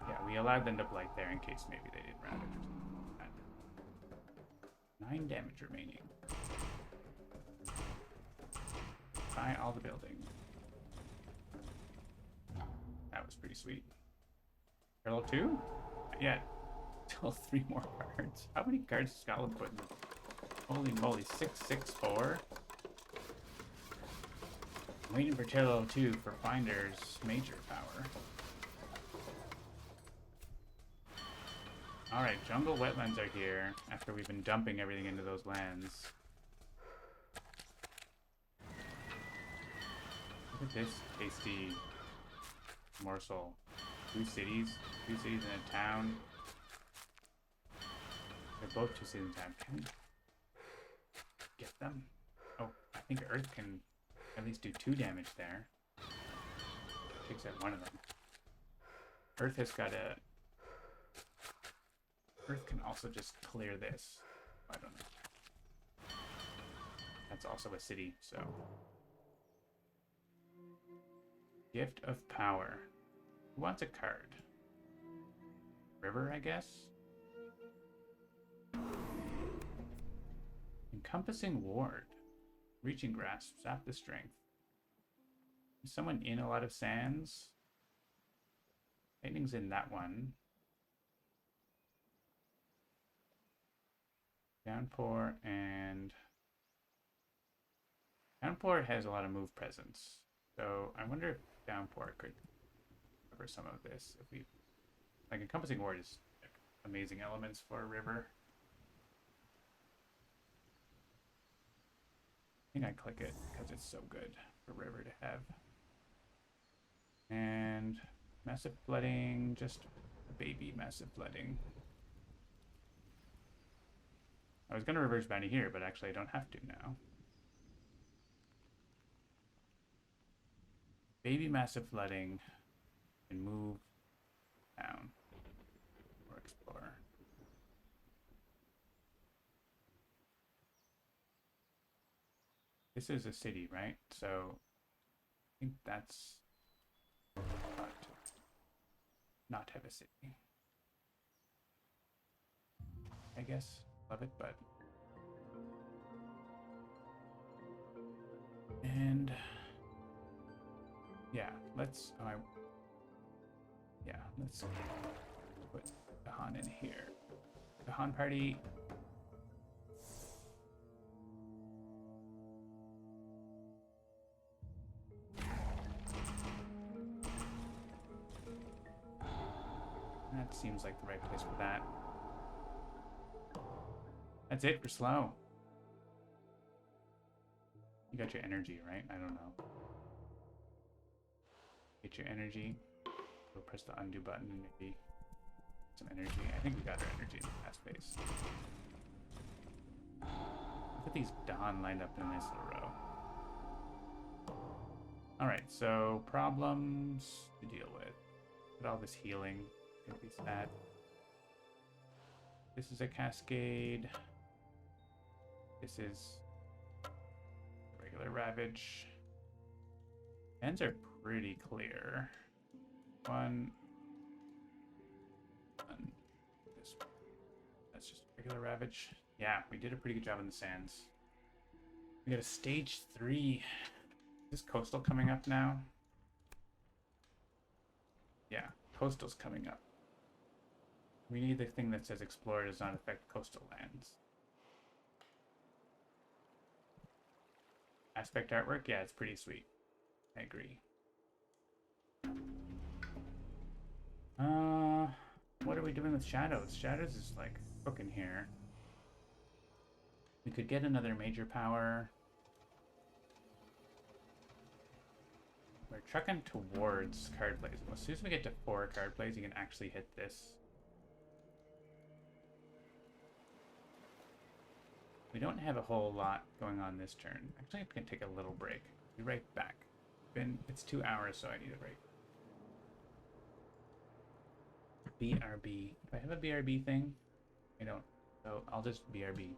Yeah, we allowed them to blight there in case maybe they didn't round it or something. 9 damage remaining. Buy all the buildings. That was pretty sweet. Parallel 2? Not yet. Still 3 more cards. How many cards does Scotland put in this? Holy moly, 664. Waiting for Parallel 2 for Finder's major power. Alright, jungle wetlands are here after we've been dumping everything into those lands. Look at this tasty morsel. 2 cities in a town. They're both 2 cities in a town. Can we get them? Oh, I think Earth can at least do 2 damage there. Takes out 1 of them. Earth has got a... Earth can also just clear this. I don't know. That's also a city, so... Gift of Power. Who wants a card? River, I guess? Encompassing Ward. Reaching Grasp. Sap the Strength. Is someone in a lot of sands? Lightning's in that one. Downpour and... Downpour has a lot of move presence, so I wonder if Downpour could cover some of this. If we like Encompassing Ward is like, amazing elements for a river. I think I click it because it's so good for river to have. And massive flooding, just a baby massive flooding. I was gonna reverse bounty here, but actually I don't have to now. Baby massive flooding and move down or explore. This is a city, right? So I think that's not have a city. I guess. Love it, but and yeah, let's let's put the Han in here. The Han party. That seems like the right place for that. That's it for slow. You got your energy, right? I don't know. Get your energy. We'll press the undo button and maybe some energy. I think we got our energy in the past phase. Look at these Dawn lined up in a nice little row. Alright, so problems to deal with. Look at all this healing. Increase that. This is a cascade. This is regular Ravage. Ends are pretty clear. One. This one. That's just regular Ravage. Yeah, we did a pretty good job in the sands. We got a stage 3. Is this coastal coming up now? Yeah, coastal's coming up. We need the thing that says explore does not affect coastal lands. Aspect artwork? Yeah, it's pretty sweet. I agree. What are we doing with Shadows? Shadows is like cooking here. We could get another major power. We're trucking towards card plays. As soon as we get to 4 card plays, you can actually hit this. We don't have a whole lot going on this turn. Actually, I can take a little break. Be right back. It's 2 hours, so I need a break. BRB. Do I have a BRB thing? I don't. So I'll just BRB.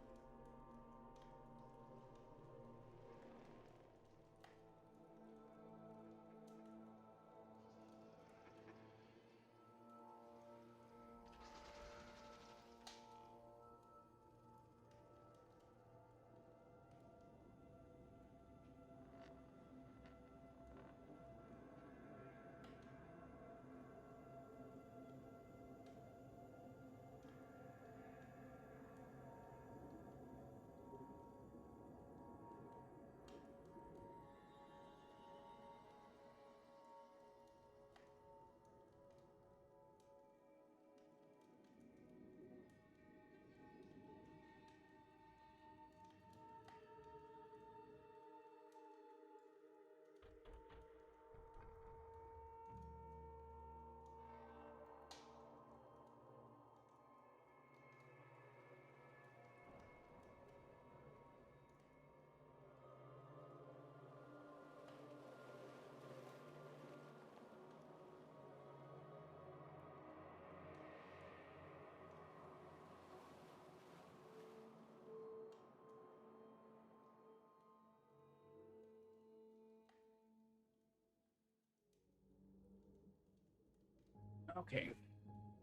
Okay,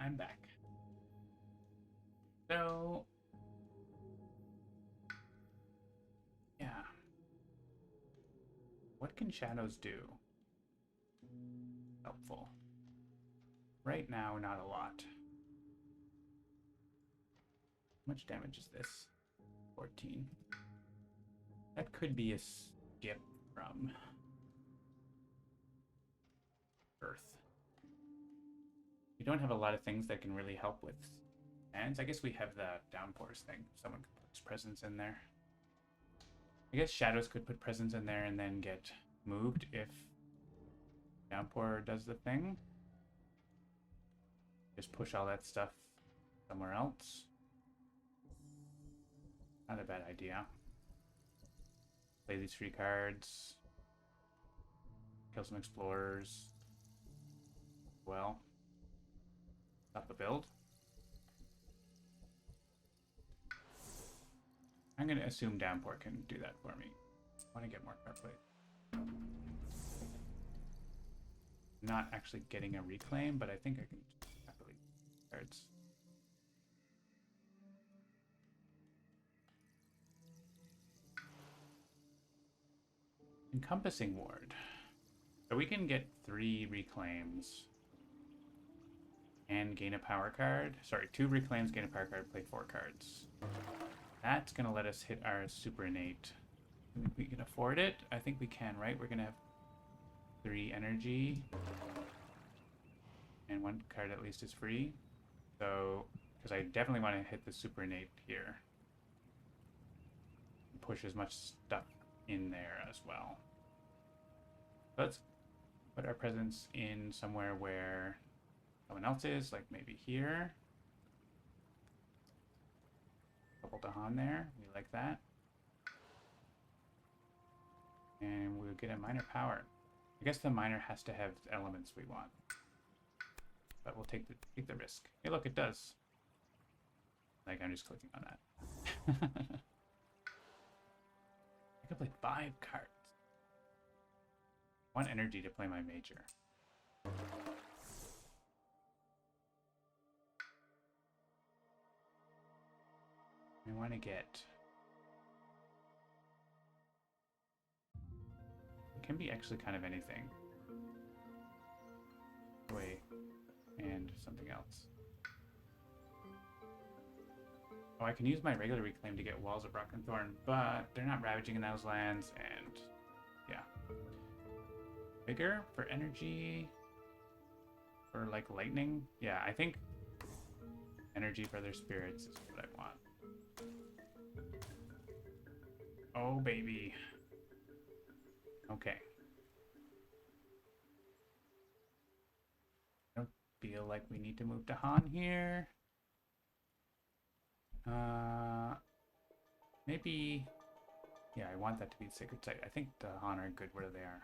I'm back. So, yeah. What can shadows do? Helpful. Right now, not a lot. How much damage is this? 14. That could be a skip from Earth. We don't have a lot of things that can really help with lands. I guess we have the downpours thing. Someone could put presence in there. I guess shadows could put presence in there and then get moved if downpour does the thing. Just push all that stuff somewhere else. Not a bad idea. Play these free cards. Kill some explorers. Well. Stop the build. I'm going to assume downpour can do that for me. I want to get more card play. Not actually getting a reclaim, but I think I can happily cards. Encompassing Ward. So we can get 3 reclaims and gain a power card. Sorry, 2 reclaims, gain a power card, play 4 cards. That's going to let us hit our super innate. We can afford it. I think we can, right? We're going to have 3 energy. And 1 card at least is free. So, because I definitely want to hit the super innate here. Push as much stuff in there as well. Let's put our presence in somewhere where someone else is, like maybe here. Couple Dahan there, we like that. And we'll get a minor power. I guess the minor has to have elements we want. But we'll take the risk. Hey look, it does. Like I'm just clicking on that. I could play 5 cards. 1 energy to play my major. I want to get... It can be actually kind of anything. Wait, and something else. Oh, I can use my regular reclaim to get Walls of Rock and Thorn, but they're not ravaging in those lands, and yeah. Bigger for energy, for like lightning. Yeah, I think energy for their spirits is what I want. Oh, baby. Okay. I don't feel like we need to move to Han here. Maybe... Yeah, I want that to be Sacred Site. I think the Han are good where they are.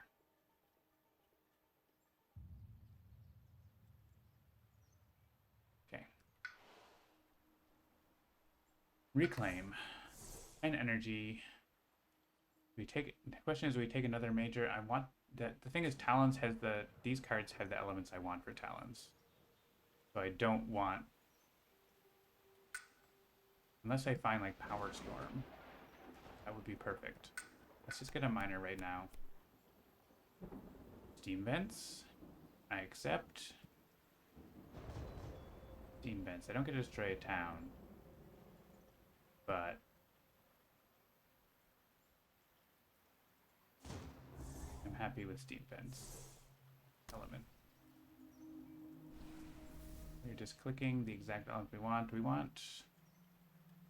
Okay. Reclaim. And energy. We take... The question is, do we take another major? I want... The thing is, Talons has the... These cards have the elements I want for Talons. So I don't want... Unless I find, like, Power Storm. That would be perfect. Let's just get a minor right now. Steam Vents. I accept. Steam Vents. I don't get to destroy a town. But... I'm happy with Steam Vents. Element. We're just clicking the exact element we want. We want...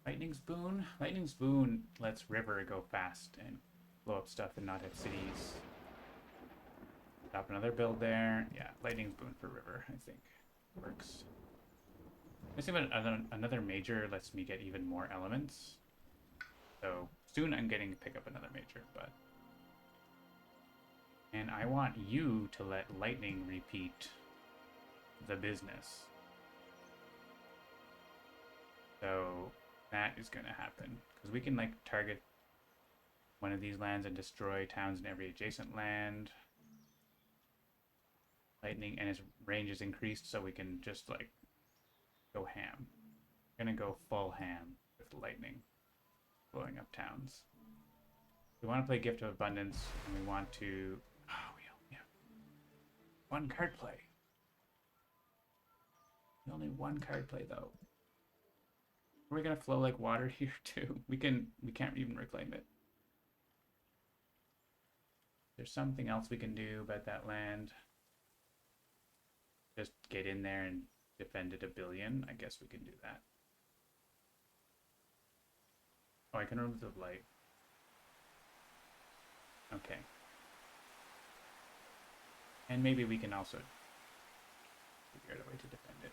Lightning's Boon? Lightning's Boon lets River go fast and blow up stuff and not hit cities. Drop another build there. Yeah, Lightning's Boon for River, I think. Works. Let's see if another major lets me get even more elements. So soon I'm getting to pick up another major, but... And I want you to let Lightning repeat the business. So... that is going to happen because we can like target one of these lands and destroy towns in every adjacent land. Lightning, and his range is increased, so we can just like go ham. We're gonna go full ham with lightning, blowing up towns. We want to play Gift of Abundance, and we want to. Oh, we only have 1 card play. Only 1 card play though. Are we gonna flow like water here too? We can't even reclaim it. There's something else we can do about that land. Just get in there and defend it a billion. I guess we can do that. Oh, I can remove the light. Okay. And maybe we can also figure out a way to defend it.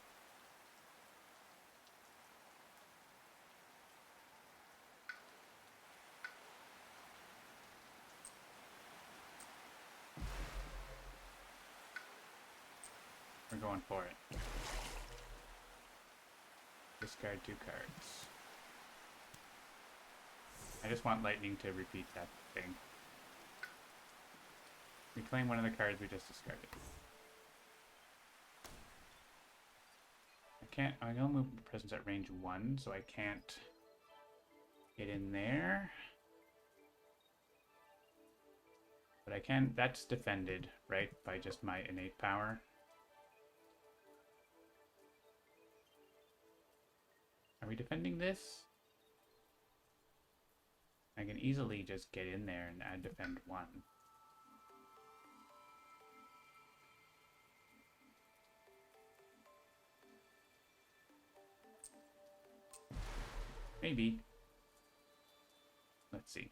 We're going for it. Discard 2 cards. I just want lightning to repeat that thing. Reclaim one of the cards we just discarded. I can only move presence at range 1, so I can't get in there. But I can, that's defended, right? By just my innate power. Are we defending this? I can easily just get in there and add defend 1. Maybe. Let's see.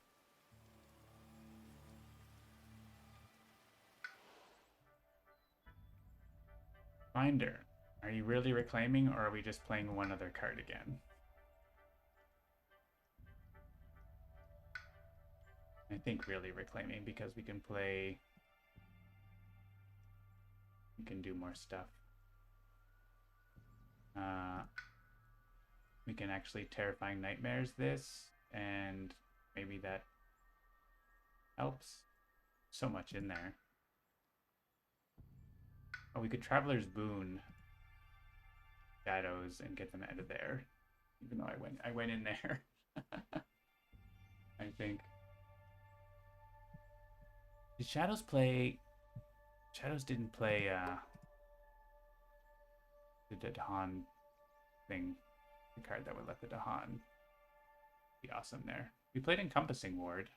Finder. Are you really reclaiming, or are we just playing one other card again? I think really reclaiming, because we can play... We can do more stuff. We can actually Terrifying Nightmares this, and maybe that helps. So much in there. Oh, we could Traveler's Boon Shadows and get them out of there. Even though I went in there. I think. Did Shadows play... Shadows didn't play the Dahan thing. The card that would let the Dahan be awesome there. We played Encompassing Ward.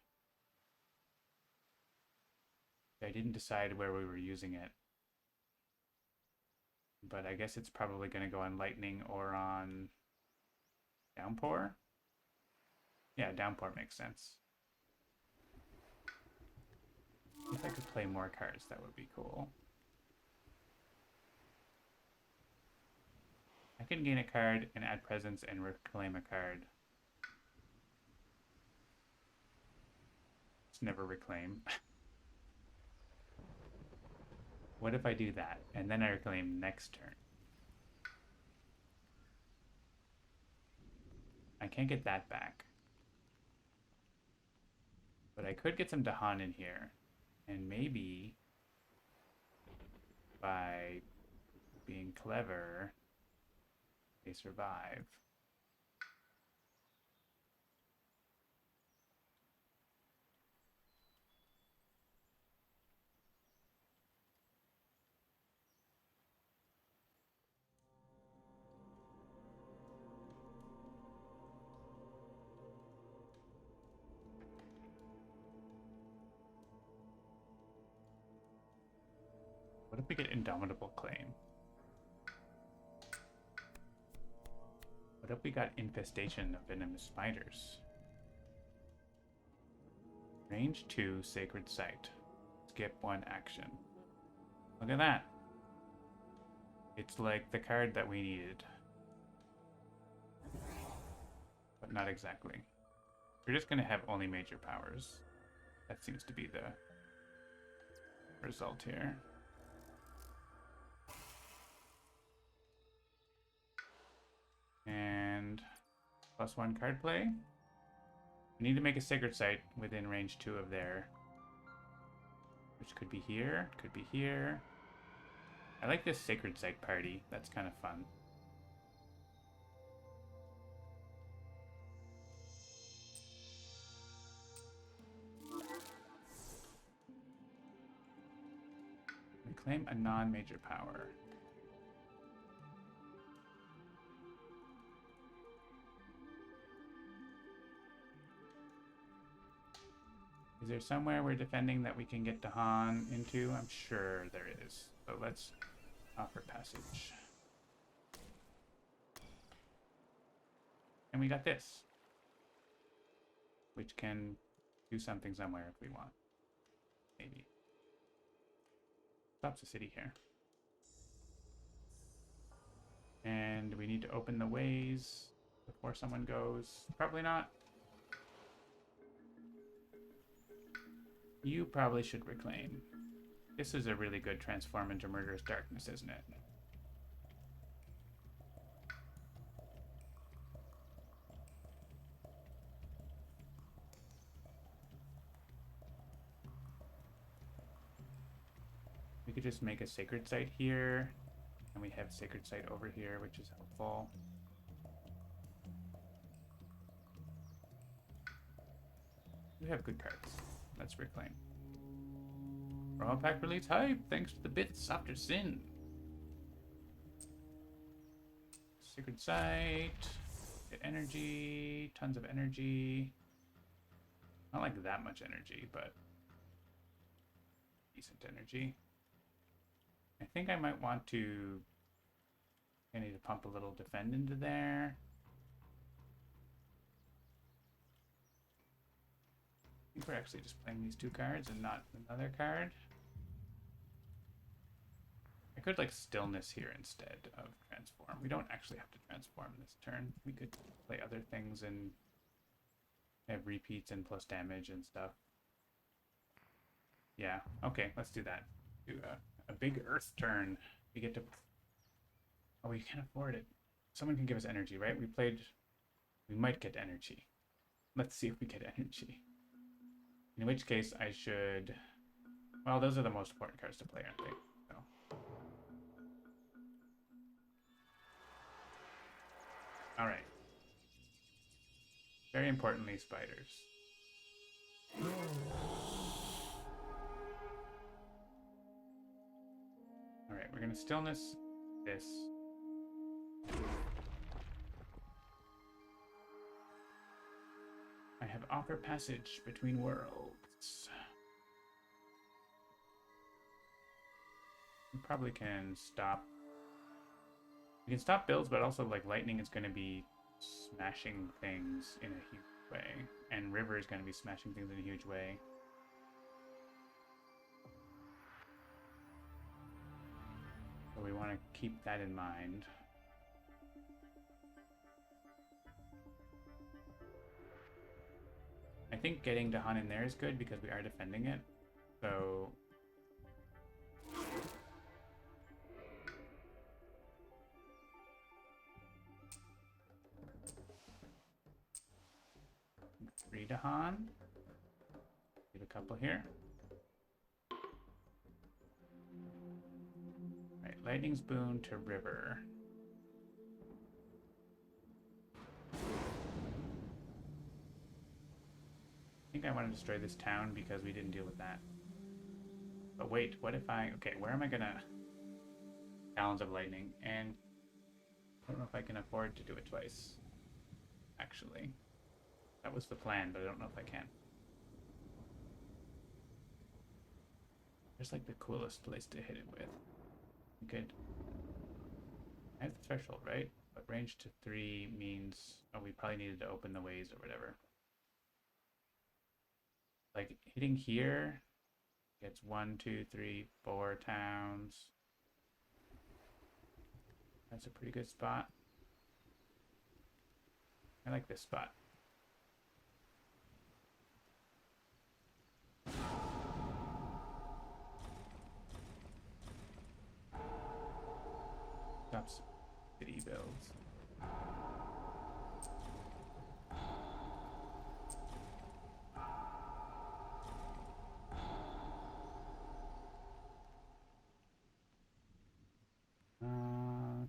I didn't decide where we were using it. But I guess it's probably going to go on Lightning or on Downpour. Yeah, Downpour makes sense. If I could play more cards, that would be cool. I can gain a card and add presence and reclaim a card. It's never reclaim. What if I do that and then I reclaim next turn? I can't get that back. But I could get some Dahan in here. And maybe by being clever, they survive. What if we get Indomitable Claim? What if we got Infestation of Venomous Spiders? Range 2, Sacred Site. Skip 1 action. Look at that. It's like the card that we needed. But not exactly. We're just going to have only major powers. That seems to be the result here. And +1 card play. We need to make a Sacred Site within range 2 of there. Which could be here, could be here. I like this Sacred Site party. That's kind of fun. Reclaim a non-major power. Is there somewhere we're defending that we can get Dahan into? I'm sure there is. So let's offer passage. And we got this, which can do something somewhere if we want. Maybe. Stops the city here. And we need to open the ways before someone goes. Probably not. You probably should reclaim. This is a really good transform into murderous darkness, isn't it? We could just make a sacred site here, and we have a sacred site over here, which is helpful. We have good cards. Let's reclaim. Raw pack release hype, thanks to the bits after sin. Sacred site. Get energy. Tons of energy. Not like that much energy, but decent energy. I think I might want to... I need to pump a little defend into there. I think we're actually just playing these two cards and not another card. I could like stillness here instead of transform. We don't actually have to transform this turn. We could play other things and have repeats and plus damage and stuff. Yeah, okay, let's do that. Do a big earth turn. We get to... Oh, we can't afford it. Someone can give us energy, right? We might get energy. Let's see if we get energy. In which case, I should... Well, those are the most important cards to play, aren't they? So. Alright. Very importantly, spiders. Alright, we're gonna stillness this. I have offer passage between worlds. We probably can stop. We can stop builds, but also like lightning is going to be smashing things in a huge way, and river is going to be smashing things in a huge way. So we want to keep that in mind. I think getting Dahan in there is good because we are defending it. So... Three Dahan. Leave a couple here. Right, lightning's boon to river. I think I want to destroy this town because we didn't deal with that. But wait, what if I... Okay, where am I gonna... Talons of Lightning, and I don't know if I can afford to do it twice. Actually. That was the plan, but I don't know if I can. There's like the coolest place to hit it with. We could... I have the threshold, right? But range to 3 means... Oh, we probably needed to open the ways or whatever. Like, hitting here gets 1, 2, 3, 4 towns. That's a pretty good spot. I like this spot. Stops city builds.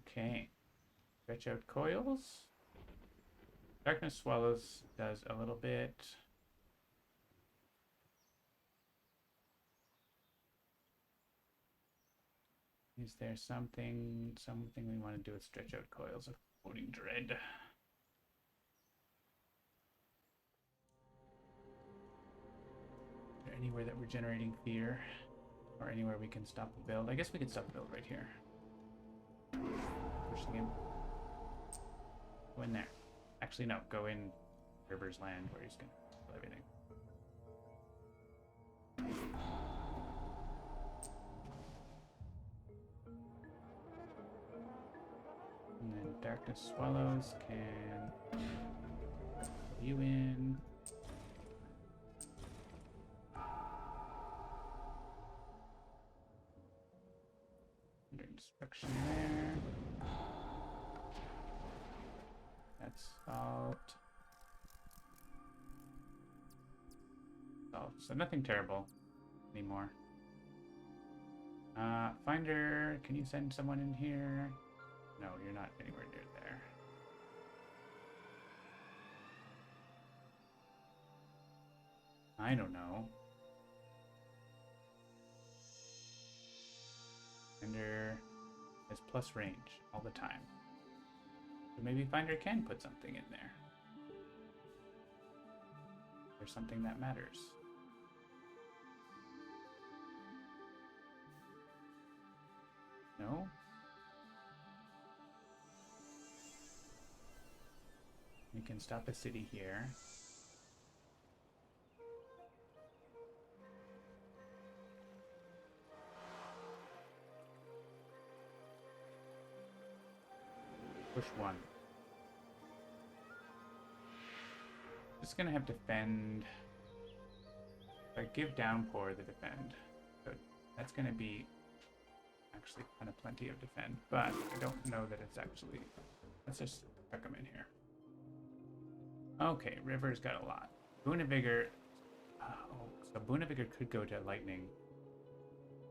Okay. Stretch out coils. Darkness Swallows does a little bit. Is there something we want to do with stretch out coils of Floating Dread? anywhere that we're generating fear? Or anywhere we can stop the build? I guess we could stop the build right here. Pushing him. Go in there. Actually, no. Go in River's land where he's going to kill everything. And then Darkness Swallows can pull you in. Under destruction there. That's out. Oh, so nothing terrible anymore. Finder, can you send someone in here? No, you're not anywhere near there. I don't know. Finder has plus range all the time. So maybe Finder can put something in there. There's something that matters. No? We can stop a city here. Push one. Just gonna have defend. If I give downpour the defend, so that's gonna be actually kind of plenty of defend, but I don't know that it's actually. Let's just tuck them in here. Okay, River's got a lot. Boon of Vigor. Oh, so Boon of Vigor could go to lightning.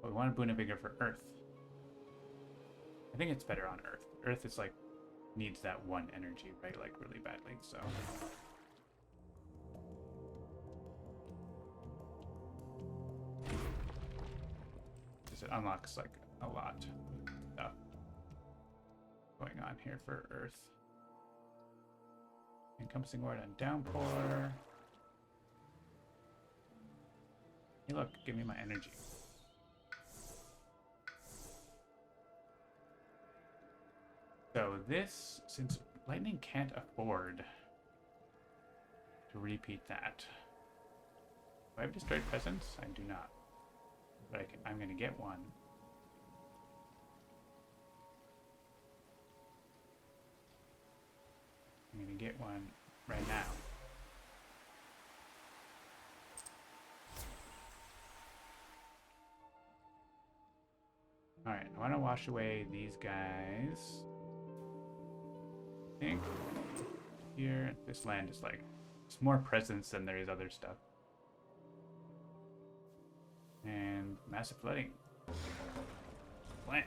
But we want Boon of Vigor for Earth. I think it's better on Earth. Earth is like needs that one energy, right? Like really badly, so. Because it unlocks like a lot of stuff going on here for Earth. Encompassing ward on downpour. Hey look, give me my energy. So this, since lightning can't afford to repeat that. Do I have destroyed presence? I do not. But I'm gonna get one. I'm gonna get one right now. Alright, I want to wash away these guys. I think here, this land is like, it's more presence than there is other stuff. And massive flooding. Blam.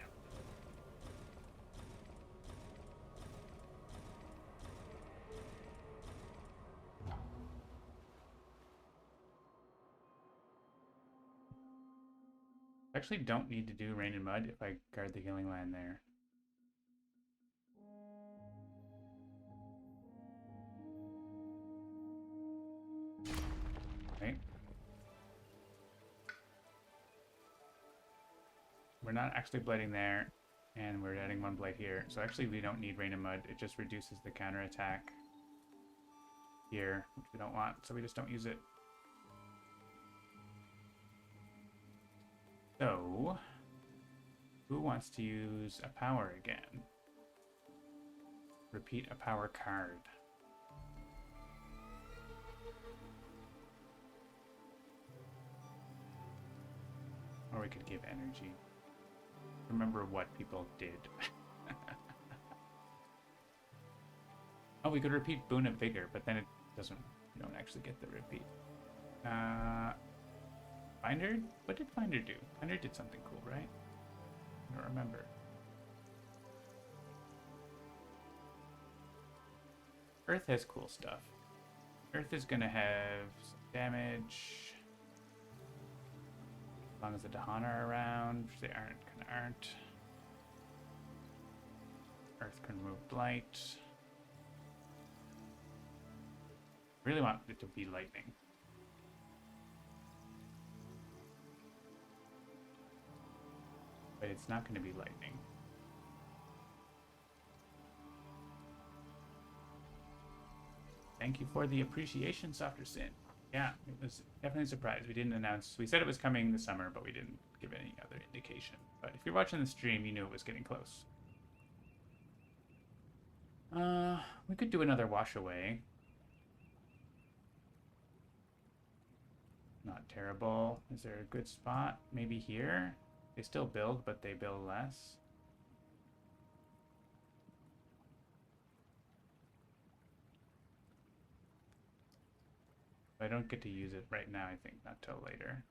I actually don't need to do Rain and Mud if I guard the healing land there. Okay. We're not actually blading there, and we're adding one blade here. So actually we don't need Rain and Mud. It just reduces the counterattack here, which we don't want, so we just don't use it. So, who wants to use a power again? Repeat a power card. Or we could give energy. Remember what people did. Oh, we could repeat Boon of Vigor, but then it doesn't, you don't actually get the repeat. Finder? What did Finder do? Finder did something cool, right? I don't remember. Earth has cool stuff. Earth is gonna have some damage. As long as the Dahan are around, which they aren't, kinda aren't. Earth can remove blight. Really want it to be lightning. but it's not going to be lightning. Thank you for the appreciation, Softer Sin. Yeah, it was definitely a surprise. We didn't announce. We said it was coming this summer, but we didn't give any other indication. But if you're watching the stream, you knew it was getting close. We could do another wash away. Not terrible. Is there a good spot? Maybe here? They still build, but they build less. I don't get to use it right now, I think, not till later.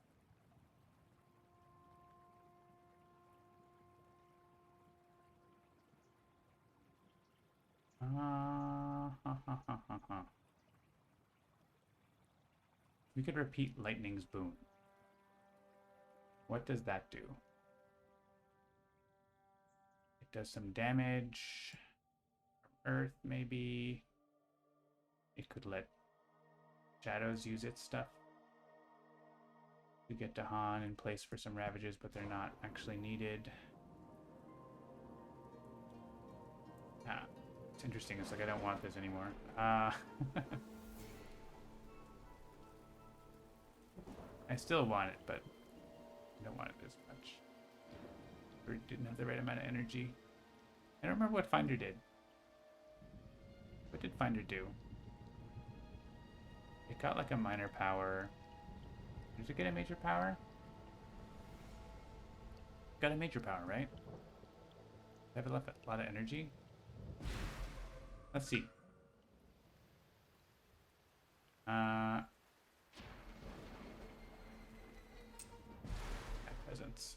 We could repeat Lightning's Boon. What does that do? It does some damage. Earth, maybe. It could let shadows use its stuff. We get Dahan in place for some ravages, but they're not actually needed. Ah, it's interesting. It's like I don't want this anymore. I still want it, but I don't want it as much. Or didn't have the right amount of energy. I don't remember what Finder did. What did Finder do? It got like a minor power. Did it get a major power? Got a major power, right? Did I have left a lot of energy? Let's see. Presents.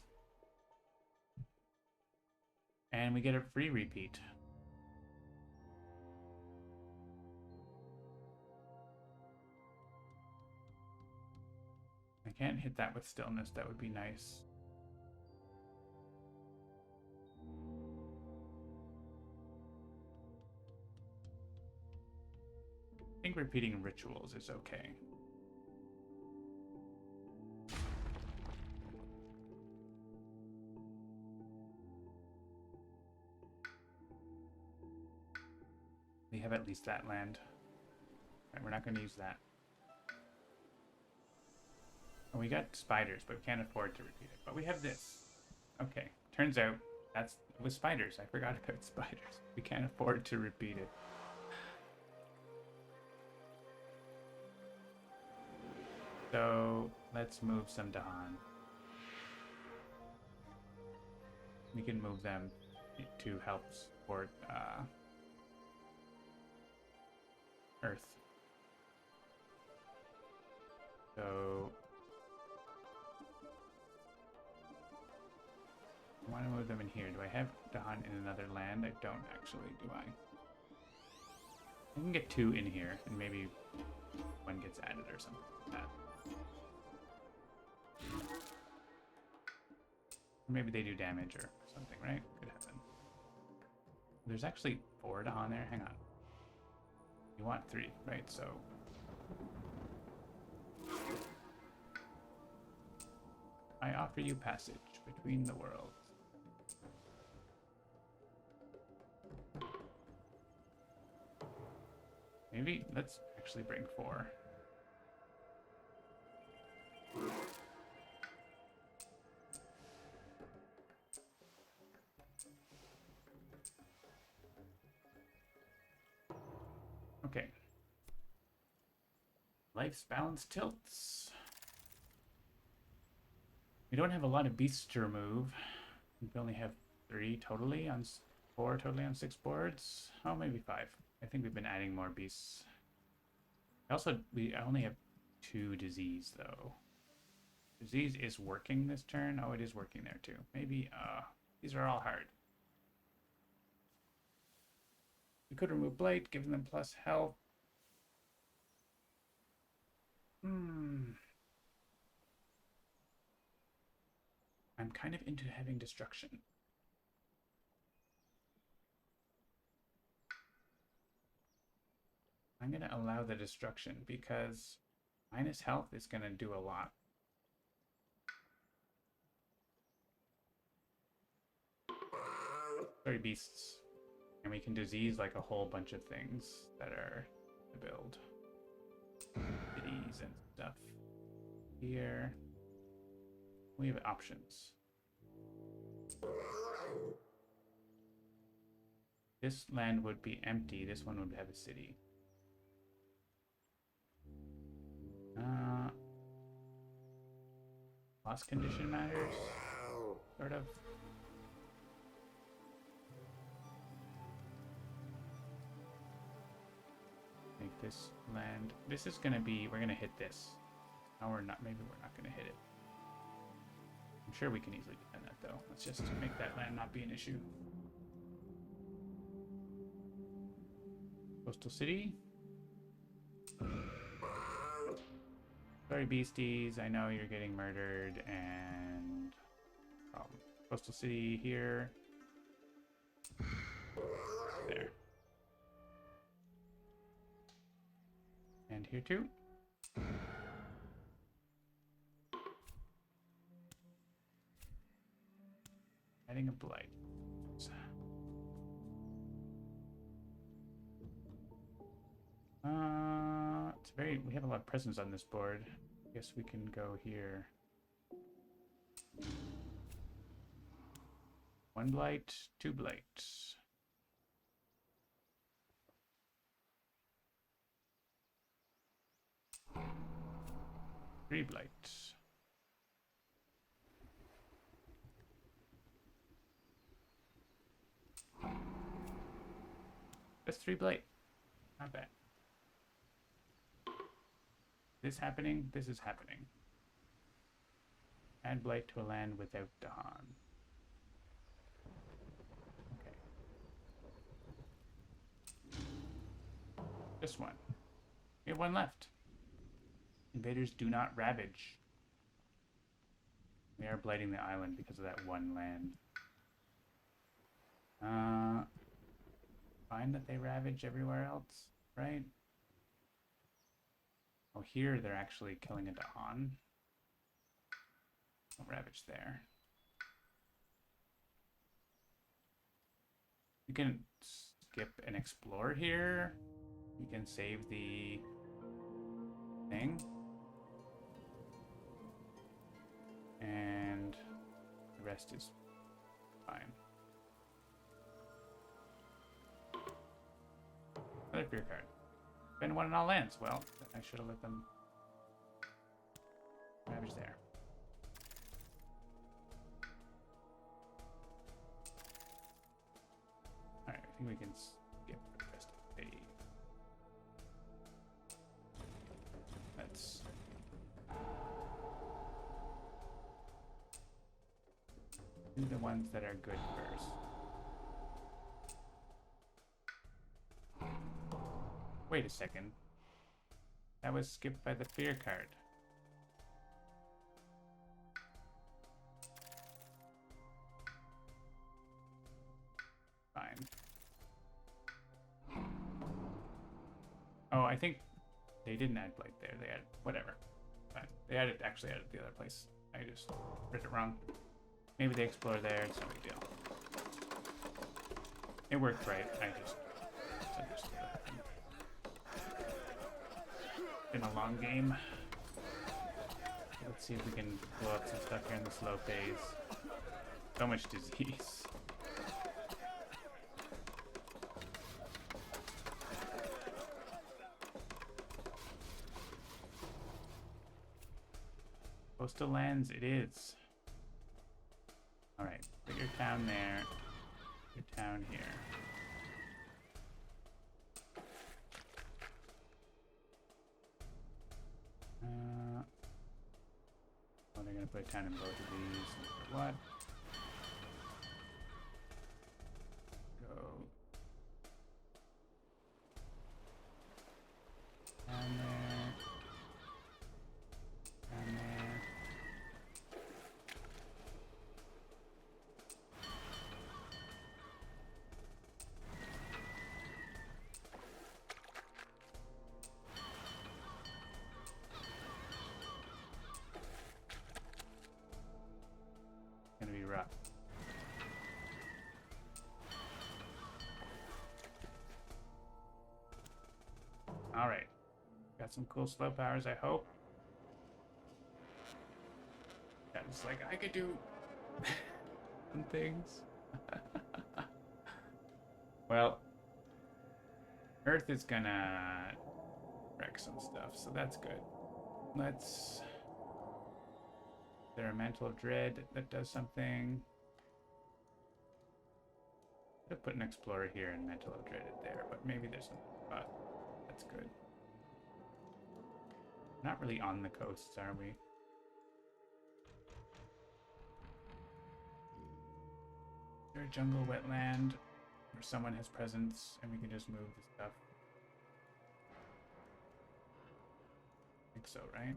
And we get a free repeat. I can't hit that with stillness. That would be nice. I think repeating rituals is okay. We have at least that land. Right, we're not going to use that. Oh, we got spiders, but we can't afford to repeat it. But we have this. Okay, turns out that's with spiders. I forgot about spiders. We can't afford to repeat it. So let's move some Dahan. We can move them to help support Earth. So I want to move them in here. Do I have Dahan in another land? I don't actually, do I? I can get 2 in here, and maybe one gets added or something like that. Or maybe they do damage or something, right? Could happen. There's actually 4 Dahan there. Hang on. You want 3, right? So I offer you passage between the worlds. Maybe let's actually bring 4. Okay. Life's balance tilts. We don't have a lot of beasts to remove. We only have 3 totally on 4 totally on 6 boards. Oh, maybe 5. I think we've been adding more beasts. Also, I only have 2 disease though. Disease is working this turn. Oh, it is working there too. Maybe these are all hard. We could remove Blight, giving them plus health. I'm kind of into having destruction. I'm going to allow the destruction because minus health is going to do a lot. Sorry, beasts. And we can disease like a whole bunch of things that are to build. Cities and stuff. Here. We have options. This land would be empty. This one would have a city. Loss condition matters. Sort of. Make this land. This is gonna be. We're gonna hit this. No, we're not. Maybe we're not gonna hit it. I'm sure we can easily defend that though. Let's just make that land not be an issue. Coastal city. Sorry, beasties. I know you're getting murdered and coastal city here. There. And here too. Adding a blight. It's very. We have a lot of presence on this board. I guess we can go here. One blight, two blights. Three blights. That's three blight. Not bad. This happening? This is happening. Add blight to a land without Dahan. Okay. This one. We have one left. Invaders do not ravage. We are blighting the island because of that one land. Fine that they ravage everywhere else, right? Oh, here they're actually killing a Dahan. No ravage there. You can skip and explore here. You can save the thing. And the rest is fine. Another fear card. Been one in all lands. Well, I should have let them ravage there. Alright, I think we can skip the rest of the day. Let's do the ones that are good first. Wait a second. That was skipped by the fear card. Fine. Oh, I think they didn't add blight there. They added whatever. Fine. They actually added the other place. I just read it wrong. Maybe they explore there. It's no big deal. It worked right. I just misunderstood it. Been a long game. Let's see if we can blow up some stuff here in the slow phase. So much disease. Coastal lands it is. Alright, put your town there. Your town here. Oh, they're gonna put a town in both of these. For what? Go down there. Down there. Got some cool slow powers, I hope. Yeah, it's like I could do some things. Well, Earth is gonna wreck some stuff, so that's good. Let's... Is there a Mantle of Dread that does something? Could have put an Explorer here and Mantle of Dread it there, but maybe there's another spot. That's good. Not really on the coasts, are we? Is there a jungle wetland where someone has presence and we can just move the stuff? I think so, right?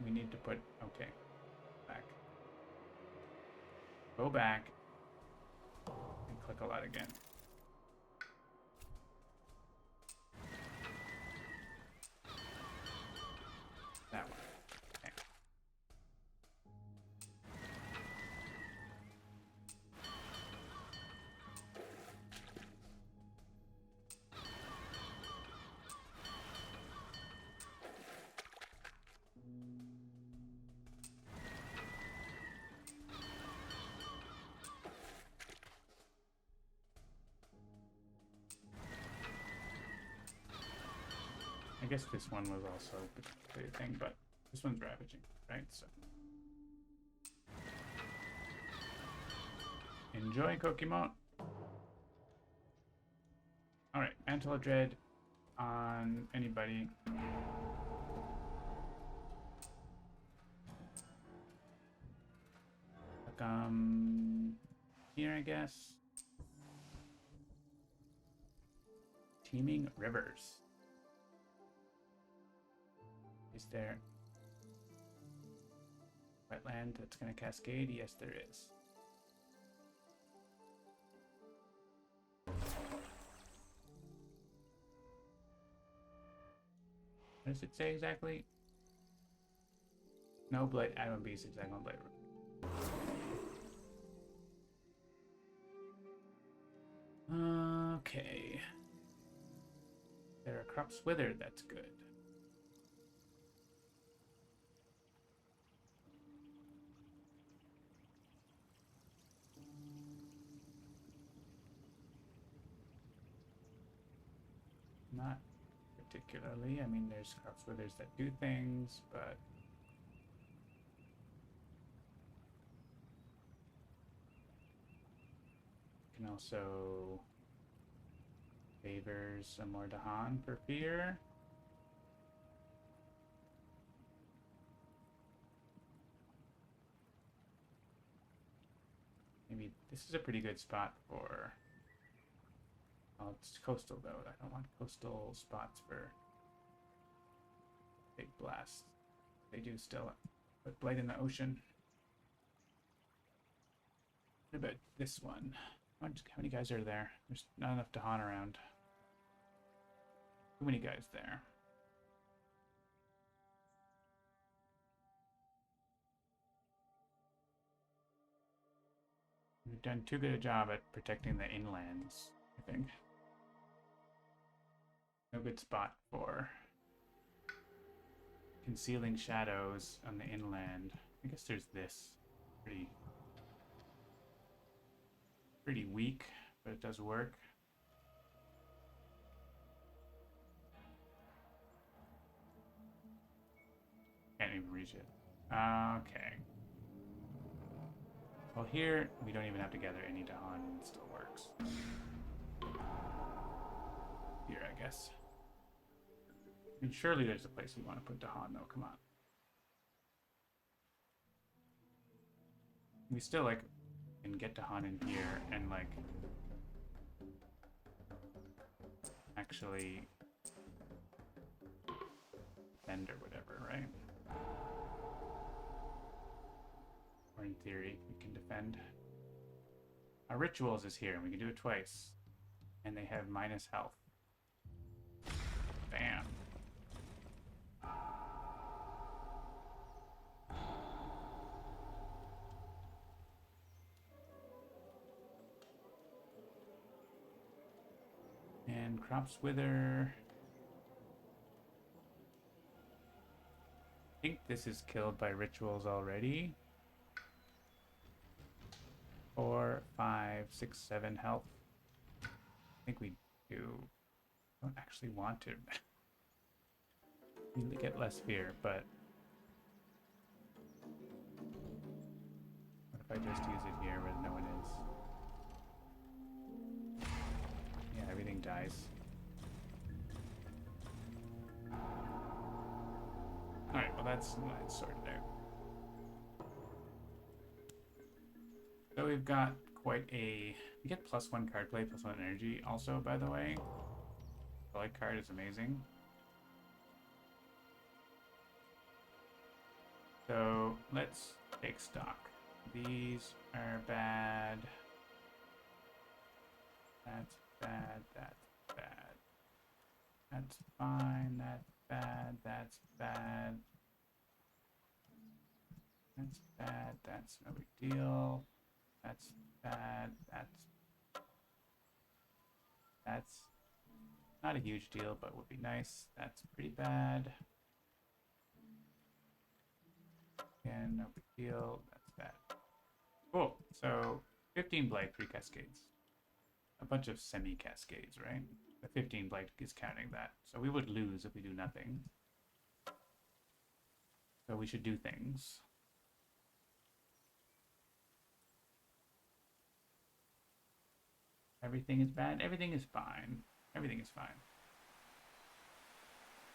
We need to put... Okay. Back. Go back. And click a lot again. That one. Okay. I guess this one was also a thing, but this one's ravaging, right? So enjoy, Kokimon. Alright, Mantle of Dread on anybody. Here, I guess. Teeming Rivers. Is there wetland that's going to cascade? Yes, there is. What does it say exactly? No blight. I don't be exact on blight. Okay. There are crops withered. That's good. Not particularly. I mean, there's crops withers that do things, but you can also favor some more Dahan for fear. Maybe this is a pretty good spot for... Oh, it's coastal though. I don't want coastal spots for big blasts. They do still put blight in the ocean. What about this one? How many guys are there? There's not enough to haunt around. Too many guys there. We've done too good a job at protecting the inlands, I think. No good spot for concealing shadows on the inland. I guess there's this. Pretty weak, but it does work. Can't even reach it. Okay. Well, here we don't even have to gather any Dahan, and it still works. Here, I guess. I mean, surely there's a place we want to put Dahan, though. Come on. We still, like, can get Dahan in here and, like, actually defend or whatever, right? Or in theory, we can defend. Our rituals is here, and we can do it twice. And they have minus health. Bam. And crops wither. I think this is killed by rituals already. 4, 5, 6, 7 health. I think we do. Don't actually want to. We get less fear, but what if I just use it here where no one is? Yeah, everything dies. Alright, well that's sorted out. So we've got quite a... We get +1 card play, +1 energy also, by the way. The light card is amazing. So let's take stock. These are bad. That's bad. That's bad. That's fine. That's bad. That's bad. That's bad. That's no big deal. That's bad. That's not a huge deal, but would be nice. That's pretty bad. Again, no big deal. That's bad. Cool. So 15 blight, 3 cascades. A bunch of semi-cascades, right? The 15 blight is counting that. So we would lose if we do nothing. So we should do things. Everything is bad. Everything is fine. Everything is fine.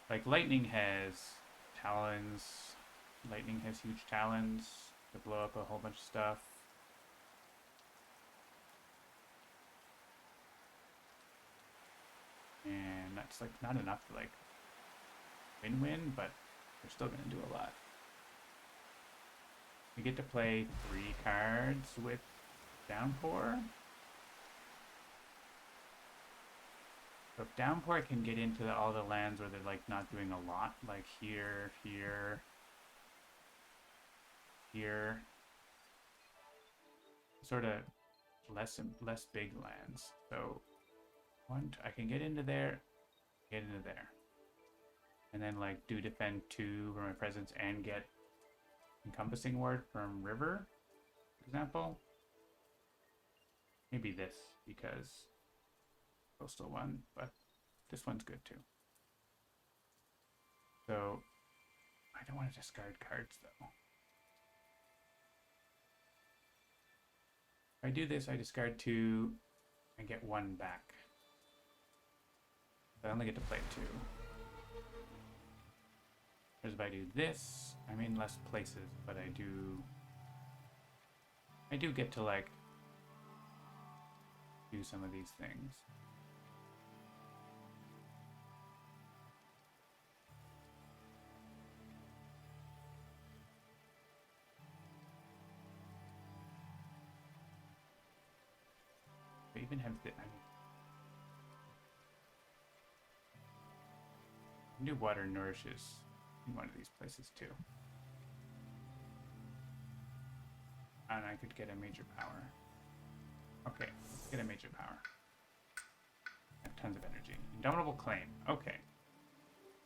Like, lightning has talons. Lightning has huge talons to blow up a whole bunch of stuff. And that's, like, not enough to, like, win-win, but we're still going to do a lot. We get to play 3 cards with Downpour. So if Downpour can get into all the lands where they're like not doing a lot, like here, sort of less big lands. So I can get into there, and then like do defend 2 for my presence and get encompassing ward from river, for example. Maybe this because coastal one, but this one's good too. So I don't want to discard cards though. If I do this, I discard 2 and get 1 back. So I only get to play 2. Whereas if I do this, I'm in less places, but I do get to like do some of these things. I even have the, I can do water nourishes in one of these places too. And I could get a major power. Okay, let's get a major power. I have tons of energy. Indomitable Claim. Okay.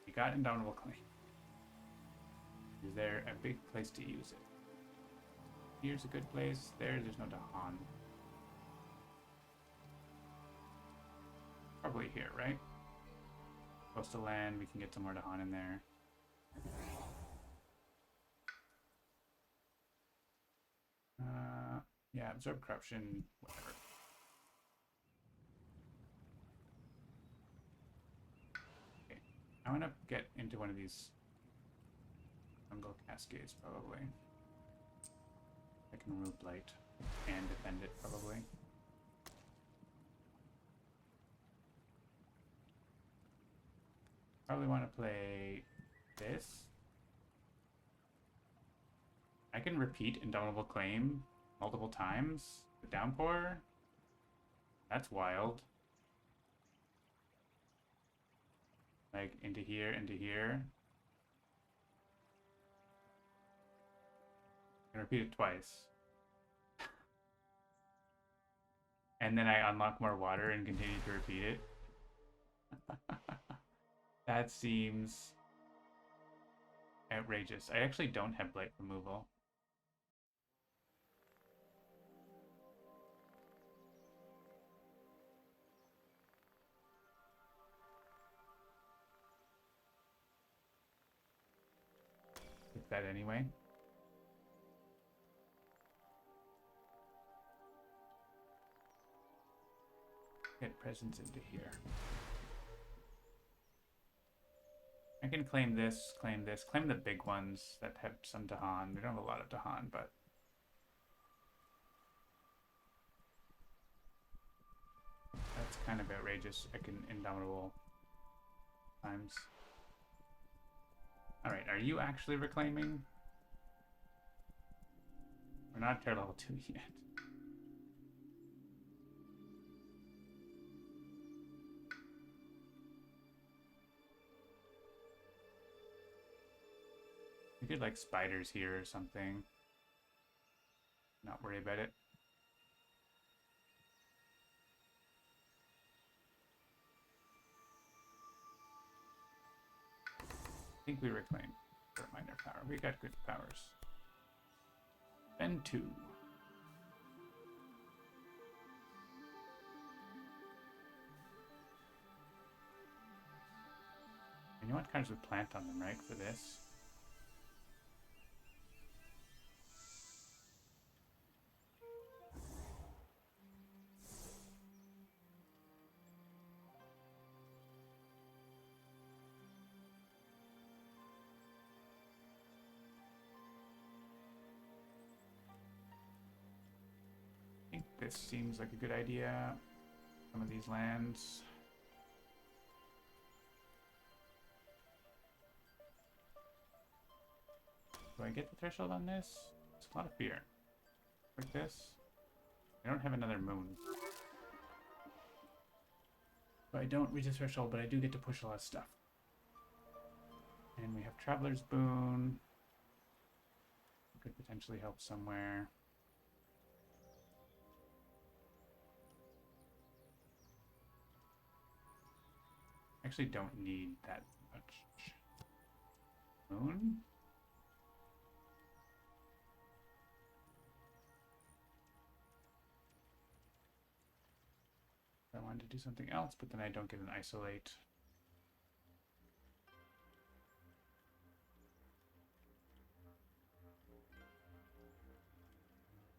We got Indomitable Claim. Is there a big place to use it? Here's a good place. There's no Dahan. Probably here, right? Coastal land, we can get some more Dahan in there. Yeah, absorb corruption, whatever. Okay, I want to get into one of these jungle cascades, probably. I can remove blight and defend it, probably. Probably want to play this. I can repeat Indomitable Claim multiple times. The Downpour. That's wild. Like, into here, into here. I can repeat it twice. And then I unlock more water and continue to repeat it. That seems outrageous. I actually don't have blight removal. Take that anyway. Get presents into here. I can claim this, claim the big ones that have some Dahan. We don't have a lot of Dahan, but that's kind of outrageous. I can Indomitable times. Alright, are you actually reclaiming? We're not tier level 2 yet. We could like spiders here or something. Not worry about it. I think we reclaim for minor power. We got good powers. Then 2. And you want cards with plant on them, right, for this? I think this seems like a good idea. Some of these lands. Do I get the threshold on this? It's a lot of fear. Like this. I don't have another moon. So I don't reach the threshold, but I do get to push a lot of stuff. And we have Traveler's Boon. Could potentially help somewhere. Actually don't need that much. Moon? I wanted to do something else, but then I don't get an isolate.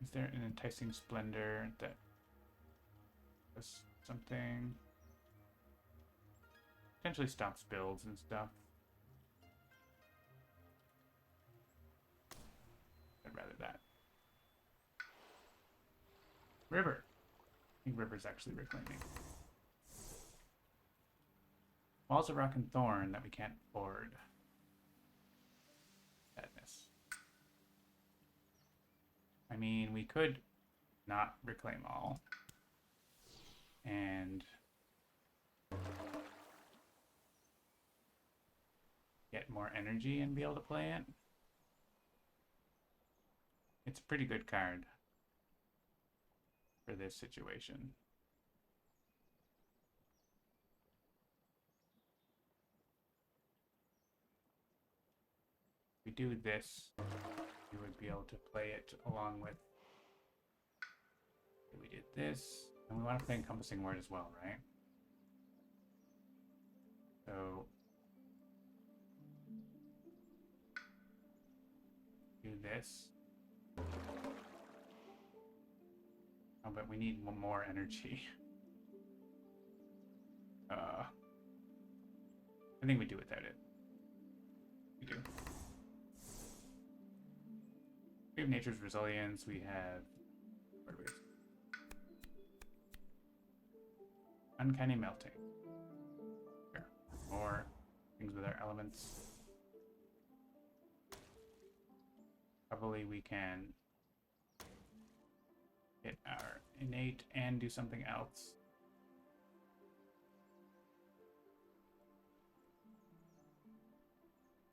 Is there an enticing splendor that does something? Potentially stops builds and stuff. I'd rather that. River. I think River's actually reclaiming. Walls of Rock and Thorn that we can't afford. Sadness. I mean, we could not reclaim all. And get more energy and be able to play it. It's a pretty good card for this situation. If we do this, we would be able to play it along with. We did this, and we want to play Encompassing Word as well, right? So do this. Oh, but we need one more energy. I think we do without it. We do. We have Nature's Resilience. We have. Where do we? Uncanny Melting. Here. More things with our elements. Probably we can get our innate and do something else.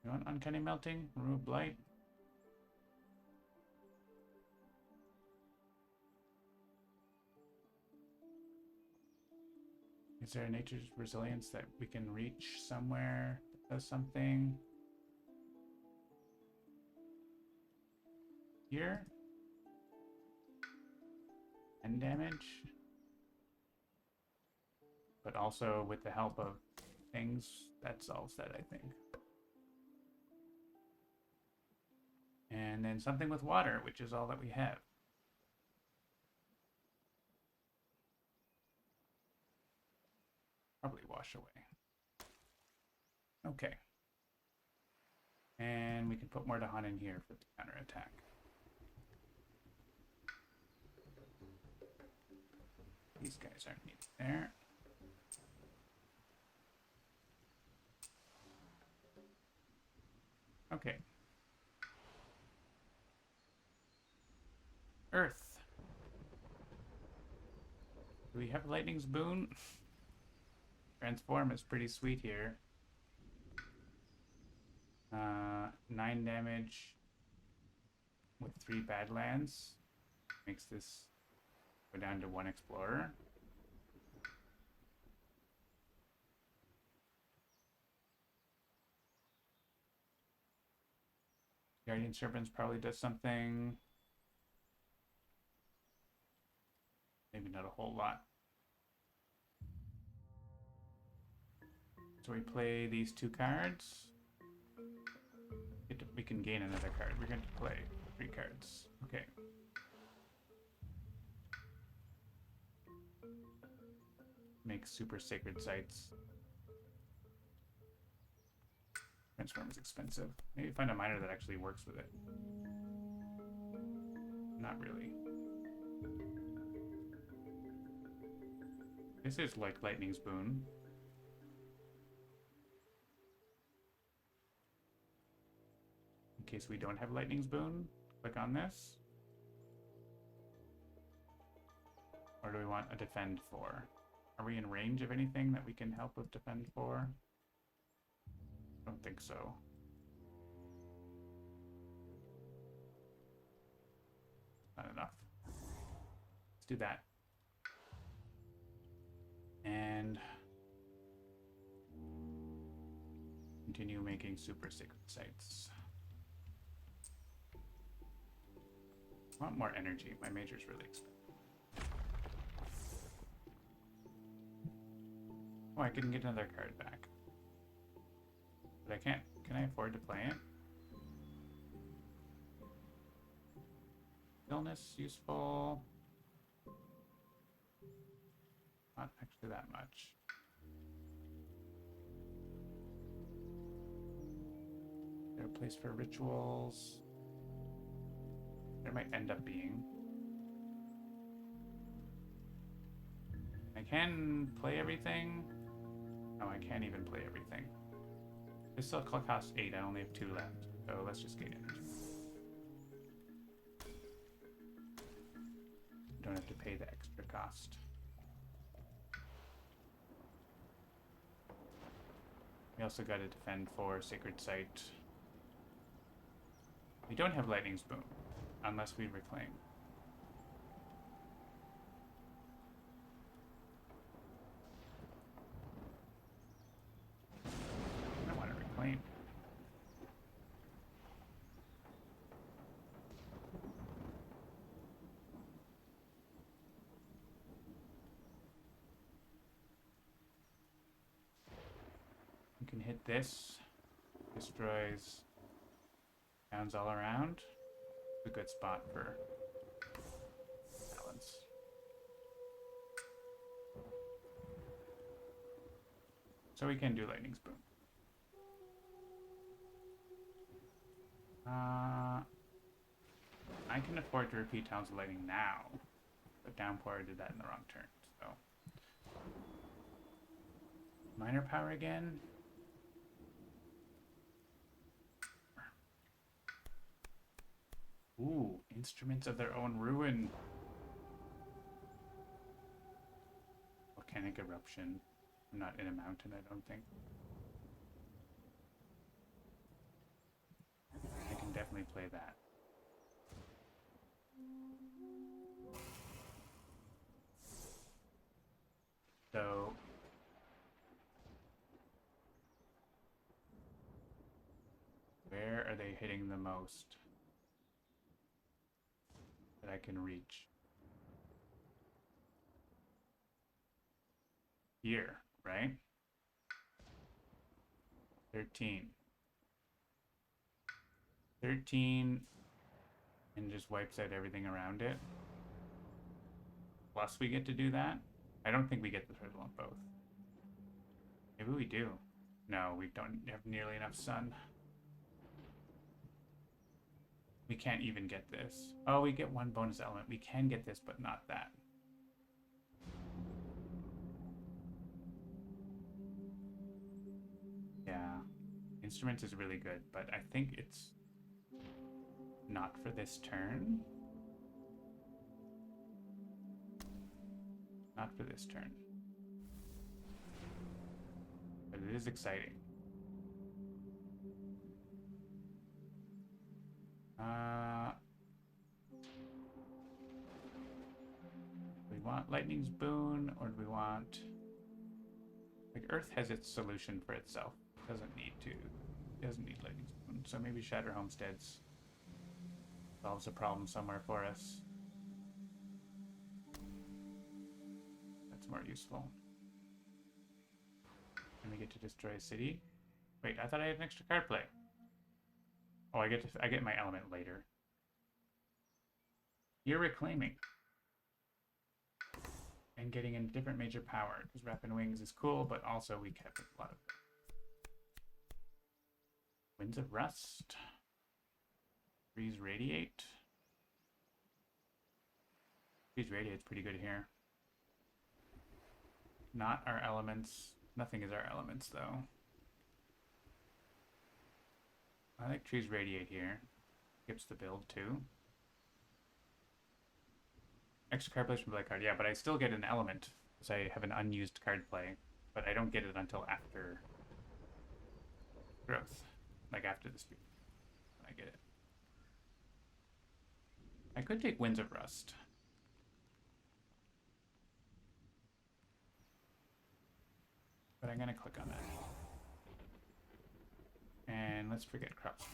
You want Uncanny Melting? Remove Blight? Is there a nature's resilience that we can reach somewhere that does something? Here? 10 damage? But also with the help of things, that solves that, I think. And then something with water, which is all that we have. Probably wash away. Okay. And we can put more Dahan in here for the counterattack. These guys aren't needed there. Okay. Earth. Do we have Lightning's Boon? Transform is pretty sweet here. 9 damage with 3 Badlands. Makes this go down to 1 Explorer. Guardian Serpents probably does something. Maybe not a whole lot. So we play these 2 cards. We can gain another card. We're going to play 3 cards. Okay. Make super sacred sites. Transform is expensive. Maybe find a miner that actually works with it. Not really. This is like Lightning's Boon. In case we don't have Lightning's Boon, click on this. Or do we want a defend 4? Are we in range of anything that we can help with defend 4? I don't think so. Not enough. Let's do that. And continue making super sacred sites. I want more energy. My major's really expensive. Oh, I can get another card back. But I can't. Can I afford to play it? Illness, useful. Not actually that much. Is there a place for rituals? There might end up being. I can play everything. No, I can't even play everything. This still costs 8. I only have 2 left. So let's just get energy. Don't have to pay the extra cost. We also got to defend for Sacred Site. We don't have Lightning's Boon, unless we reclaim. I don't want to reclaim. You can hit this. Destroys towns all around. It's a good spot for balance. So we can do Lightning's Boon. I can afford to repeat Towns of Lightning now, but Downpour did that in the wrong turn, so. Minor power again. Ooh, Instruments of Their Own Ruin. Volcanic Eruption. I'm not in a mountain, I don't think. I can definitely play that. So, Where are they hitting the most that I can reach? Here, right? 13. 13 and just wipes out everything around it. Plus we get to do that. I don't think we get the turtle on both. Maybe we do. No, we don't have nearly enough sun. We can't even get this. Oh, we get one bonus element. We can get this, but not that. Yeah. Instruments is really good, but I think it's not for this turn. Not for this turn. But it is exciting. Do we want Lightning's Boon, or do we want... Like, Earth has its solution for itself. Doesn't need Lightning's Boon. So maybe Shatter Homesteads solves a problem somewhere for us. That's more useful. And we get to destroy a city. Wait, I thought I had an extra card play. Oh, I get my element later. You're reclaiming. And getting a different major power, because Rapid Wings is cool, but also we kept a lot of Winds of Rust. Freeze Radiate. Freeze Radiate's pretty good here. Not our elements. Nothing is our elements, though. I like Trees Radiate here. Skips the build, too. Extra card plays from play card. Yeah, but I still get an element, because I have an unused card play. But I don't get it until after growth. Like, after the speed. I get it. I could take Winds of Rust. But I'm going to click on that. And let's forget crops.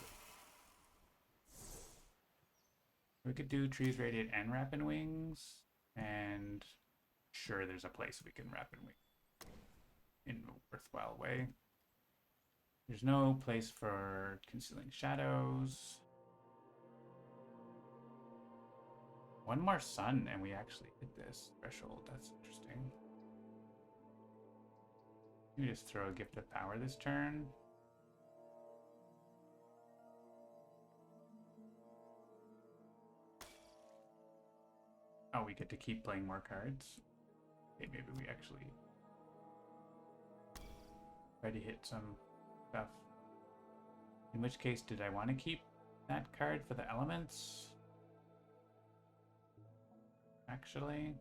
We could do Trees Radiate and Rapid Wings. And sure, there's a place we can Rapid Wing in a worthwhile way. There's no place for Concealing Shadows. One more sun and we actually hit this threshold. That's interesting. Let me just throw a Gift of Power this turn. Oh, we get to keep playing more cards. Okay, maybe we actually try to hit some stuff. In which case, did I want to keep that card for the elements? Actually,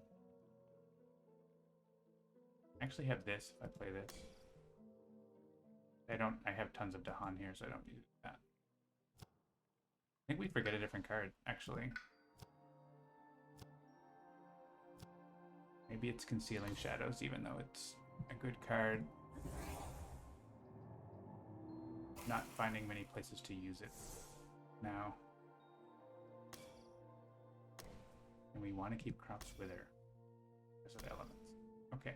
I actually have this if I play this. I have tons of Dahan here, so I don't use that. I think we forget a different card, actually. Maybe it's Concealing Shadows, even though it's a good card. Not finding many places to use it now. And we want to keep Crops Wither because of elements. Okay.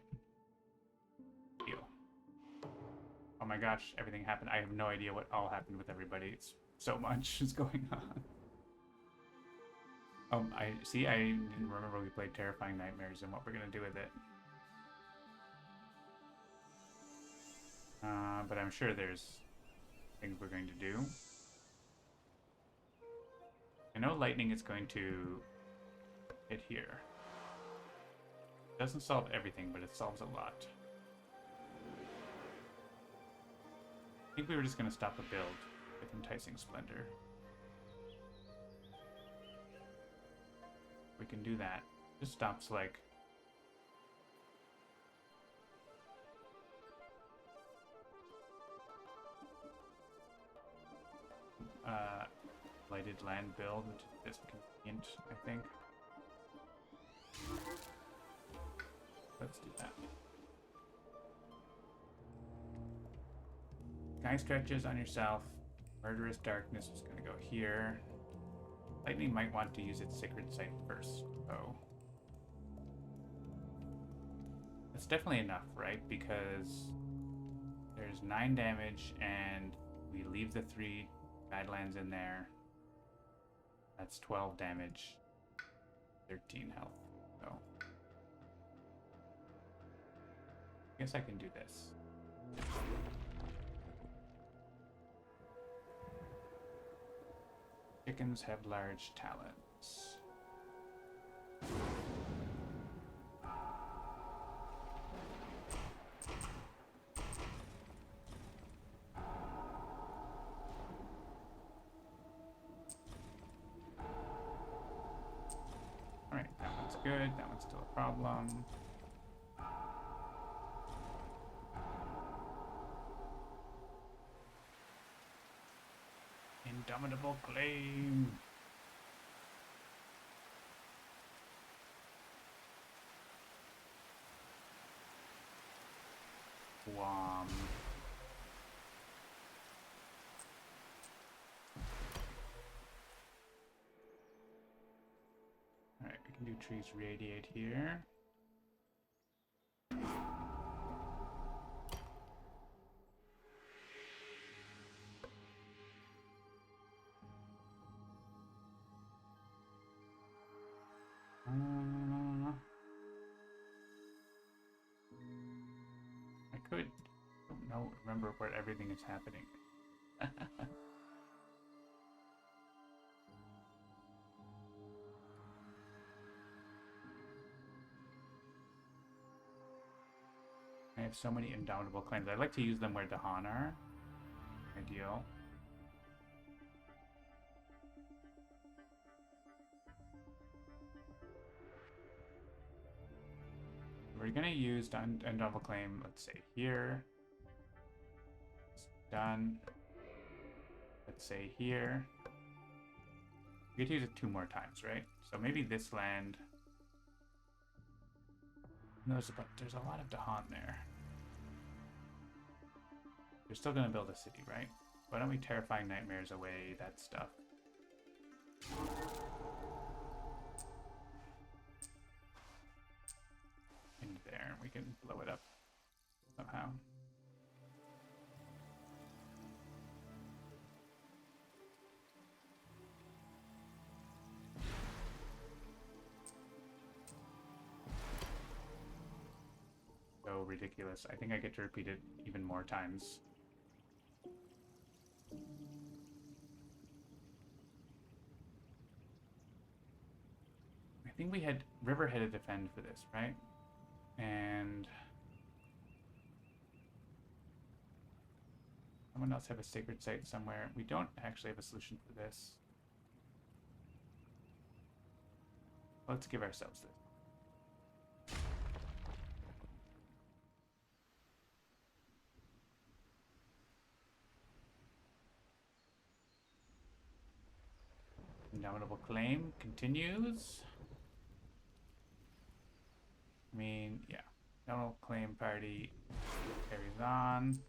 Deal. Oh my gosh, everything happened. I have no idea what all happened with everybody. It's so much is going on. I didn't remember we played Terrifying Nightmares and what we're gonna do with it. But I'm sure there's things we're going to do. I know lightning is going to hit here. Doesn't solve everything, but it solves a lot. I think we were just gonna stop a build with Enticing Splendor. We can do that. Just stops like lighted land build, which is convenient, I think. Let's do that. Sky Stretches on yourself. Murderous Darkness is going to go here. Lightning might want to use its Sacred Sight first, though. That's definitely enough, right? Because there's 9 damage, and we leave the 3 Badlands in there. That's 12 damage, 13 health. So, I guess I can do this. Chickens have large talons. Alright, that one's good. That one's still a problem. Indomitable Claim. Wham. Alright, we can do Trees Radiate here. I don't remember where everything is happening. I have so many indomitable claims. I'd like to use them where Dahan are. Ideal. We're gonna use Indomitable Claim, let's say here. It's done. Let's say here. We get to use it 2 more times, right? So maybe this land. No, there's a lot of Dahan there. We're still gonna build a city, right? Why don't we Terrifying Nightmares away that stuff? In there, we can blow it up somehow. So ridiculous. I think I get to repeat it even more times. I think we had River had to defend for this, right? And someone else have a Sacred Site somewhere. We don't actually have a solution for this. Let's give ourselves this. Indomitable Claim continues. I mean, yeah. Indomitable Claim party carries on.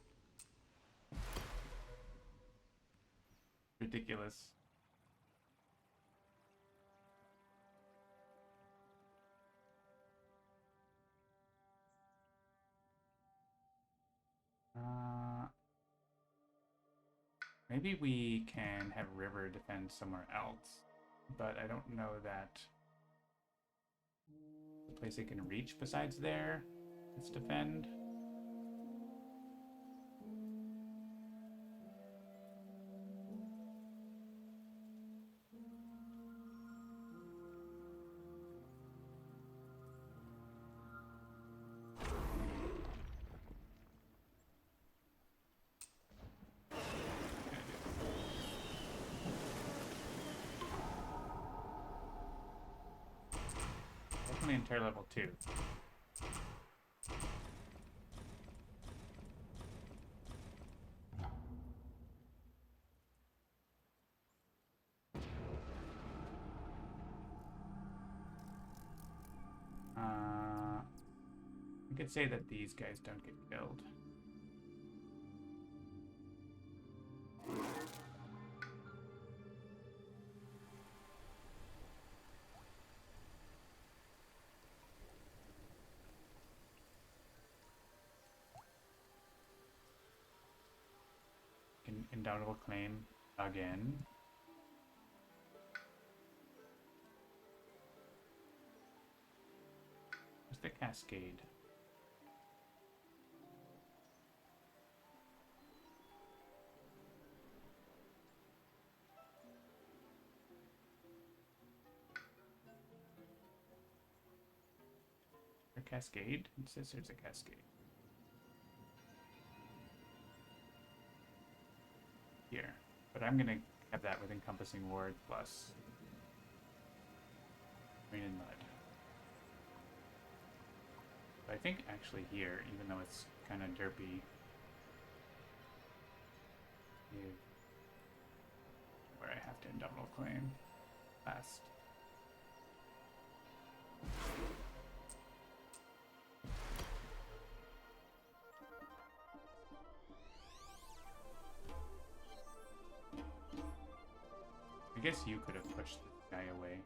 Ridiculous. Maybe we can have River defend somewhere else, but I don't know that the place it can reach besides there is defend. Definitely in tier level 2. We could say that these guys don't get killed. indomitable claim again. Where's the cascade? A cascade? It says there's a cascade. Here. But I'm gonna have that with encompassing ward plus rain and mud. But I think actually here, even though it's kind of derpy, where I have to indomitable claim last. I guess you could have pushed this guy away.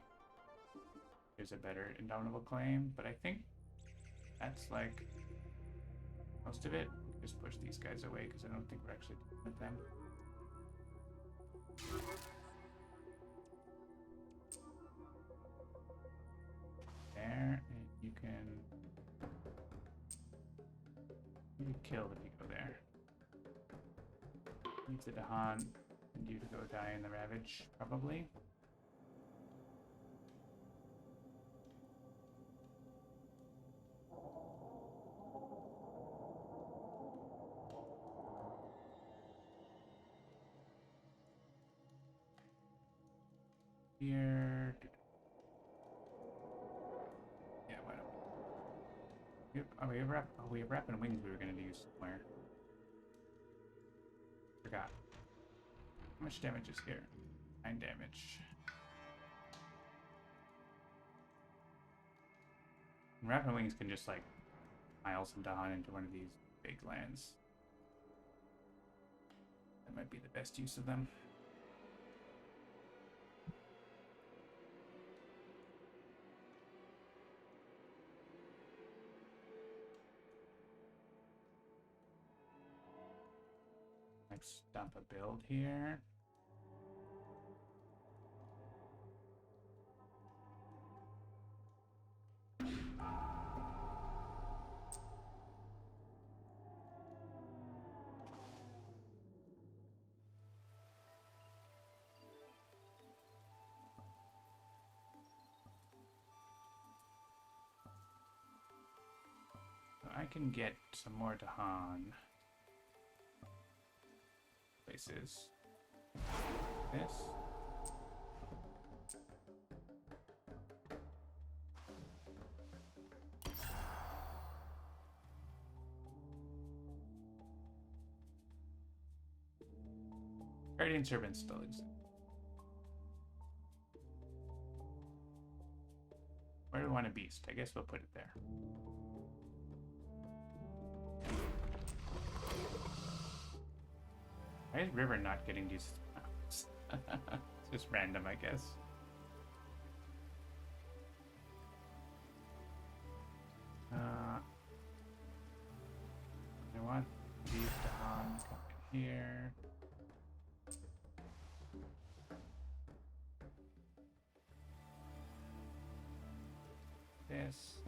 There's a better indomitable claim, but I think that's like most of it. Just push these guys away because I don't think we're actually dealing with them. There, and you can be killed if you go there. Needs a Dahan and you to go die in the Ravage, probably. Here. Yeah, why don't we? Oh, we have Rapid Wings we were going to use somewhere. Forgot. How much damage is here? 9 damage. And Rapid Wings can just like mile some Dahan into one of these big lands. That might be the best use of them. Let's dump a build here. So I can get some more Dahan places. This. Guardian Servant still exists. Where do we want a beast? I guess we'll put it there. Why is River not getting these? It's just random, I guess. I want these Dahan come in here. This.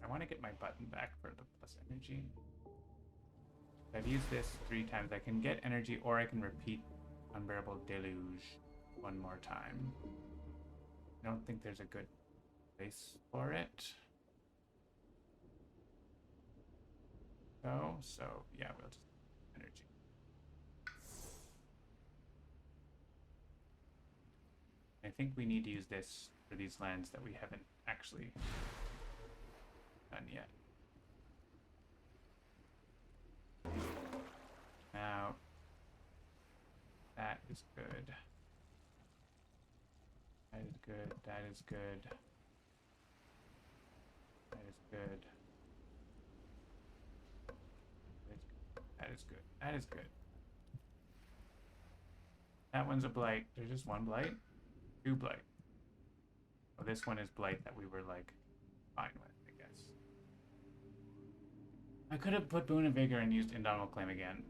I want to get my button back for the plus energy. I've used this 3 times. I can get energy or I can repeat Unbearable Deluge one more time. I don't think there's a good place for it. So yeah, we'll just energy. I think we need to use this for these lands that we haven't actually done yet. Now, that is good. That is good. That is good. That is good. That is good. That is good. That one's a blight. There's just one blight? 2 blight. Well, this one is blight that we were like fine with, I guess. I could have put Boon and Vigor and used Indomitable Claim again.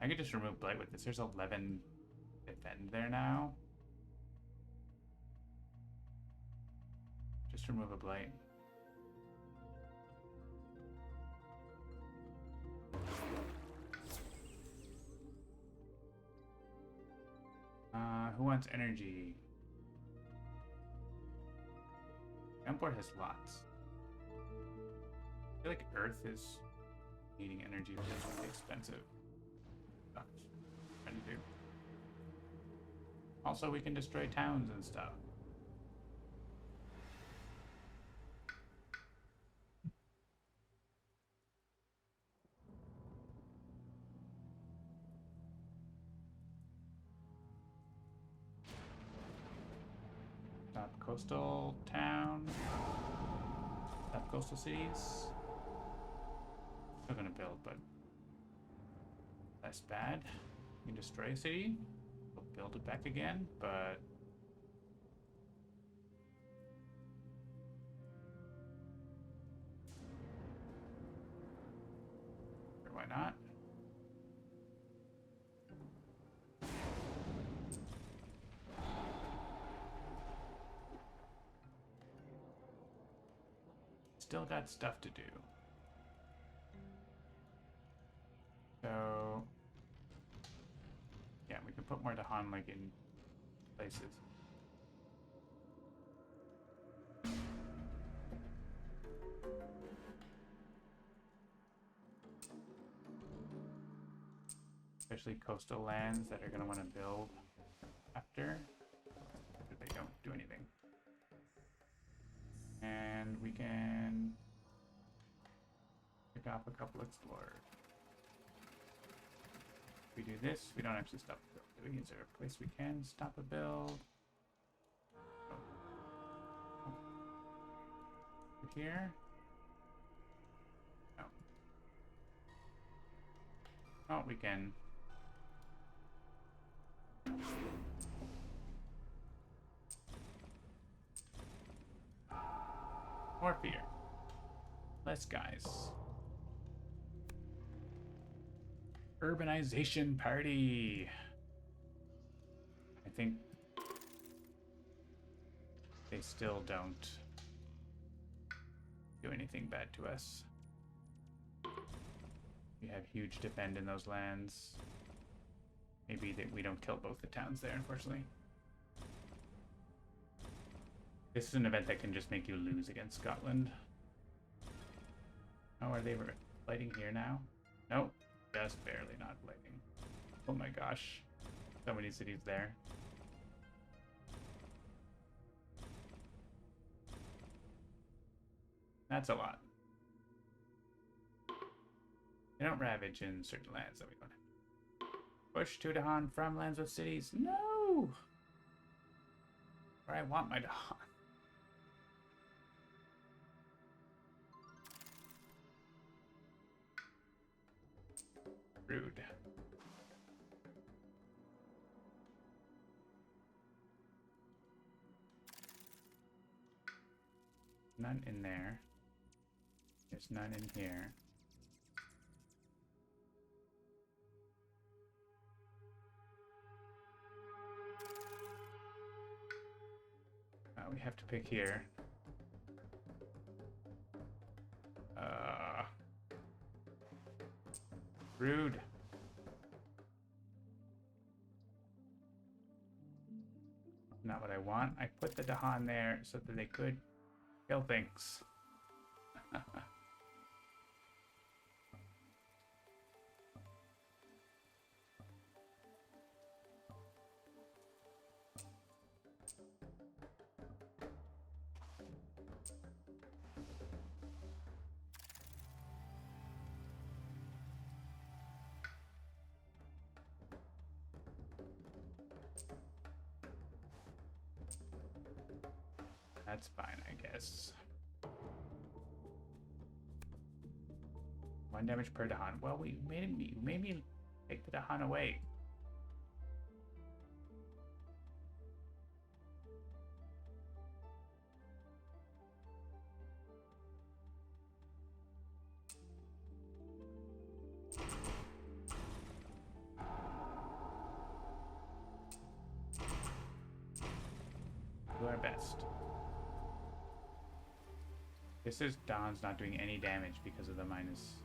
I could just remove Blight with this. There's 11 defend there now. Just remove a Blight. Who wants energy? Gunport has lots. I feel like Earth is needing energy, which is really expensive. Sucks. Trying to do. Also, we can destroy towns and stuff. Stop coastal town. Stop coastal cities. Still gonna build, but less bad. You can destroy a city. We'll build it back again, but sure, why not? Still got stuff to do. So yeah, we can put more Dahan like in places. Especially coastal lands that are going to want to build after. They don't do anything. And we can pick off a couple explorers. If we do this, we don't actually stop the build. Is there a place we can stop a build? Oh. Here? No. Oh, we can. More fear. Less guys. Urbanization party. I think they still don't do anything bad to us. We have huge defend in those lands. Maybe that we don't kill both the towns there, unfortunately. This is an event that can just make you lose against Scotland. Oh, are they fighting here now? Nope, just barely not fighting. Oh my gosh. So many cities there. That's a lot. They don't ravage in certain lands that we don't have. Push to Dahan from lands with cities. No! Where I want my Dahan. Rude. None in there. There's none in here. We have to pick here. Rude. Not what I want. I put the Dahan there so that they could kill things. That's fine, I guess. 1 damage per Dahan. Well, we made me take the Dahan away. Do our best. This is Dawn's not doing any damage because of the minus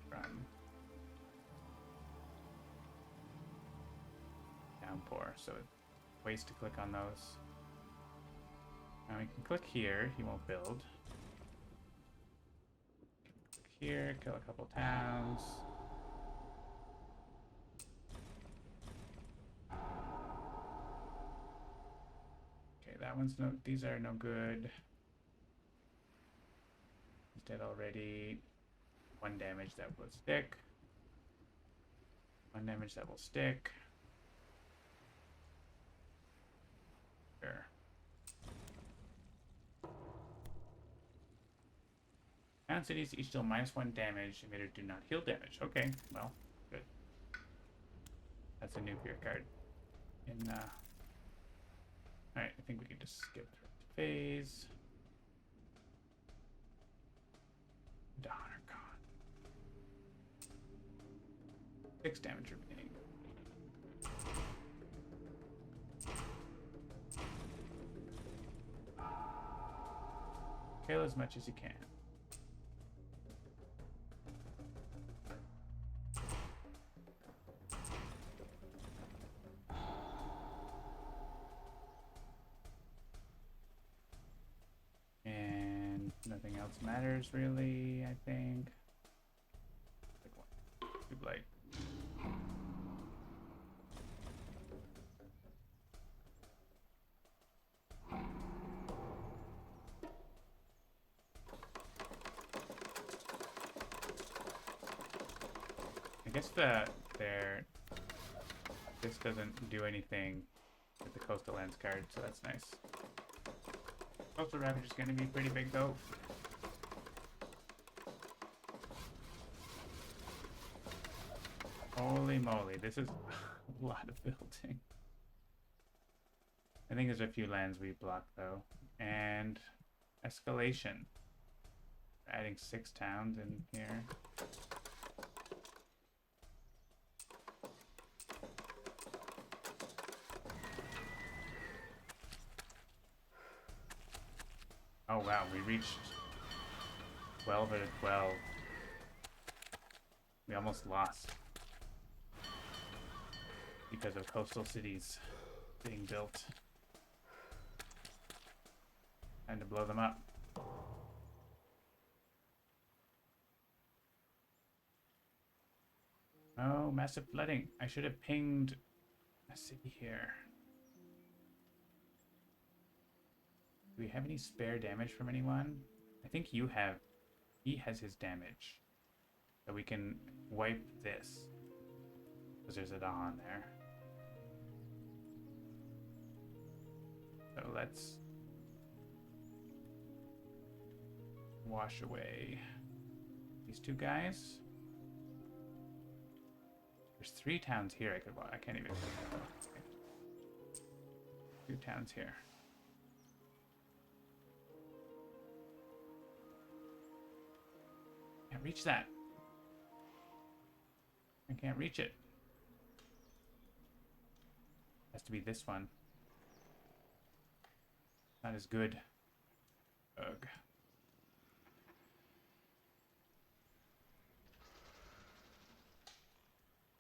from downpour, so it ways to click on those. Now we can click here, he won't build. Click here, kill a couple towns. Okay, that one's no, these are no good. He's dead already. 1 damage that will stick. 1 damage that will stick. Sure. Town cities each deal -1 damage. Emitter do not heal damage. Okay, well, good. That's a new fear card. Alright, I think we can just skip through the phase. Donner Con. 6 damage remaining. Kill as much as you can. And nothing else matters really, I think. Like one. Too blight. I guess this doesn't do anything with the Coastal Lands card, so that's nice. Coastal Ravage is going to be pretty big though. Holy moly, this is a lot of building. I think there's a few lands we blocked though. And escalation. Adding 6 towns in here. Oh wow, we reached 12 out of 12. We almost lost because of coastal cities being built. Time to blow them up. Oh, massive flooding. I should have pinged a city here. Do we have any spare damage from anyone? I think you have. He has his damage. So we can wipe this. Because there's a Dawn there. So let's wash away these 2 guys. There's 3 towns here I could wash. I can't even. Okay. 2 towns here. Can't reach that. I can't reach it. Has to be this one. Not as good. Ugh.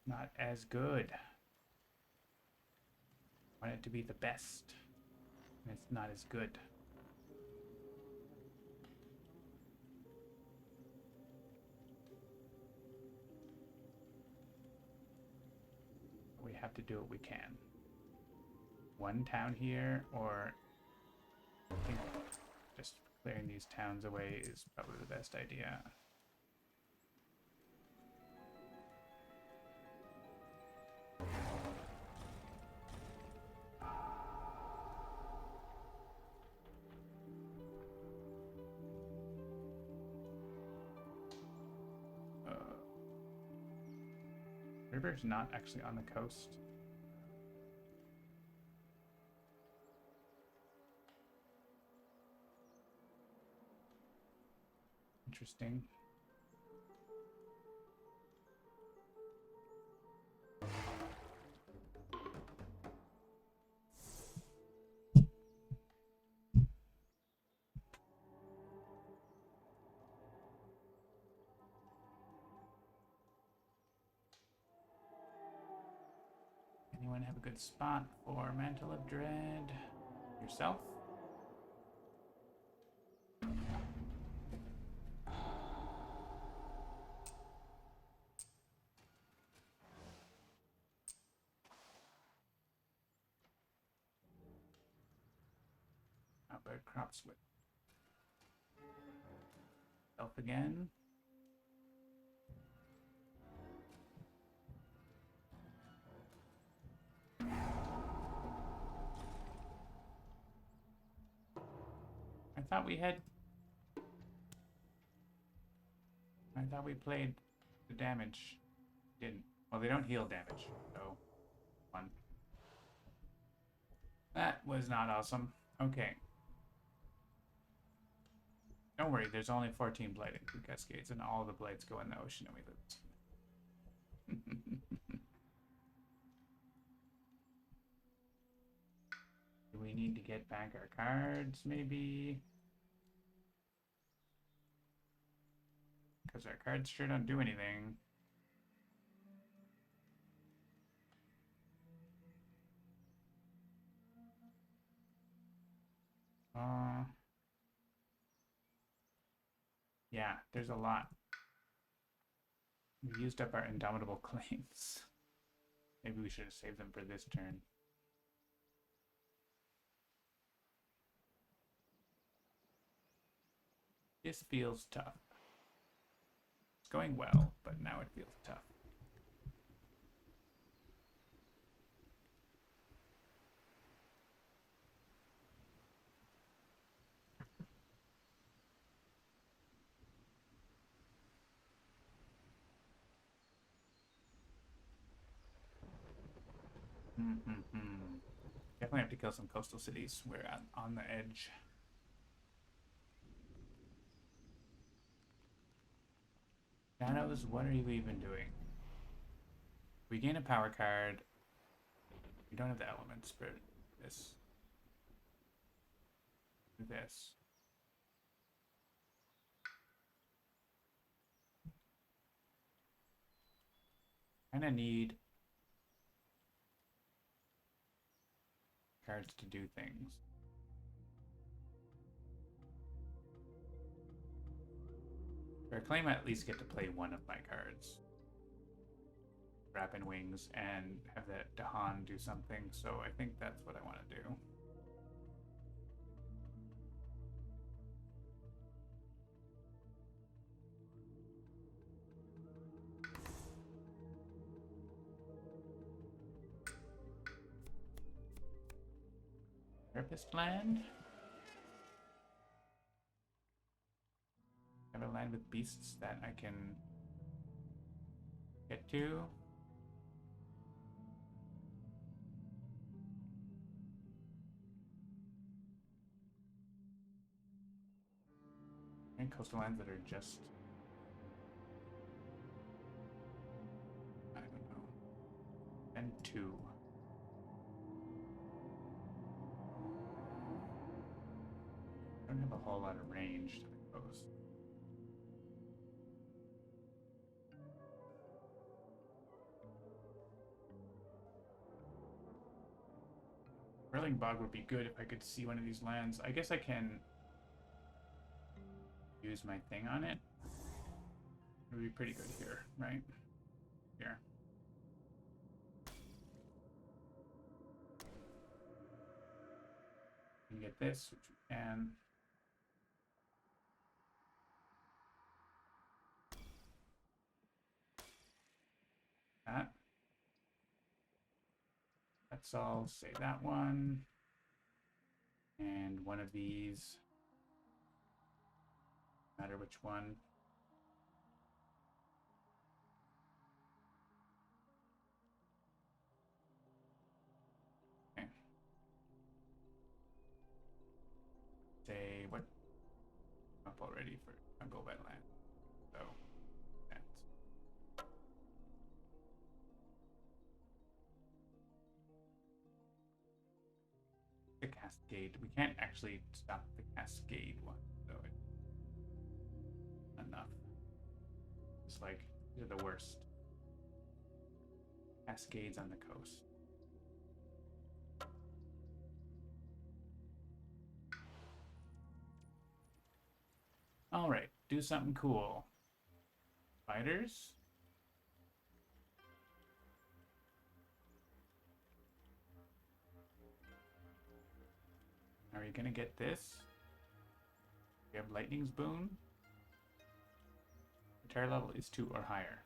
Not as good. I want it to be the best. And it's not as good. We have to do what we can. 1 town here, or I think just clearing these towns away is probably the best idea. River's not actually on the coast. Interesting. Anyone have a good spot for Mantle of Dread? Yourself? Bird crops with self again. I thought we played the damage. Didn't. Well, they don't heal damage, so fun. That was not awesome. Okay. Don't worry, there's only 14 blighted cascades, and all the blades go in the ocean, and we lose. Do we need to get back our cards, maybe? Because our cards sure don't do anything. Yeah, there's a lot. We used up our indomitable claims. Maybe we should have saved them for this turn. This feels tough. It's going well, but now it feels tough. Definitely have to kill some coastal cities. We're on the edge. Shadows, what are you even doing? We gain a power card. We don't have the elements for this. This. Kinda need cards to do things. For a claim, I at least get to play one of my cards. Rapid Wings and have that Dahan do something, so I think that's what I want to do. Therapist land? Have a land with beasts that I can get to. And coastal lands that are just, I don't know, and 2. I don't have a whole lot of range to the coast. Whirling Bog would be good if I could see one of these lands. I guess I can use my thing on it. It would be pretty good here, right? Here. You can get this, which we can. That. Let's all say that one. And one of these. No matter which one. Okay. Say what? Up already for Jungle Wetland. So that's. The Cascade. We can't actually stop the Cascade one, so it's enough. It's like, they're the worst. Cascades on the coast. Alright, do something cool. Spiders? Are you gonna get this? We have Lightning's Boon. The terror level is 2 or higher.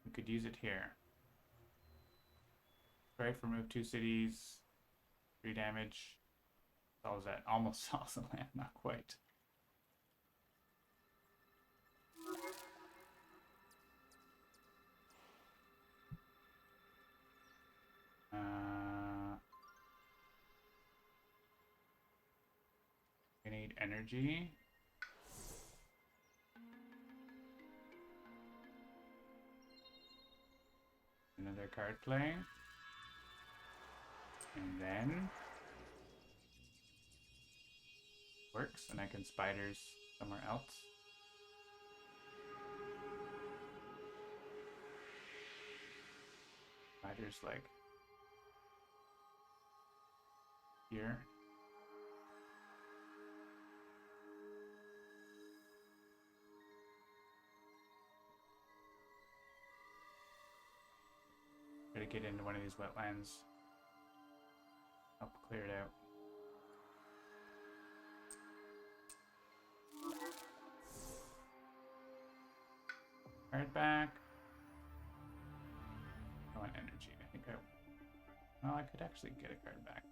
We could use it here. Strike, remove 2 cities. 3 damage. Solves that. Almost solves the land, not quite. We need energy. Another card play. And then works, and I can spiders somewhere else. Spiders like here. Gotta get into one of these wetlands. Help clear it out. Card back. I want energy. I think well, I could actually get a card back.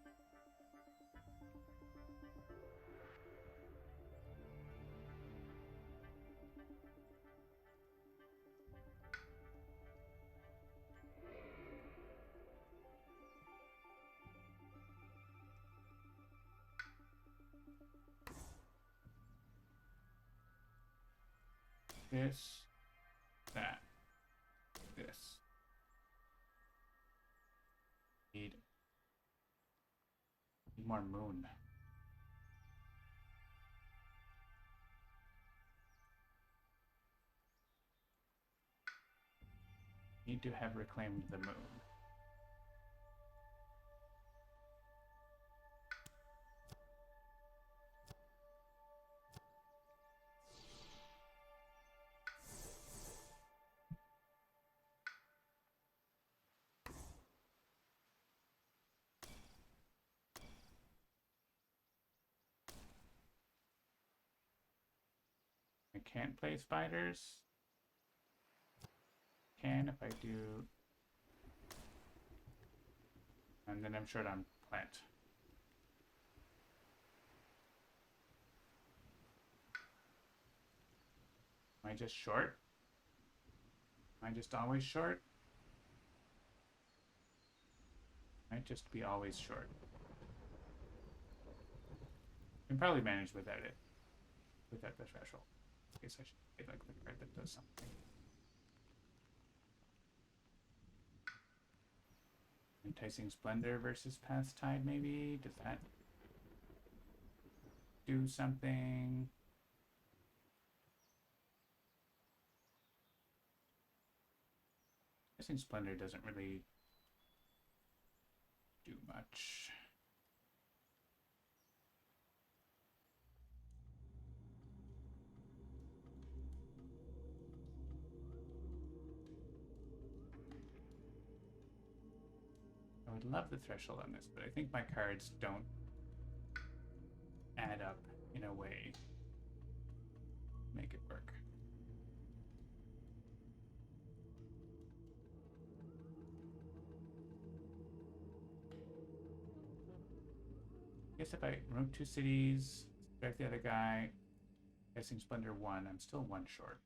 This, that, this. Need more moon. Need to have reclaimed the moon. I can't play spiders. Can if I do. And then I'm short on plant. Am I just short? Am I just always short? Might just be always short. Can probably manage without it. Without the threshold. I guess I should get like the card that does something. Enticing Splendor versus Pastide, maybe? Does that do something? Enticing Splendor doesn't really do much. I would love the threshold on this, but I think my cards don't add up in a way to make it work. I guess if I remove 2 cities, strike the other guy, guessing Splendor 1, I'm still 1 short.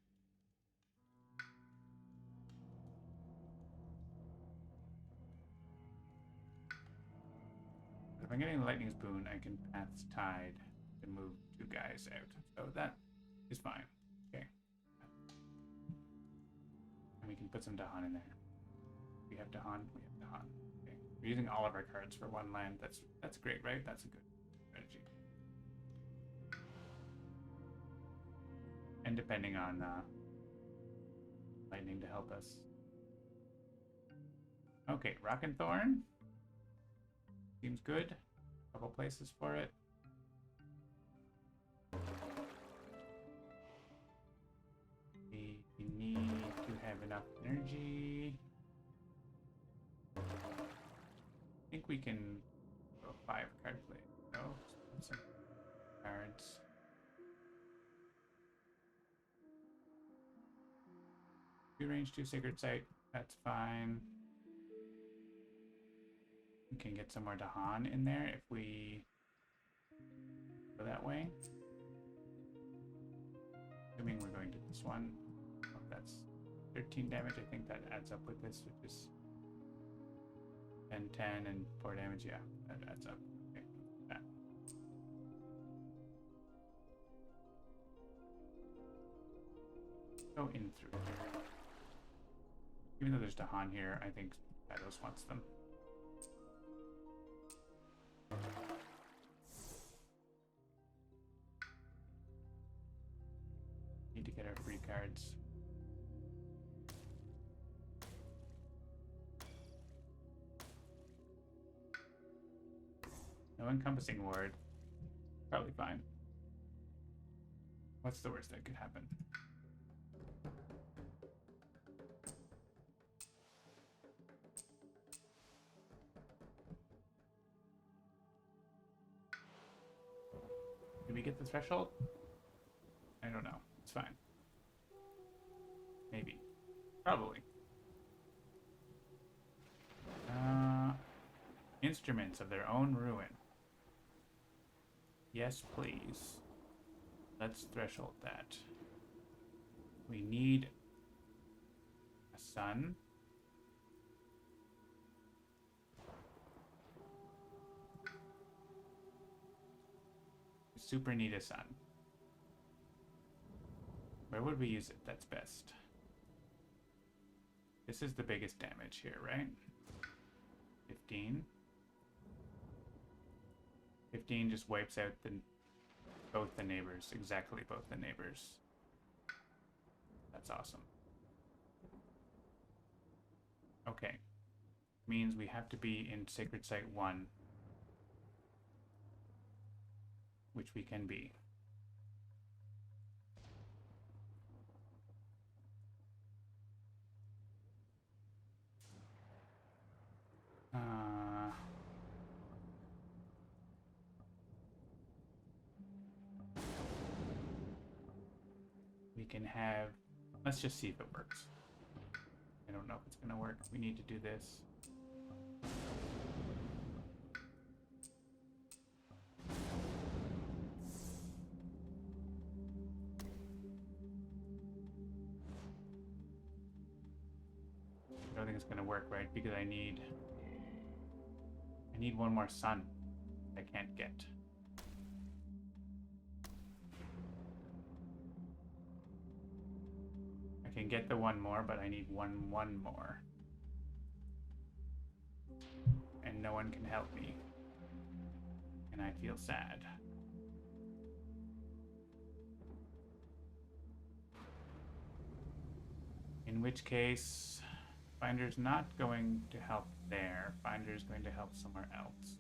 If I'm getting the Lightning's Boon, I can Path's Tide to move 2 guys out. So that is fine. Okay. And we can put some Dahan in there. We have Dahan, we have Dahan. Okay. We're using all of our cards for 1 land. That's great, right? That's a good strategy. And depending on lightning to help us. Okay, Rock and Thorn. Seems good. Couple places for it. enough energy. I think we can go 5 card play. No, some cards. Two range, 2 sacred site. That's fine. We can get some more Dahan in there if we go that way. Assuming we're going to this one. Oh, that's 13 damage. I think that adds up with this, which is 10, 10, and 4 damage. Yeah, that adds up. Okay. That. Go in through here. Even though there's Dahan here, I think Shadows wants them. Need to get our free cards. No encompassing ward. Probably fine. What's the worst that could happen? Did we get the threshold? I don't know. It's fine. Maybe. Probably. Instruments of their own ruin. Yes, please. Let's threshold that. We need a sun. We super need a sun. Where would we use it? That's best. This is the biggest damage here, right? 15. 15 just wipes out both the neighbors. Exactly both the neighbors. That's awesome. Okay. Means we have to be in Sacred Site 1. Which we can be. We can have, let's just see if it works. I don't know if it's gonna work. We need to do this. I don't think it's gonna work, right? Because I need one more sun I can't get. I can get the one more, but I need one more. And no one can help me. And I feel sad. In which case, Finder's not going to help there. Finder's going to help somewhere else.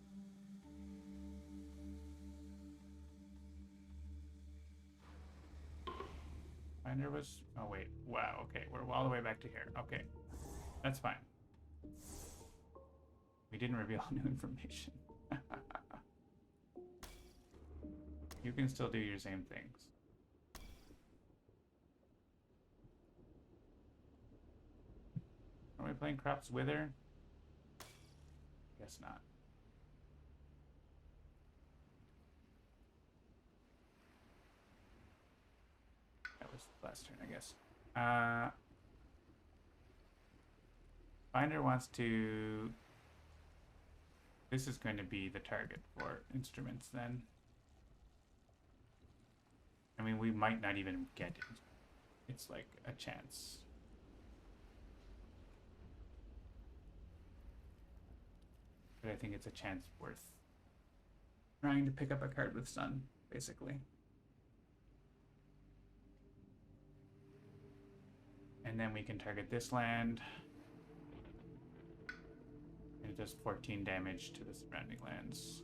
Finder was... Oh, wait. Wow, okay. We're all the way back to here. Okay. That's fine. We didn't reveal new information. You can still do your same things. Are we playing Crops Wither? Guess not. That was last turn, I guess. Finder wants to... This is going to be the target for instruments then. I mean, we might not even get it. It's like a chance. But I think it's a chance worth trying to pick up a card with Sun, basically. And then we can target this land. And it does 14 damage to the surrounding lands.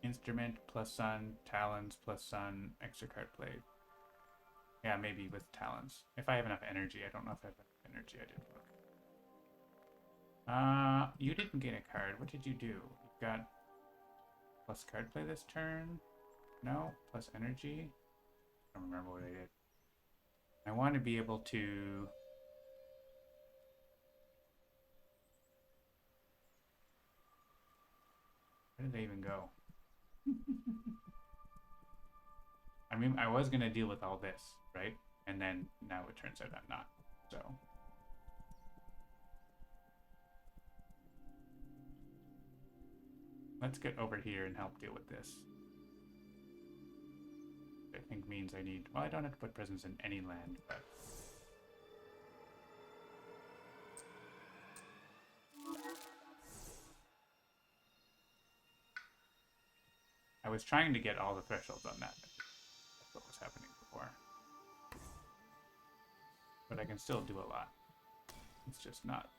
Instrument plus sun, talons plus sun, extra card play. Yeah, maybe with talons. If I have enough energy. I don't know if I have enough energy. I didn't look. You didn't gain a card. What did you do? You've got plus card play this turn. No, plus energy. I don't remember what I did. I want to be able to... Where did they even go? I mean, I was going to deal with all this, right? And then now it turns out I'm not. So... let's get over here and help deal with this. I think means I need... well, I don't have to put presence in any land, but... I was trying to get all the thresholds on that. That's what was happening before. But I can still do a lot. It's just not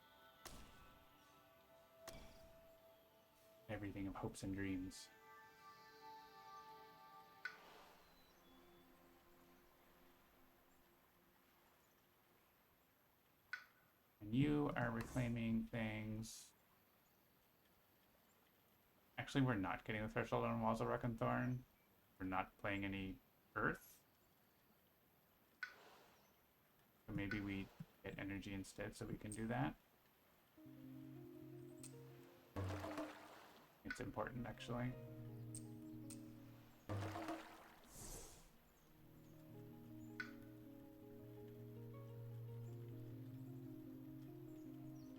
everything of hopes and dreams. And you are reclaiming things. Actually, we're not getting the threshold on Walls of Thorn. We're not playing any Earth. So maybe we get energy instead so we can do that. It's important, actually.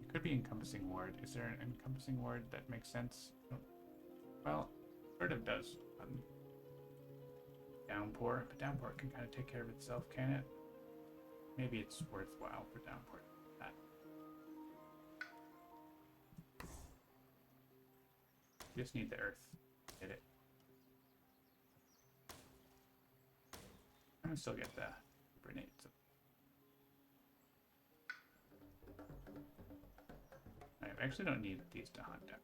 It could be Encompassing Ward. Is there an Encompassing Ward that makes sense? Oh. Well, sort of does. Downpour, but Downpour can kind of take care of itself, can it? Maybe it's worthwhile for Downpour to do that. Just need the Earth. Get it. I'm gonna still get the grenades. I actually don't need these to hunt down.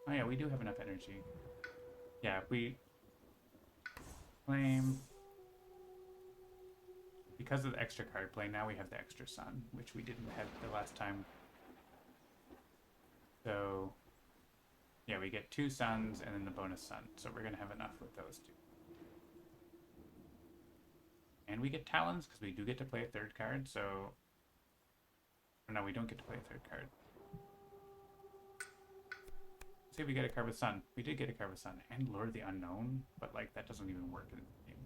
Oh yeah, we do have enough energy. Yeah, if we claim... because of the extra card play, now we have the extra sun, which we didn't have the last time. So, yeah, we get 2 suns and then the bonus sun. So we're going to have enough with those 2. And we get talons, because we do get to play a 3rd card, so... oh, no, we don't get to play a 3rd card. See if we get a card with sun. We did get a card with sun and Lord of the Unknown, but like that doesn't even work in the game.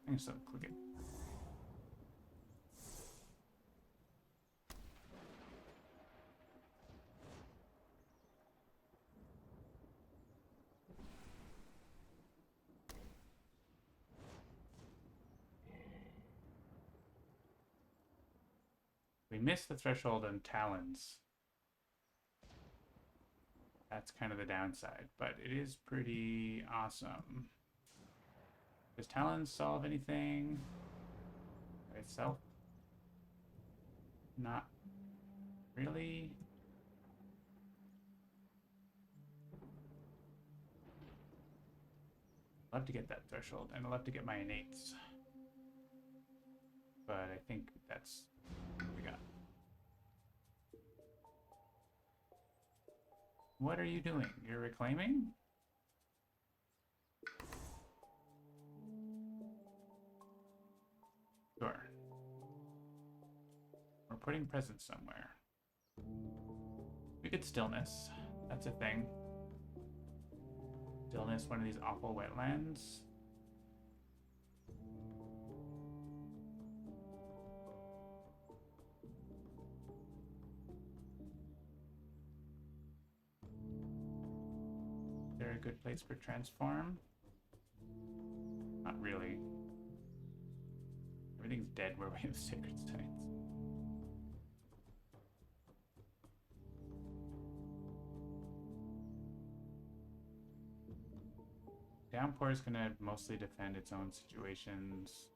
I'm just gonna click it. We missed the threshold on talons. That's kind of the downside, but it is pretty awesome. Does talons solve anything by itself? Not really. I'd love to get that threshold, and I'd love to get my innates. But I think that's what we got. What are you doing? You're reclaiming? Sure. We're putting presents somewhere. We could stillness. That's a thing. Stillness, one of these awful wetlands. Is there a good place for transform? Not really. Everything's dead where we have sacred sites. Downpour is gonna mostly defend its own situations.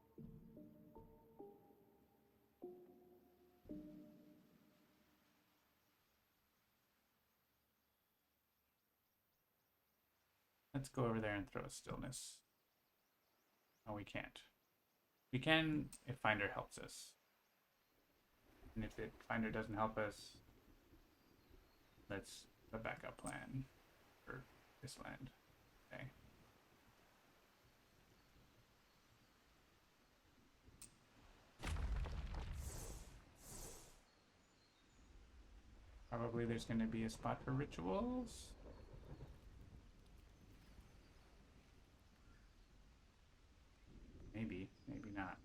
Let's go over there and throw a stillness. Oh, we can't. We can if Finder helps us. And if Finder doesn't help us, let's a backup plan for this land. Okay. Probably there's going to be a spot for rituals. Maybe, maybe not.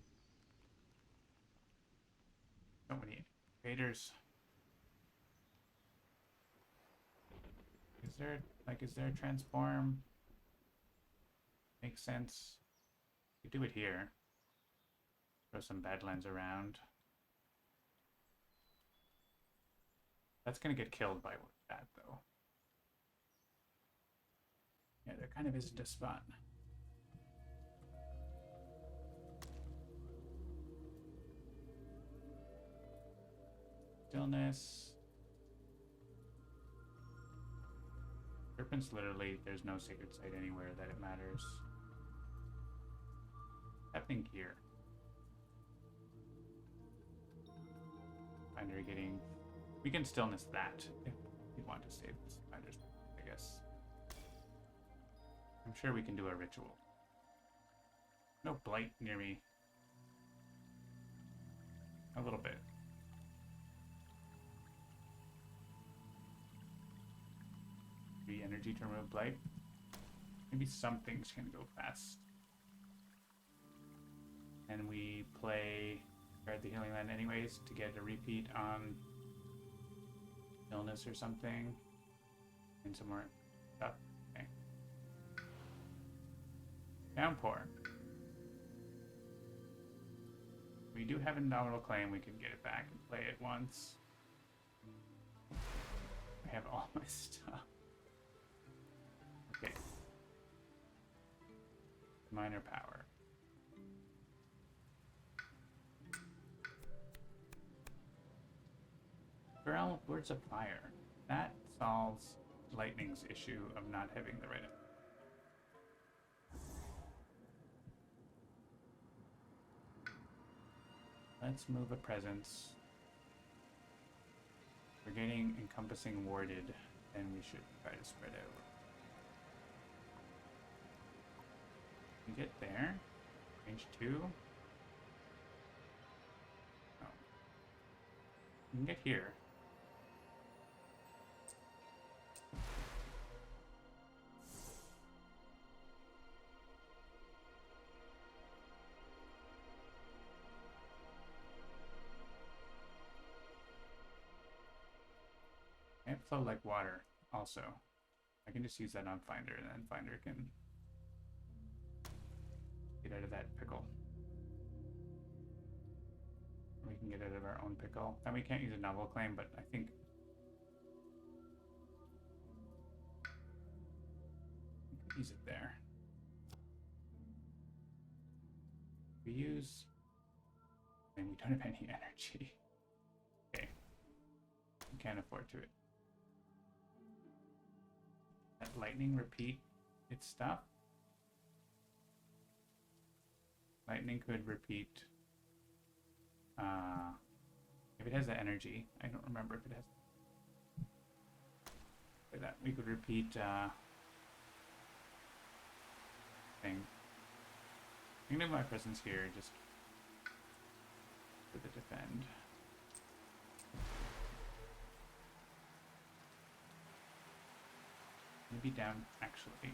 So many invaders. Is there a transform? Makes sense. You do it here. Throw some badlands around. That's gonna get killed by that though. Yeah, there kind of isn't a spot. Stillness. Serpents, literally, there's no sacred site anywhere that it matters. Happening here. Finder getting. We can stillness that if we want to save this Finder's, I guess. I'm sure we can do a ritual. No blight near me. A little bit. 3 energy to remove blight. Maybe some things can go fast. And we play guard the healing land anyways to get a repeat on illness or something. And some more stuff. Okay. Downpour. We do have a nominal claim. We can get it back and play it once. I have all my stuff. Okay. Minor power. Feral Words of Fire. That solves Lightning's issue of not having the right. Let's move a presence. We're getting encompassing warded, and we should try to spread out. We get there. Range 2. Oh. We can get here. And flow like water, also. I can just use that on Finder, and then Finder can get out of that pickle. We can get out of our own pickle. And we can't use a novel claim, but I think we could use it there. We use, and we don't have any energy. Okay, we can't afford to it. That lightning repeat its stuff. Lightning could repeat. If it has the energy, I don't remember if it has. Like that, we could repeat thing. I'm gonna move my presence here just for the defend. Maybe down, actually.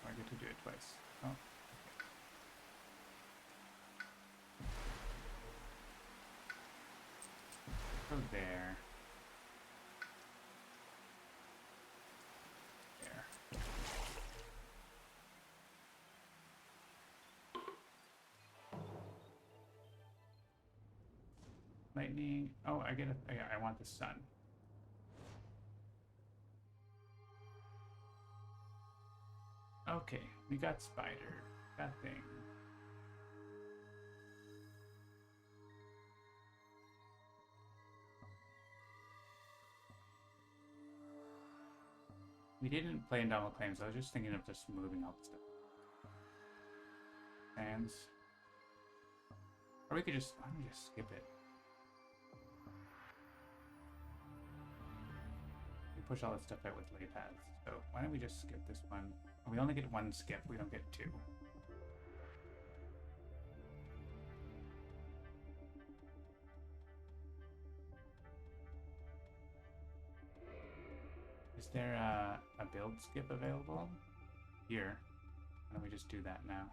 Oh, I get to do it twice. Oh, okay. Go there. There. Lightning. Oh, I get a. I want the sun. Okay, we got spider. Got thing. We didn't play Indomitable Claims. I was just thinking of just moving all the stuff. Fans. Or we could just, why don't we just skip it? We push all that stuff out with lay paths. So why don't we just skip this one? We only get one skip, we don't get two. Is there a build skip available? Here. Why don't we just do that now?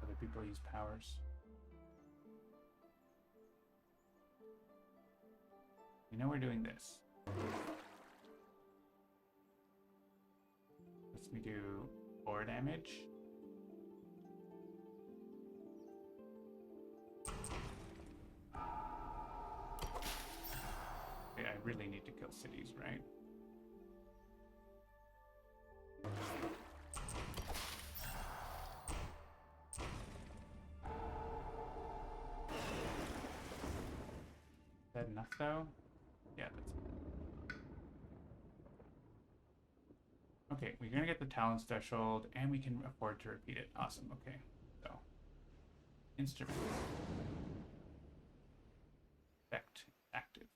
Other people use powers. You know we're doing this. Let's me do 4 damage. Okay, I really need to kill cities, right? Is that enough though? Yeah, that's okay. We're gonna get the talents threshold, and we can afford to repeat it. Awesome. Okay, so instruments, effect active.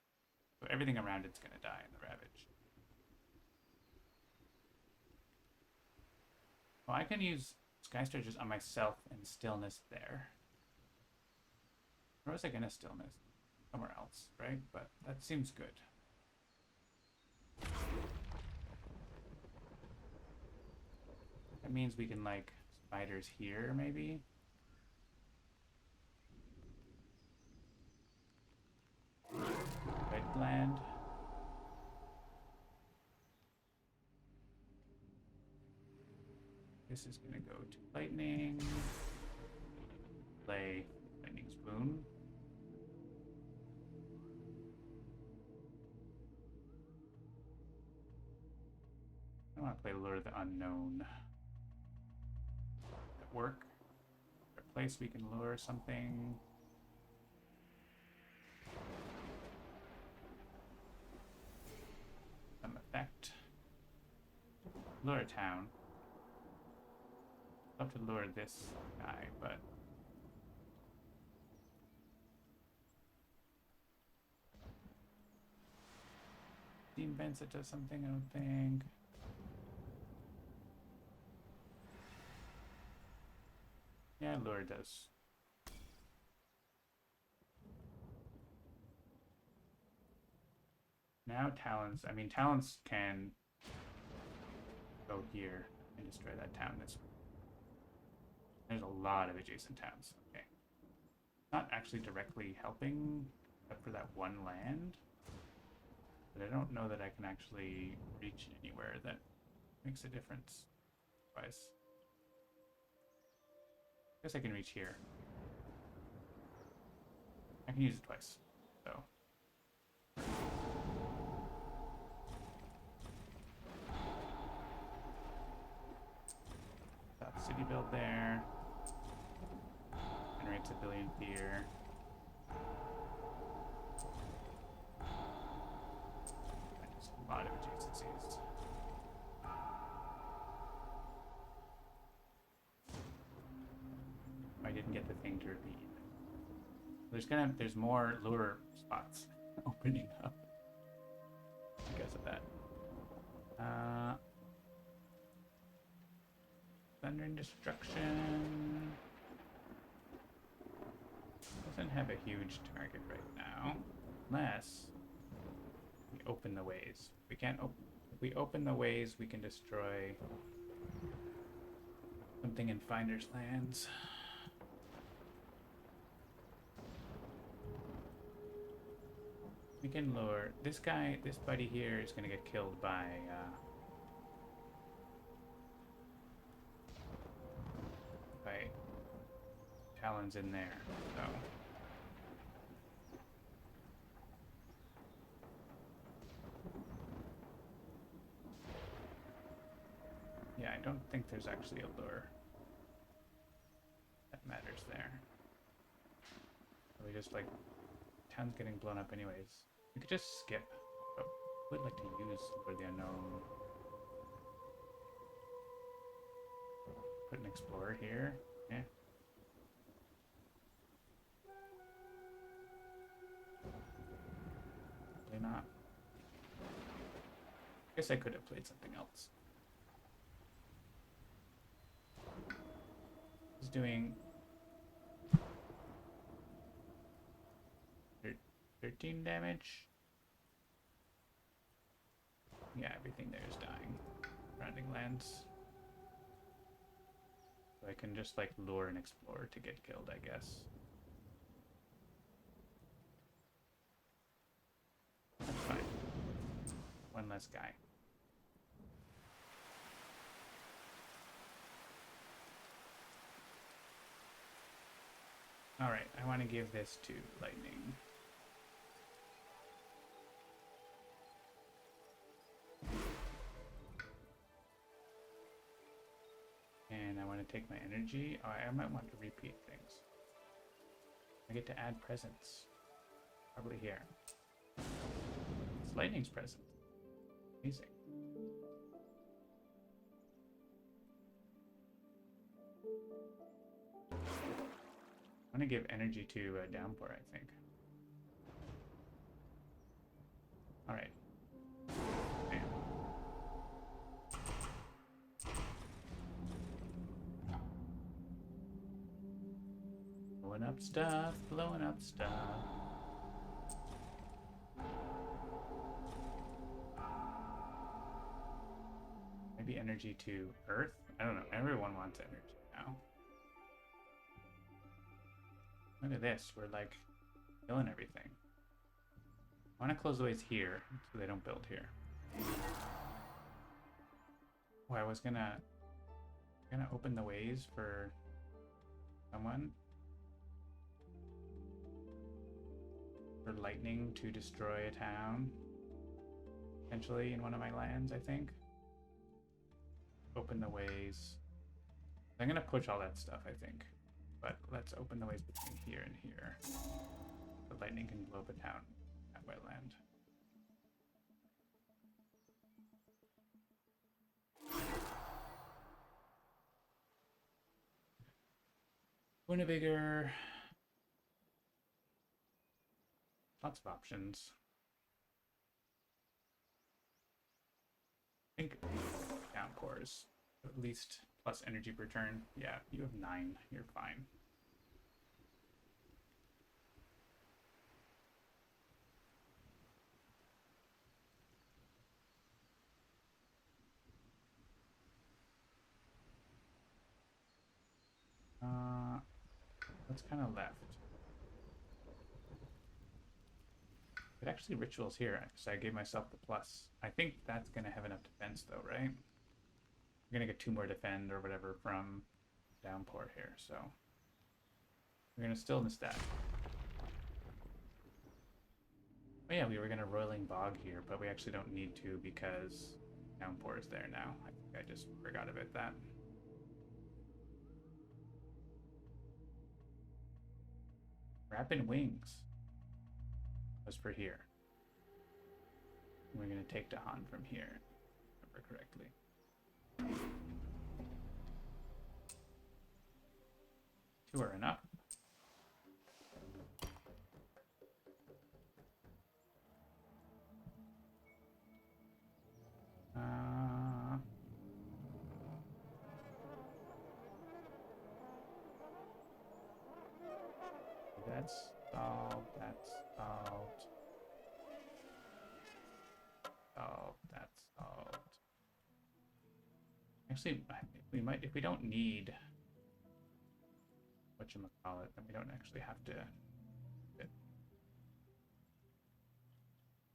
So everything around it's gonna die in the ravage. Well, I can use sky stretches on myself and stillness there. Where was I gonna stillness? Somewhere else, right? But that seems good. That means we can, like, spiders here, maybe? Red gland. This is gonna go to lightning. Play lightning's boon. I want to play Lure the Unknown. At work. A place we can lure something. Some effect. Lure a town. Love to lure this guy, but Dean Vents it does something, I don't think. Yeah, lure does. Now talents. I mean, talents can go here and destroy that town. There's a lot of adjacent towns. Okay. Not actually directly helping, except for that one land. But I don't know that I can actually reach anywhere that makes a difference. Otherwise. I guess I can reach here. I can use it twice, so. South City build there. Generates a billion fear. There's a lot of adjacencies. I didn't get the thing to repeat. There's more lure spots opening up because of that. Thunder and Destruction doesn't have a huge target right now, unless we open the ways. We can't if we open the ways, we can destroy something in Finder's Lands. We can lure this guy. This buddy here is gonna get killed by Talons in there. So Yeah, I don't think there's actually a lure that matters there. We just like, town's getting blown up anyways. We could just skip, but I would like to use Lure the Unknown. Put an Explorer here. Yeah. Probably not. Guess I could have played something else. He's doing 13 damage. Yeah, everything there is dying. Surrounding lands. So I can just like lure and explore to get killed, I guess. That's fine. One less guy. Alright, I want to give this to Lightning. And I want to take my energy. Oh, I might want to repeat things. I get to add presents. Probably here. It's Lightning's present. Amazing. I'm gonna give energy to Downpour, I think. Alright. Bam. Blowing up stuff, blowing up stuff. Maybe energy to Earth? I don't know. Everyone wants energy now. Look at this. We're like killing everything. I want to close the ways here so they don't build here. Oh, I was gonna open the ways for someone. For lightning to destroy a town. Potentially in one of my lands, I think. Open the ways. I'm gonna push all that stuff, I think. But let's open the ways between here and here. The lightning can blow up a town at wetland. Winnebago. Lots of options. I think Downpours. At least plus energy per turn. Yeah, you have 9. You're fine. What's kind of left? It actually rituals here, so I gave myself the plus. I think that's gonna have enough defense though, right? We're gonna get 2 more defend or whatever from Downpour here, so we're gonna still stat. Oh yeah, we were gonna Roiling Bog here, but we actually don't need to because Downpour is there now. I think I just forgot about that. Rapid Wings was for here. We're gonna take Dahan from here, if I remember correctly. 2 are enough. That's solved, that's solved. Solved, that's solved. Actually, we might, if we don't need whatchamacallit, then we don't actually have to.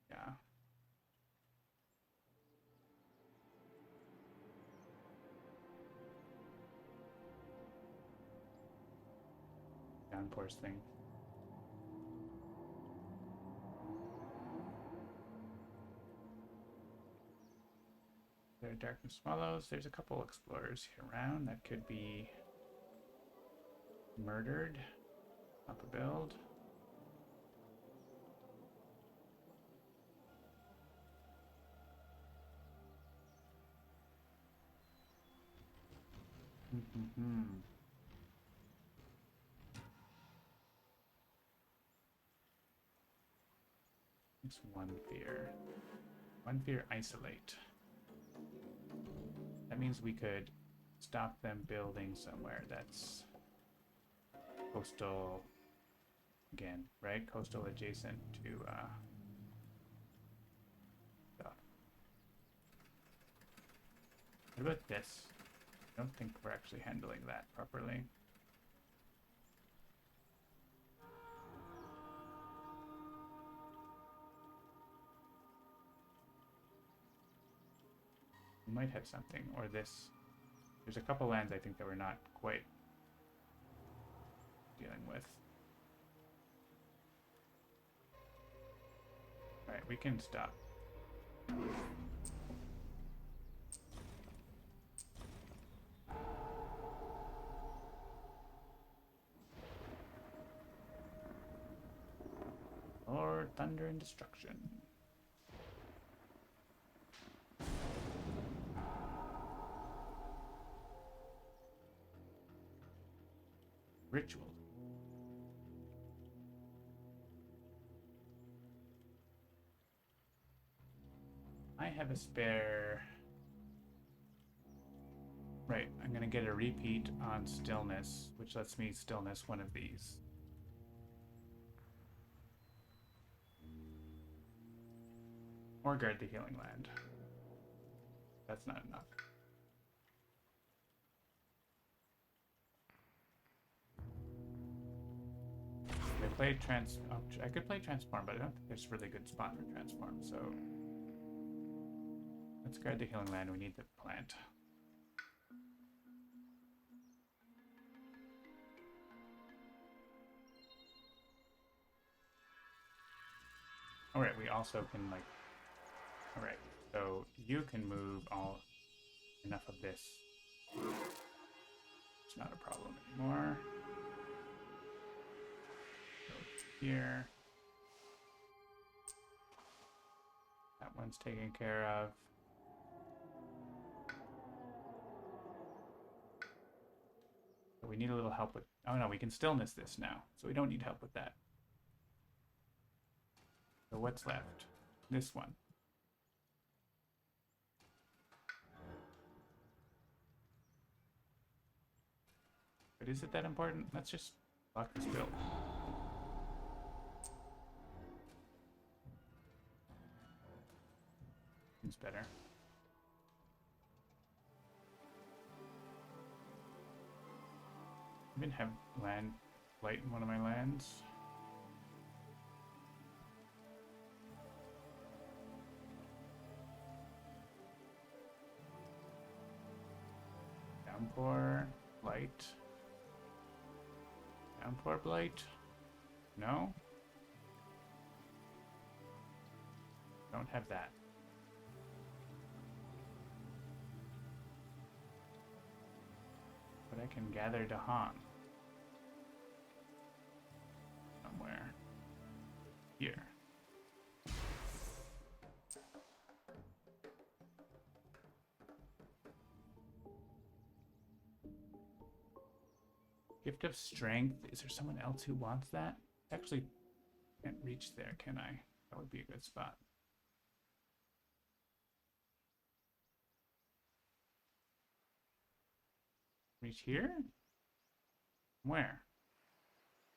Yeah. Downpours thing. There darkness follows. There's a couple explorers here around that could be murdered. Up a build. It's one fear. One fear isolate. That means we could stop them building somewhere that's coastal again, right? Coastal adjacent to stuff. What about this? I don't think we're actually handling that properly. We might have something, or this. There's a couple lands I think that we're not quite dealing with. Alright, we can stop. Or thunder and destruction. Ritual. I have a spare. Right, I'm gonna get a repeat on stillness, which lets me stillness one of these. Or guard the healing land. That's not enough. I play I could play transform, but I don't think there's a really good spot for transform, so let's guard the healing land. We need the plant. Alright, we also can like alright, so you can move enough of this. It's not a problem anymore. Here. That one's taken care of. So we need a little help with... Oh no, we can stillness this now, so we don't need help with that. So what's left? This one. But is it that important? Let's just lock this build. Seems better. I even have land light in one of my lands. Downpour, light. Downpour, blight. No? Don't have that. But I can gather Dahan. Somewhere. Here. Gift of Strength. Is there someone else who wants that? Actually, can't reach there, can I? That would be a good spot. Reach here? Where?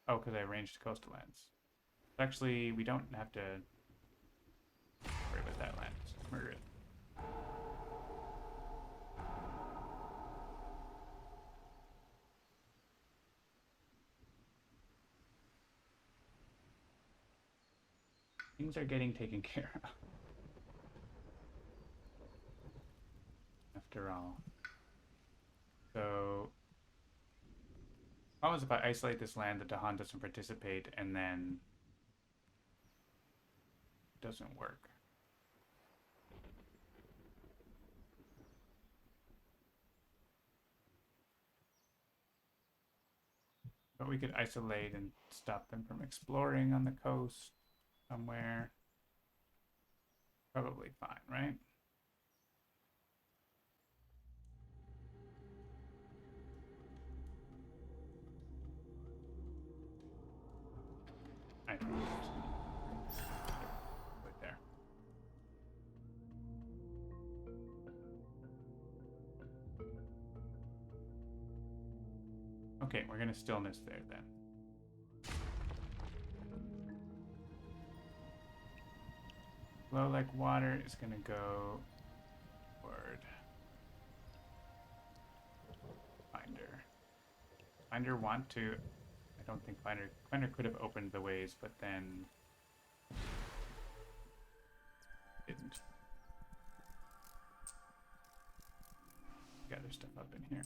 Oh, because I arranged coastal lands. Actually, we don't have to worry about that land. Just murder it. Things are getting taken care of. After all. So, problem is if I isolate this land, the Dahan doesn't participate, and then it doesn't work. But we could isolate and stop them from exploring on the coast somewhere. Probably fine, right? I think right there. Okay, we're gonna stillness there then. Flow like water is gonna go toward Finder. Finder want to. I don't think Finder could have opened the ways, but then didn't. Gather stuff up in here.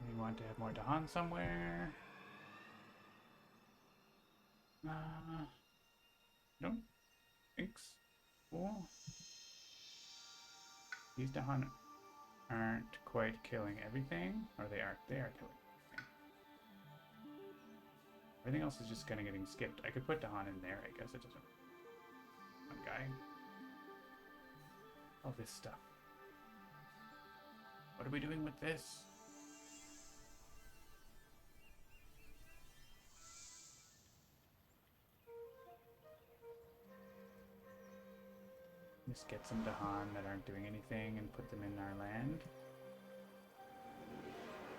We want to have more Dahan somewhere. Don't think so. These Dahan aren't quite killing everything, or they are killing everything. Everything else is just kind of getting skipped. I could put Dahan in there, I guess it doesn't. One guy. All this stuff. What are we doing with this? Just get some Dahan that aren't doing anything and put them in our land.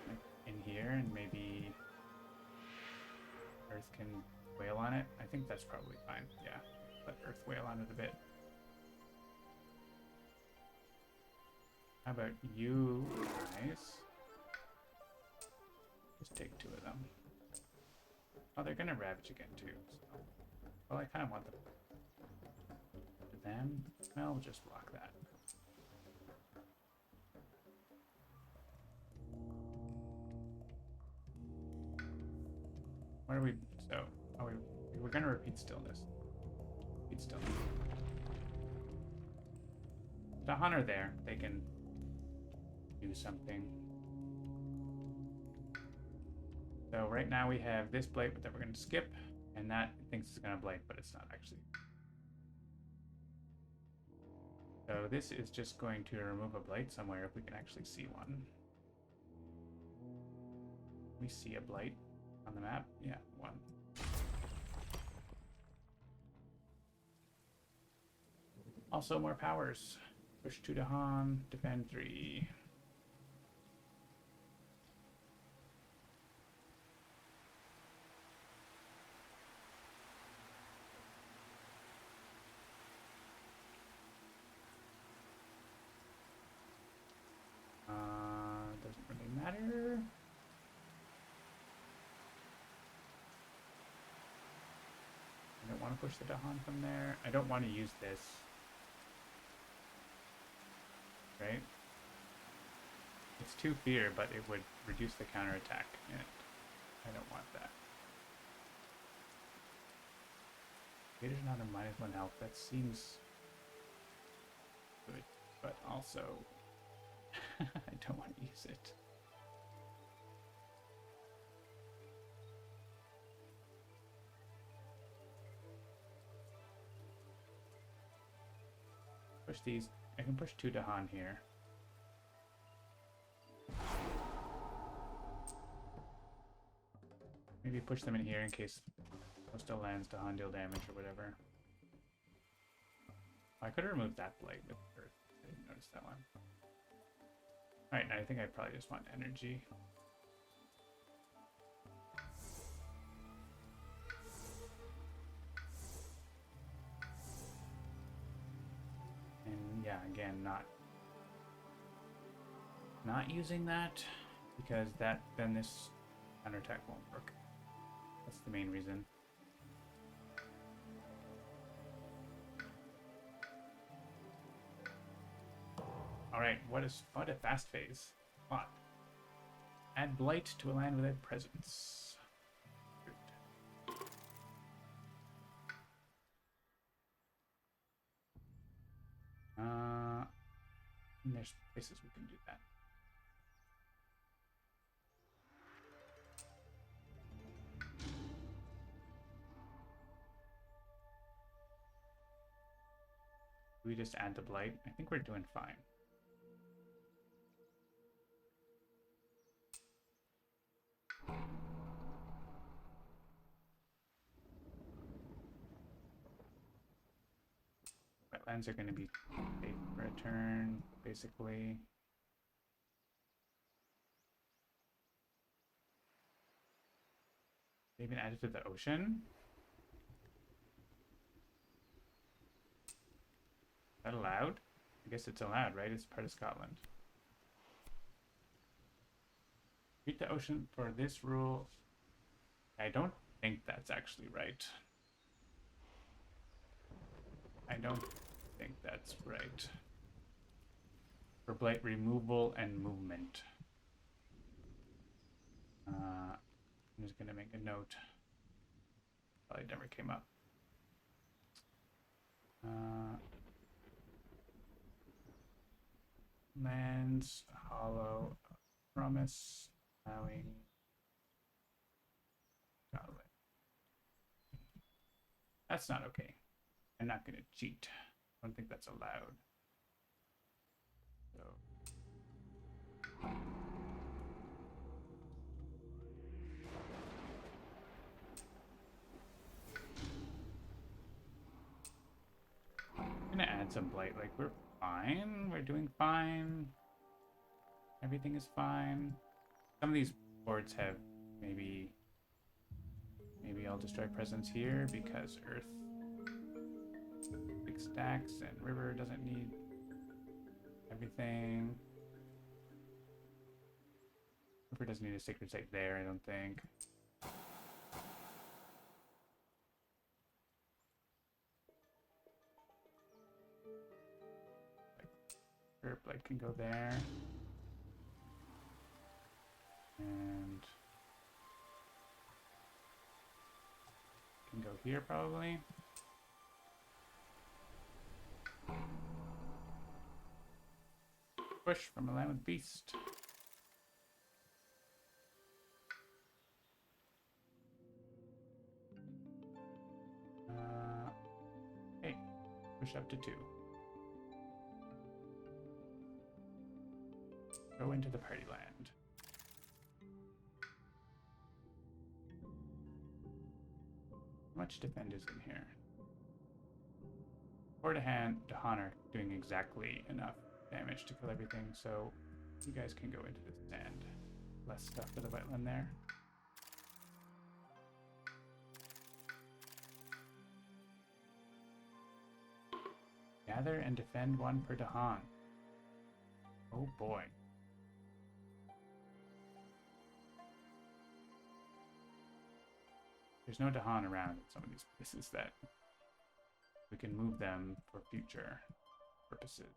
Like in here, and maybe Earth can wail on it. I think that's probably fine. Yeah, let Earth wail on it a bit. How about you guys? Just take 2 of them. Oh, they're gonna ravage again too. So. Well, I kind of want them. Them? Well, we'll just block that. What are we? So, we're gonna repeat stillness. Repeat stillness. Dahan are there. They can do something. So right now we have this blight that we're gonna skip, and that thinks it's gonna blight, but it's not actually. So this is just going to remove a blight somewhere if we can actually see one. We see a blight on the map. Yeah, 1. Also more powers. Push 2 Dahan, defend 3. Doesn't really matter. I don't want to push the Dahan from there. I don't want to use this. Right? It's 2 fear, but it would reduce the counterattack in it. I don't want that. Gator's not a -1 health. That seems good, but also I don't want to use it. Push these. I can push 2 Dahan here. Maybe push them in here in case Coastal lands Dahan deal damage or whatever. I could have removed that blight with Earth. I didn't notice that one. Alright, I think I probably just want energy. And yeah, again, not using that because then this counterattack won't work. That's the main reason. Alright, what a fast phase. What? Add blight to a land without presence. there's places we can do that. We just add the blight. I think we're doing fine. Wetlands are going to be safe for a turn, basically. They even added to the ocean? Is that allowed? I guess it's allowed, right? It's part of Scotland. Treat the ocean for this rule. I don't think that's actually right. I don't think that's right. For blight removal and movement. I'm just going to make a note. Probably never came up. Lands, hollow, promise, allowing, Scotland. That's not okay. I'm not going to cheat. I don't think that's allowed. So. I'm gonna add some blight. Like, we're fine. We're doing fine. Everything is fine. Some of these boards have maybe I'll destroy presence here because Earth big stacks and River doesn't need everything. River doesn't need a sacred site there, I don't think. Blight can go there. And can go here probably. Push from a land with beast. Hey, push up to 2. Go into the party land. How much defend is in here? 4 to hand to Honor doing exactly enough damage to kill everything, so you guys can go into the sand. Less stuff for the wetland there. Gather and defend 1 per Dahan. Oh boy. There's no Dahan around in some of these places that we can move them for future purposes.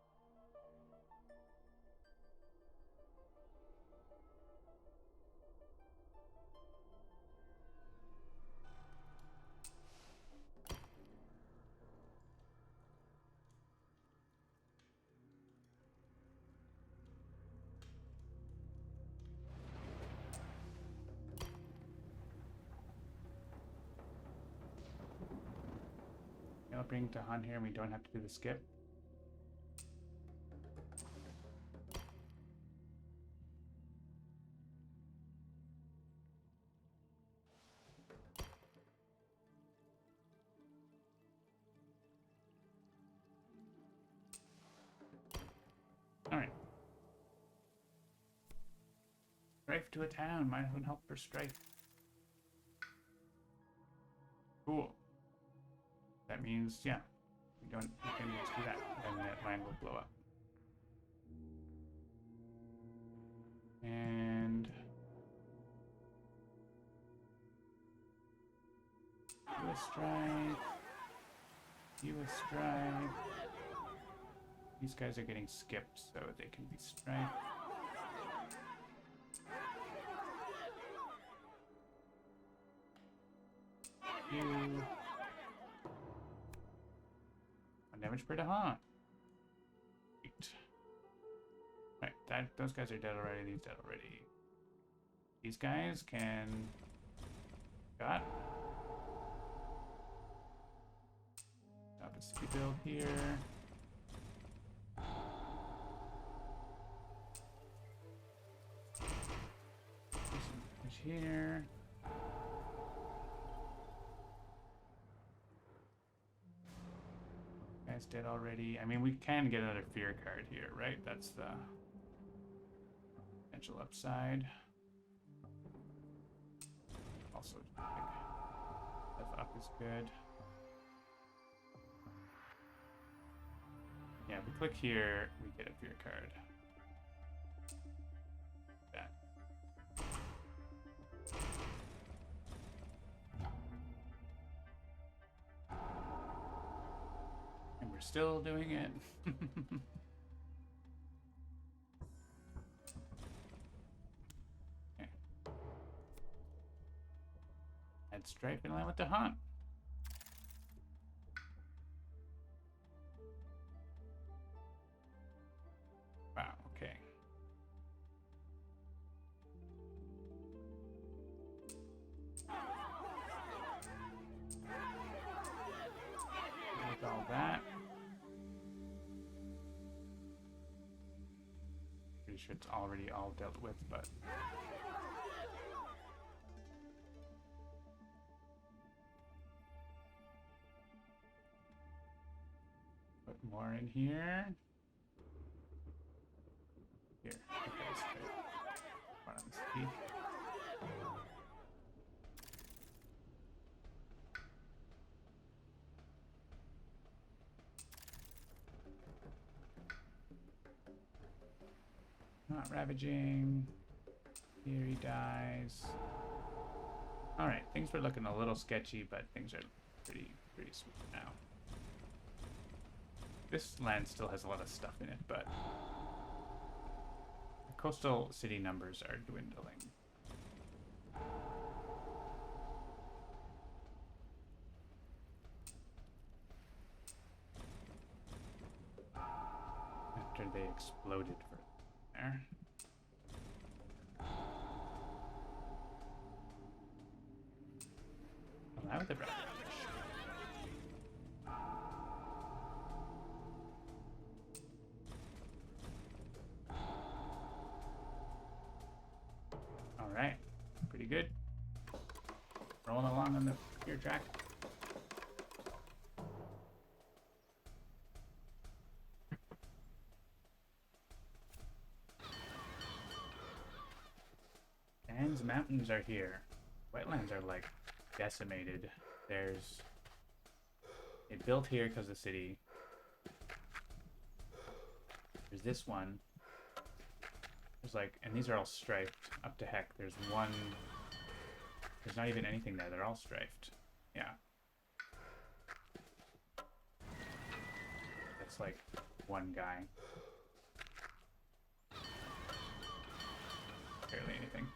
I'll bring Dahan here and we don't have to do the skip. Alright. Strife to a town. Might as well help for strife. Cool. That means, yeah, we can just do that, and that land will blow up. And you a strike. You a strike. These guys are getting skipped, so they can be strike. You. Damage per Dahan. 8. those guys are dead already. These dead already. These guys can... Got. Stop a city build here. Push here. Guys dead already. I mean, we can get another fear card here, right? That's the potential upside. Also, stuff up is good. Yeah, we click here, we get a fear card. That. And we're still doing it. Okay. Add stripe in line with the haunt. Wow, okay. With all that. Pretty sure it's already all dealt with, but... Put more in here. Here, you guys could run on speed. Not ravaging. Here he dies. Alright, things were looking a little sketchy, but things are pretty smooth now. This land still has a lot of stuff in it, but the coastal city numbers are dwindling. After they exploded for there. Allow the ravage. Alright, pretty good. Rolling along on the gear track. Dan's mountains are here. Wetlands are like decimated. There's... They built here because of the city. There's this one. There's like, and these are all striped up to heck. There's one, there's not even anything there. They're all striped. Yeah. That's like one guy. Barely anything.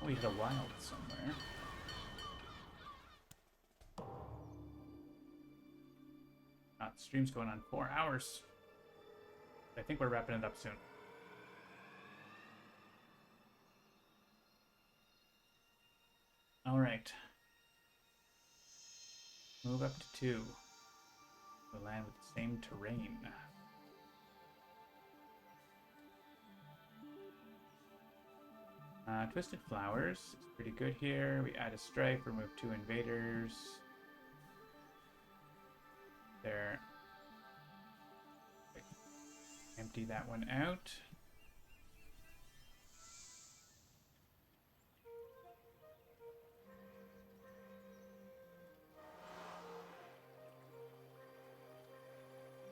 Oh, we hit a wild somewhere. The stream's going on 4 hours. I think we're wrapping it up soon. All right. Move up to 2. The land with the same terrain. Twisted Flowers is pretty good here. We add a stripe, remove 2 invaders. There. Empty that one out.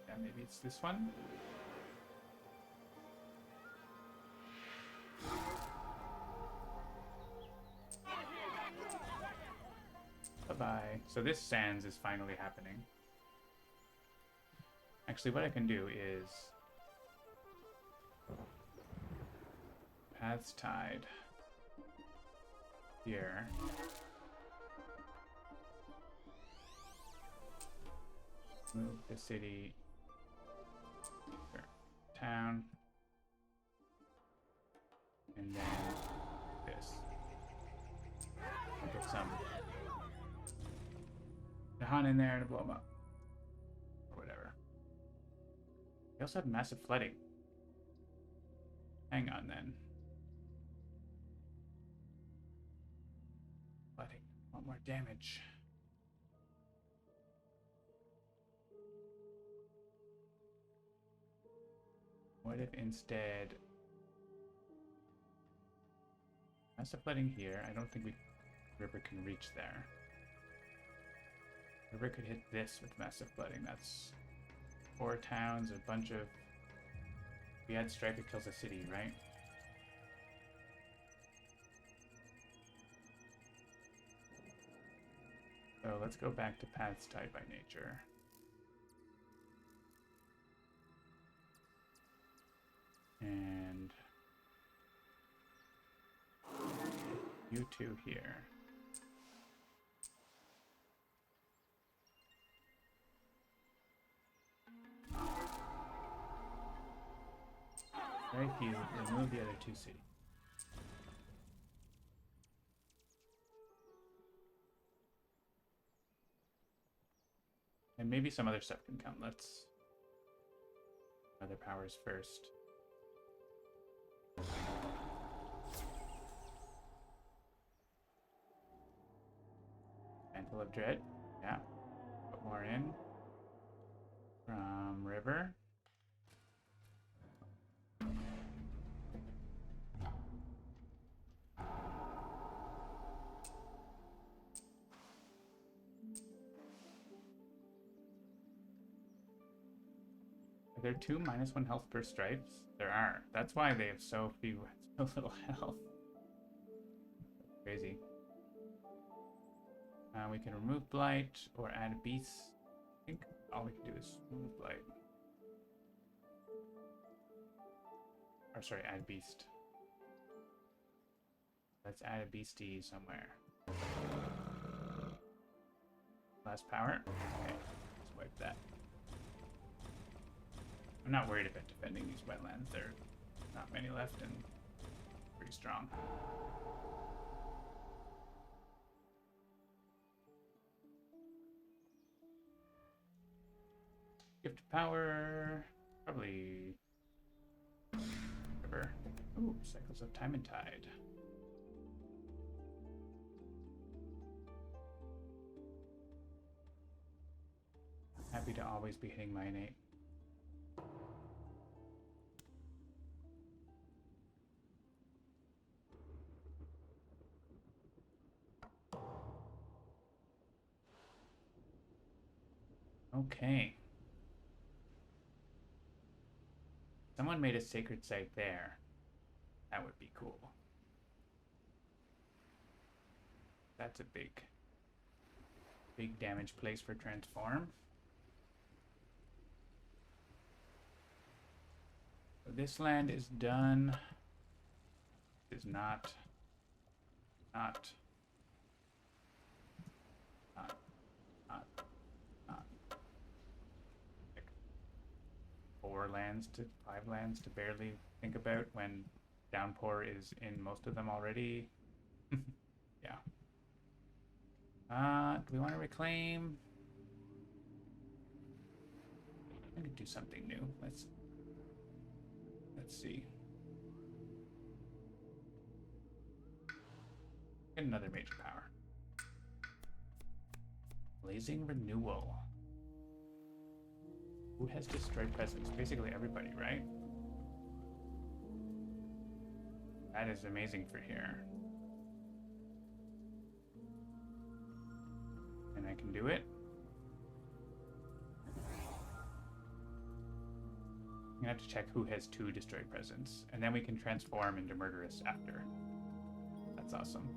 Yeah, maybe it's this one. Bye-bye. So this sands is finally happening. Actually, what I can do is... Paths tied. Here. Move the city town. And then this. I'll get some Han in there to blow them up. Or whatever. They also have massive flooding. Hang on then. Flooding. A lot more damage. What if instead... Massive flooding here. I don't think river can reach there. River could hit this with massive flooding. That's 4 towns, a bunch of... If we had strike, it kills a city, right? So let's go back to paths tied by nature. And you two here. Very easy. Remove the other 2 cities. And maybe some other stuff can come. Let's... Other powers first. Mantle of Dread. Yeah. Put more in. From River. Are there 2 -1 health per stripes? There are. That's why they have so little health. Crazy. We can remove Blight or add Beast. I think all we can do is remove Blight. Or sorry, add Beast. Let's add a Beastie somewhere. Last power. Okay, let's wipe that. I'm not worried about defending these wetlands. There are not many left and pretty strong. Gift of power. Probably River. Ooh, Cycles of Time and Tide. Happy to always be hitting my innate. Okay. Someone made a sacred site there. That would be cool. That's a big damage place for transform. So this land is done. Is not 4 lands to 5 lands to barely think about when downpour is in most of them already. Yeah. Do we want to reclaim? I'm gonna do something new. Let's see. Get another major power. Blazing Renewal. Who has destroyed presence? Basically everybody, right? That is amazing for here. And I can do it. I'm gonna have to check who has 2 destroyed presence. And then we can transform into Murderous after. That's awesome.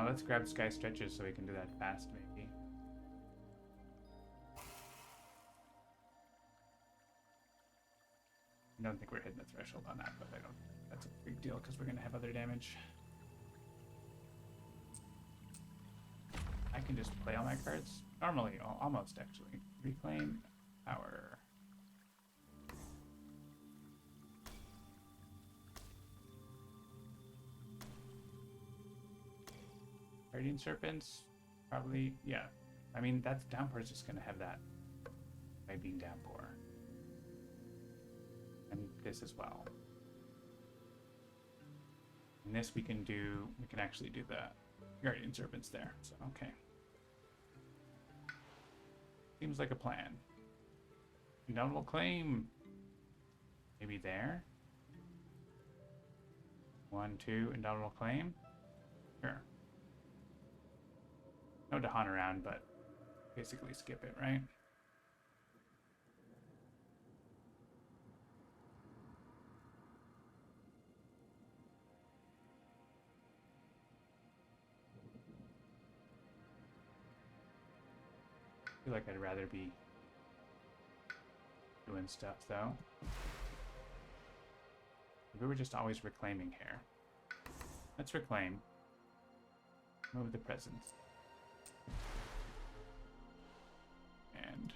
Let's grab Sky Stretches so we can do that fast, maybe. I don't think we're hitting the threshold on that, but that's a big deal because we're going to have other damage. I can just play all my cards. Normally, almost actually. Reclaim power. Guardian Serpents, probably, yeah. I mean, that's Downpour is just gonna have that by being Downpour. And this as well. And this we can actually do the Guardian Serpents there, so okay. Seems like a plan. Indomitable Claim. Maybe there. 1, 2, Indomitable Claim. Sure. No Dahan around, but basically skip it, right? I feel like I'd rather be doing stuff, though. We were just always reclaiming here. Let's reclaim. Move the presence. And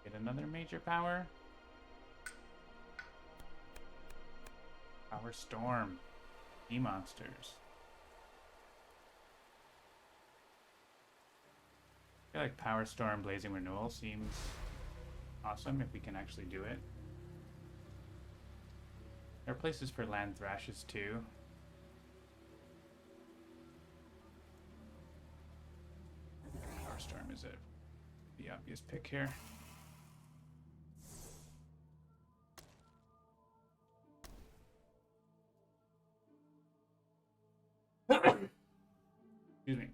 get another major power. Power Storm. E-monsters. I feel like Power Storm Blazing Renewal seems awesome if we can actually do it. There are places for land thrashes too. Power Storm is the obvious pick here. Excuse me.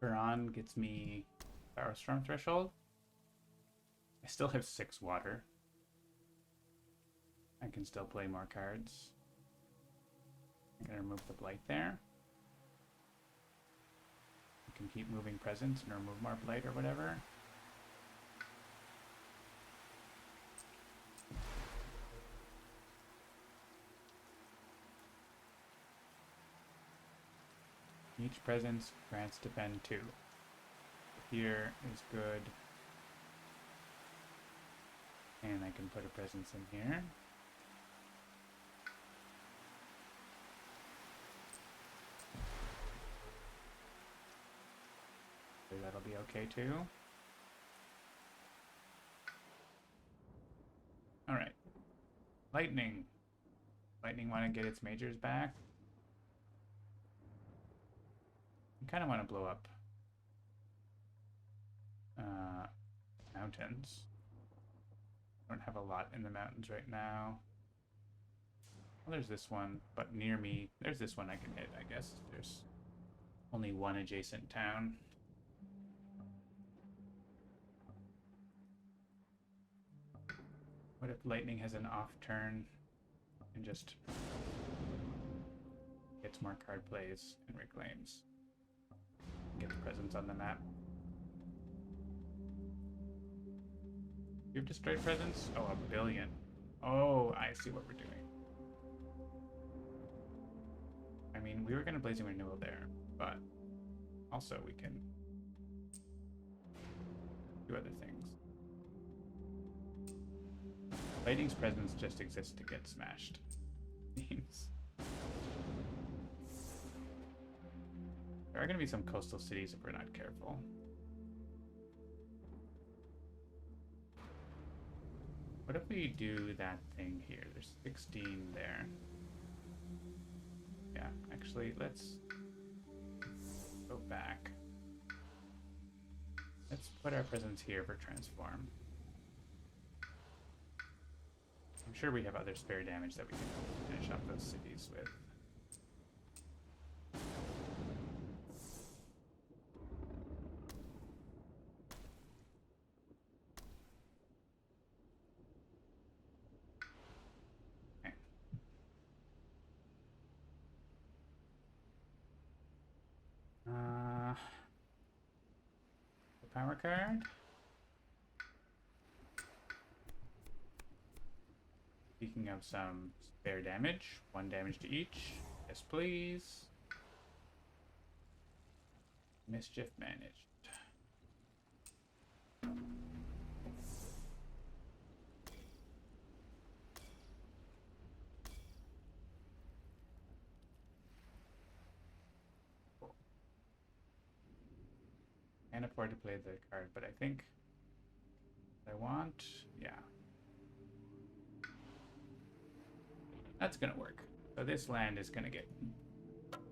Baron gets me Power Storm threshold. I still have 6 water. I can still play more cards. I'm gonna remove the blight there. I can keep moving presence and remove more blight or whatever. Each presence grants defend 2. Here is good. And I can put a presence in here. So that'll be okay too. Alright. Lightning. Lightning want to get its majors back. I kind of want to blow up mountains. I don't have a lot in the mountains right now. Well, there's this one, but near me, there's this one I can hit, I guess. There's only one adjacent town. What if lightning has an off turn and just gets more card plays and reclaims? Get the presence on the map. You've destroyed presence? Oh, 1 billion. Oh, I see what we're doing. I mean, we were going to Blazing Renewal there, but also we can do other things. Lightning's presence just exists to get smashed. Means there are going to be some coastal cities if we're not careful. What if we do that thing here? There's 16 there. Yeah, actually, let's go back. Let's put our presence here for transform. I'm sure we have other spare damage that we can finish off those cities with. The power card. Speaking of some spare damage, 1 damage to each. Yes, please. Mischief managed. Can't afford to play the card, but I think I want, yeah. That's gonna work. So this land is gonna get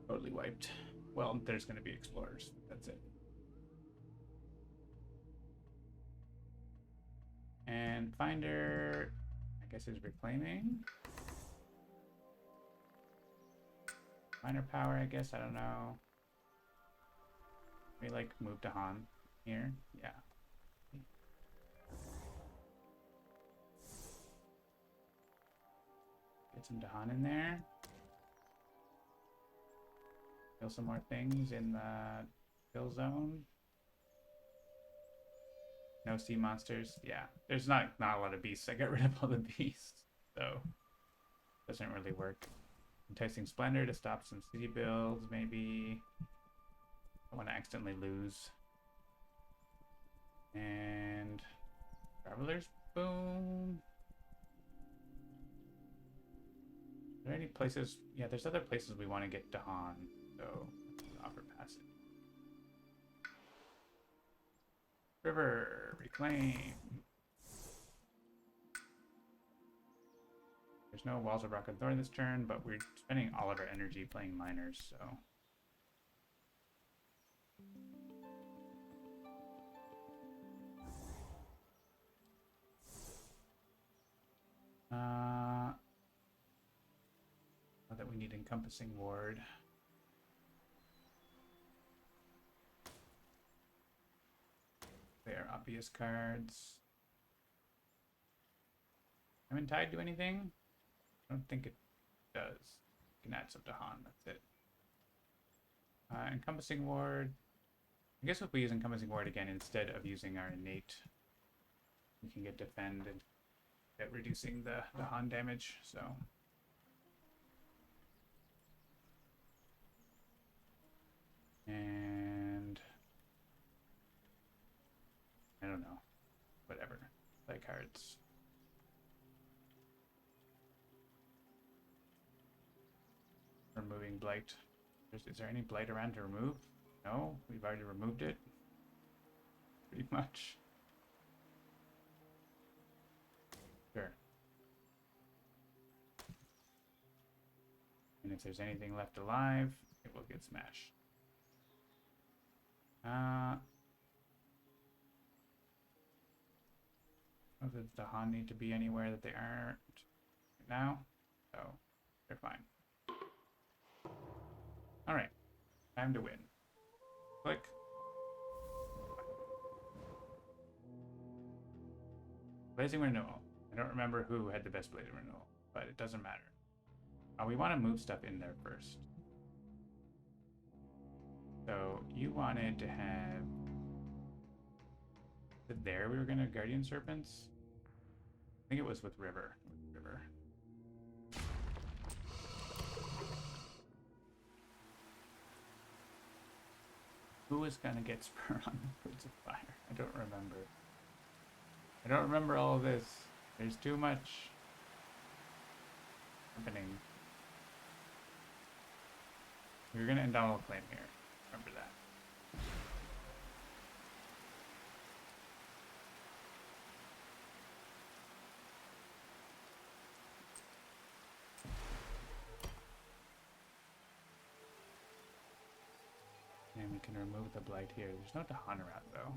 totally wiped. Well, there's gonna be explorers. That's it. And Finder, I guess, is reclaiming. Minor power, I guess, I don't know. We like move to Han here. Yeah. Get some Dahan in there. Kill some more things in the kill zone. No sea monsters. Yeah, there's not a lot of beasts. I got rid of all the beasts, so doesn't really work. Enticing Splendor to stop some city builds, maybe. I want to accidentally lose. And Traveler's Boom. Are there any places? Yeah, there's other places we want to get Dahan, so offer passage. River, reclaim. There's no Walls of Rock and Thorn this turn, but we're spending all of our energy playing miners, so. That we need Encompassing Ward. They are obvious cards. Diamond Tide do anything? I don't think it does. You can add some to Han, that's it. Encompassing Ward. I guess if we use Encompassing Ward again instead of using our innate, we can get defend and get reducing the Han damage, so. And I don't know. Whatever. Play cards. Removing Blight. Is there any Blight around to remove? No, we've already removed it. Pretty much. Sure. And if there's anything left alive, it will get smashed. Does the Han need to be anywhere that they aren't right now? So they're fine. Alright. Time to win. Click. Blazing Renewal. I don't remember who had the best Blazing Renewal, but it doesn't matter. We want to move stuff in there first. So you wanted to have... There we were going to Guardian Serpents? I think it was with River. Who was going to get Spur on the Fruits of Fire? I don't remember. I don't remember all of this. There's too much happening. We're going to end all claim here. Remember that. And we can remove the Blight here. There's no Dahan around though.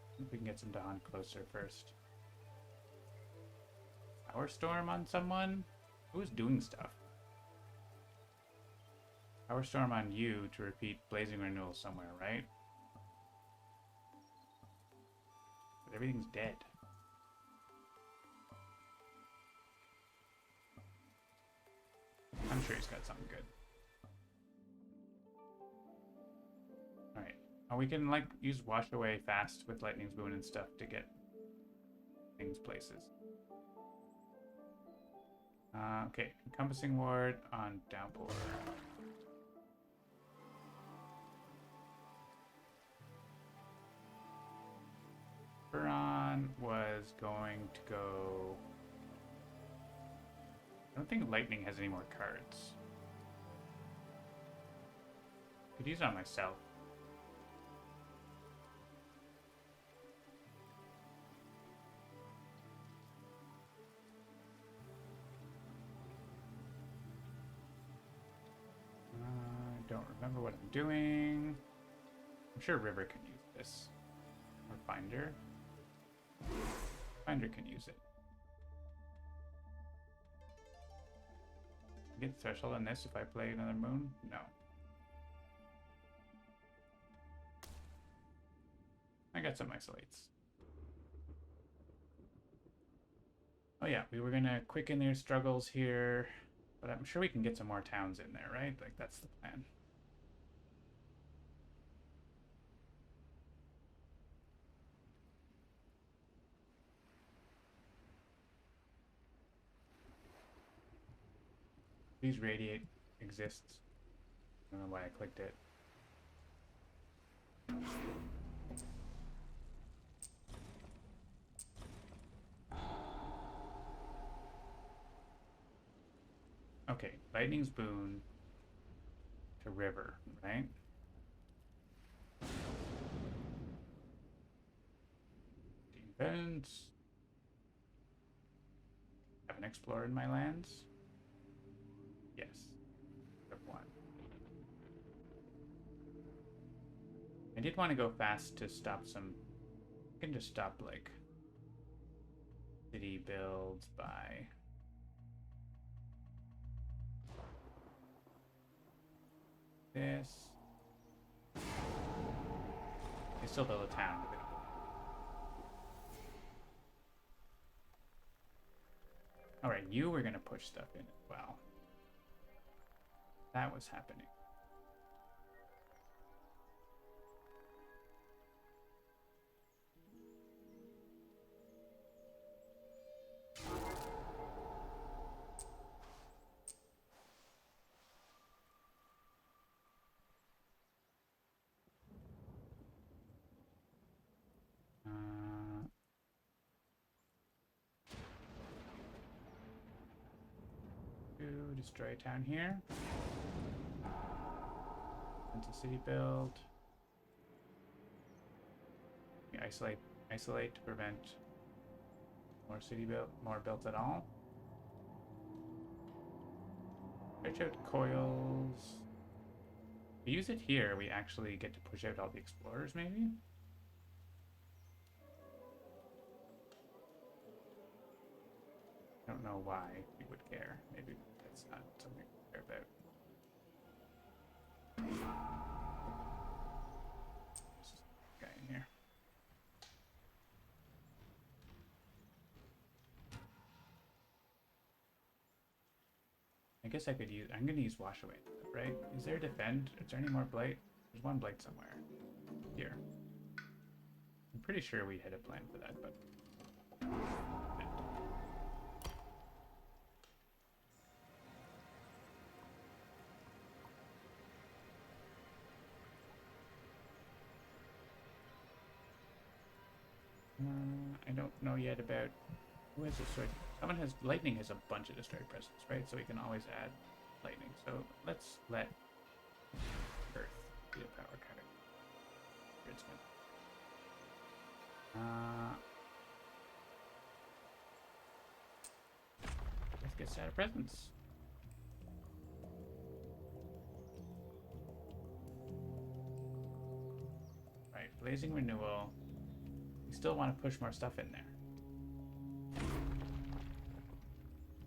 I think we can get some Dahan closer first. Power Storm on someone? Who's doing stuff? Power Storm on you to repeat Blazing Renewal somewhere, right? But everything's dead. I'm sure he's got something good. Alright. Oh, we can, like, use Wash Away fast with Lightning's Boon and stuff to get things places. Okay. Encompassing Ward on Downpour. Buron was going to go... I don't think Lightning has any more cards. Could use it on myself. I don't remember what I'm doing. I'm sure River can use this. Or Finder. Finder can use it. Get threshold on this if I play another moon? No. I got some isolates. Oh yeah, we were gonna quicken their struggles here, but I'm sure we can get some more towns in there, right? Like, that's the plan. Please radiate exists. I don't know why I clicked it. Okay, lightning's boon to river, right? Defense. Have an explorer in my lands? Yes. Have one. I did want to go fast to stop some. I can just stop like city builds by this. They still build a town, but they don't. Alright, you were gonna push stuff in as well. That was happening. Destroy a town here. Into city build. We isolate to prevent more city built at all. Stretch out coils. If we use it here, we actually get to push out all the explorers, maybe? I don't know why we would care. Maybe that's not something we care about. There's a guy in here. I guess I could use. I'm gonna use wash away, right? Is there defend? Is there any more blight? There's one blight somewhere. Here. I'm pretty sure we had a plan for that, but. I don't know yet about who has a sword. Someone has lightning has a bunch of destroyed presence, right? So we can always add lightning. So let's let Earth be a power card. Let's get sad presence. Right, blazing renewal. We still want to push more stuff in there.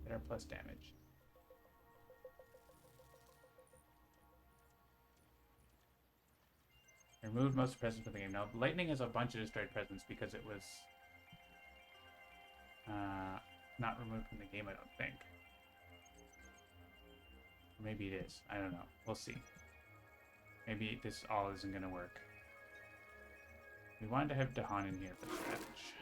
Get our plus damage. Remove most presence from the game. Now, lightning has a bunch of destroyed presence because it was not removed from the game, I don't think. Maybe it is. I don't know. We'll see. Maybe this all isn't going to work. We wanted to have Dahan in here for the damage.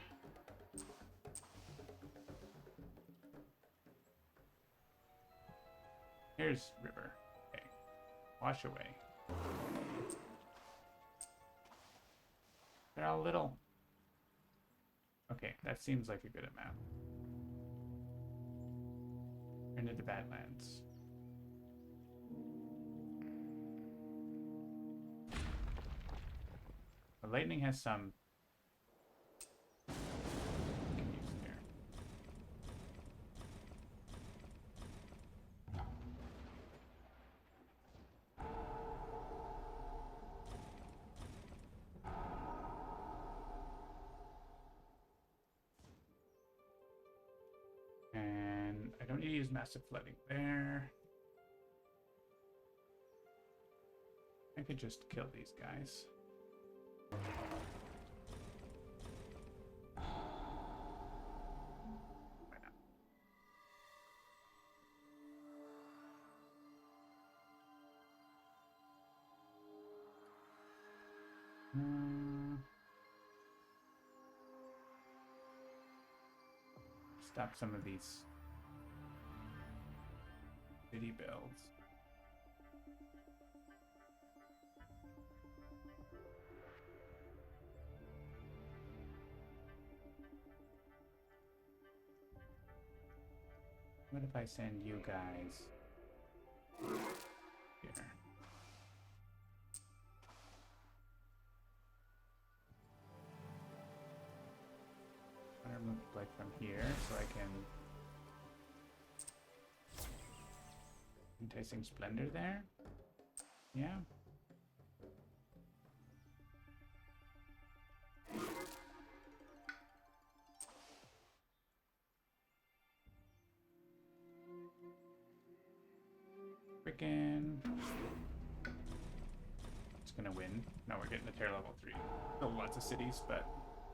Here's River. Okay. Wash away. They're all little. Okay, that seems like a good amount. Into the Badlands. But lightning has some we can use here. And I don't need to use massive flooding there. I could just kill these guys. Why not? Stop some of these city builds. What if I send you guys here? I remove blight from here so I can enticing splendor there. Yeah. Frickin'. It's gonna win. No, we're getting to tier level 3. Still lots of cities, but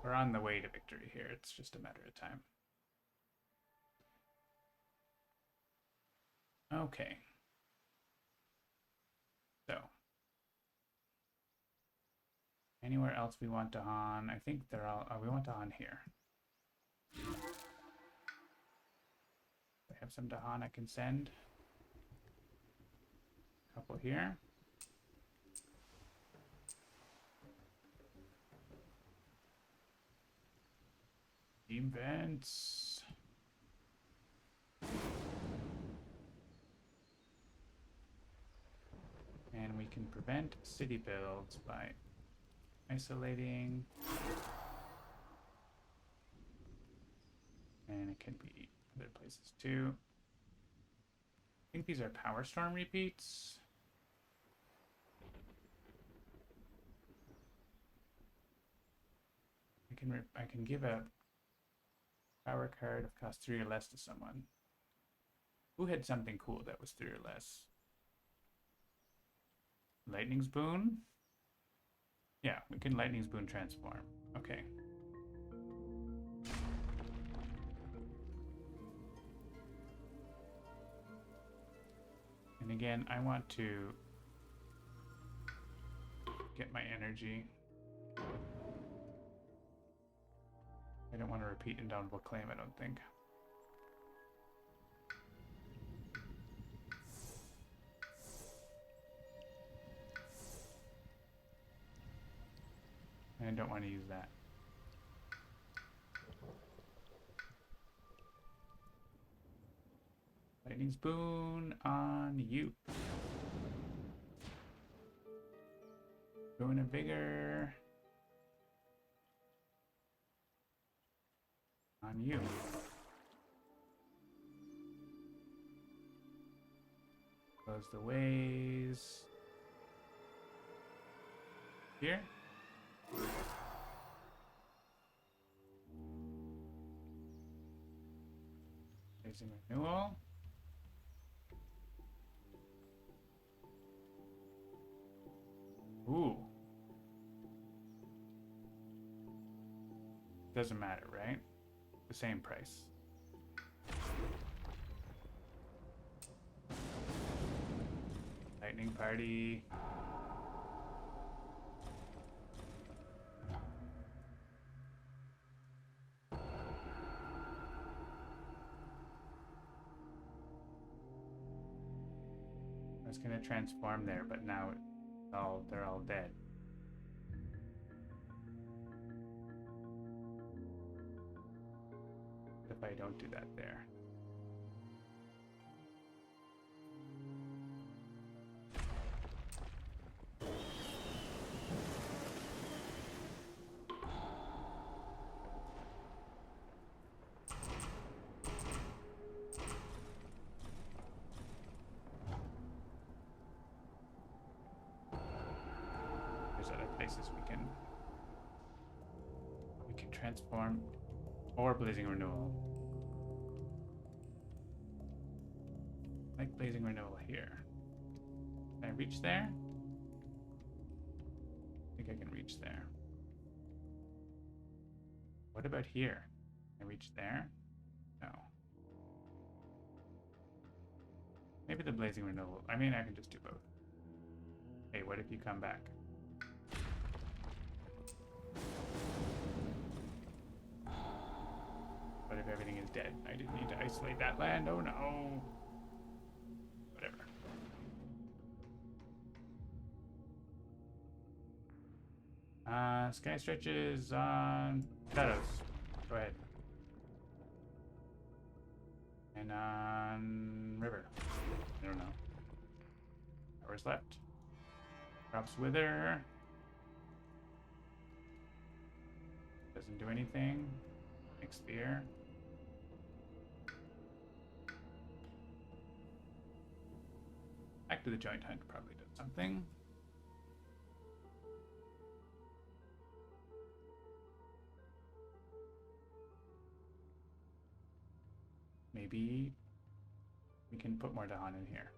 we're on the way to victory here. It's just a matter of time. Okay. So. Anywhere else we want to Han? I think they're all... we want to Han here. I have some to Han I can send. Couple here. Team vents. And we can prevent city builds by isolating. And it can be other places too. I think these are Power Storm repeats. I can give a power card of cost 3 or less to someone. Who had something cool that was 3 or less? Lightning's Boon? Yeah, we can Lightning's Boon transform. Okay. And again, I want to get my energy. I don't want to repeat Indomitable Claim, I don't think. I don't want to use that. Lightning's Boon on you. Boon of Vigor on you. Close the ways. Here. Facing renewal. Ooh. Doesn't matter, right? The same price. Lightning Party. I was gonna transform there, but now they're all dead. What if I don't do that there? places we can transform, or blazing renewal. Like blazing renewal here. Can I reach there? I think I can reach there. What about here? Can I reach there? No. Maybe the blazing renewal. I mean, I can just do both. Hey, what if you come back? What if everything is dead? I didn't need to isolate that land. Oh no. Whatever. Sky stretches on shadows. Go ahead. And on river. I don't know. Hours left. Drops wither. Doesn't do anything. Makes fear. Back to the joint hunt probably does something. Maybe we can put more Dahan in here.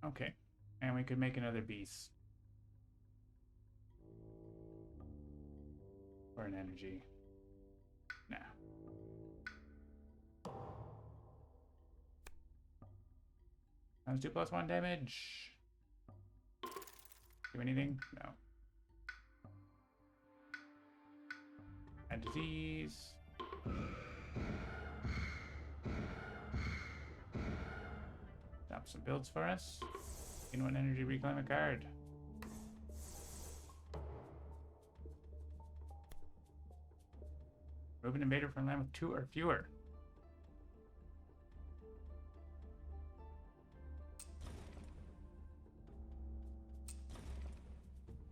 Okay, and we could make another beast. Or an energy. Nah. Times 2+1 damage. Do anything? No. Add disease. Drop some builds for us. In one energy, reclaim a card. Remove an invader from land with 2 or fewer.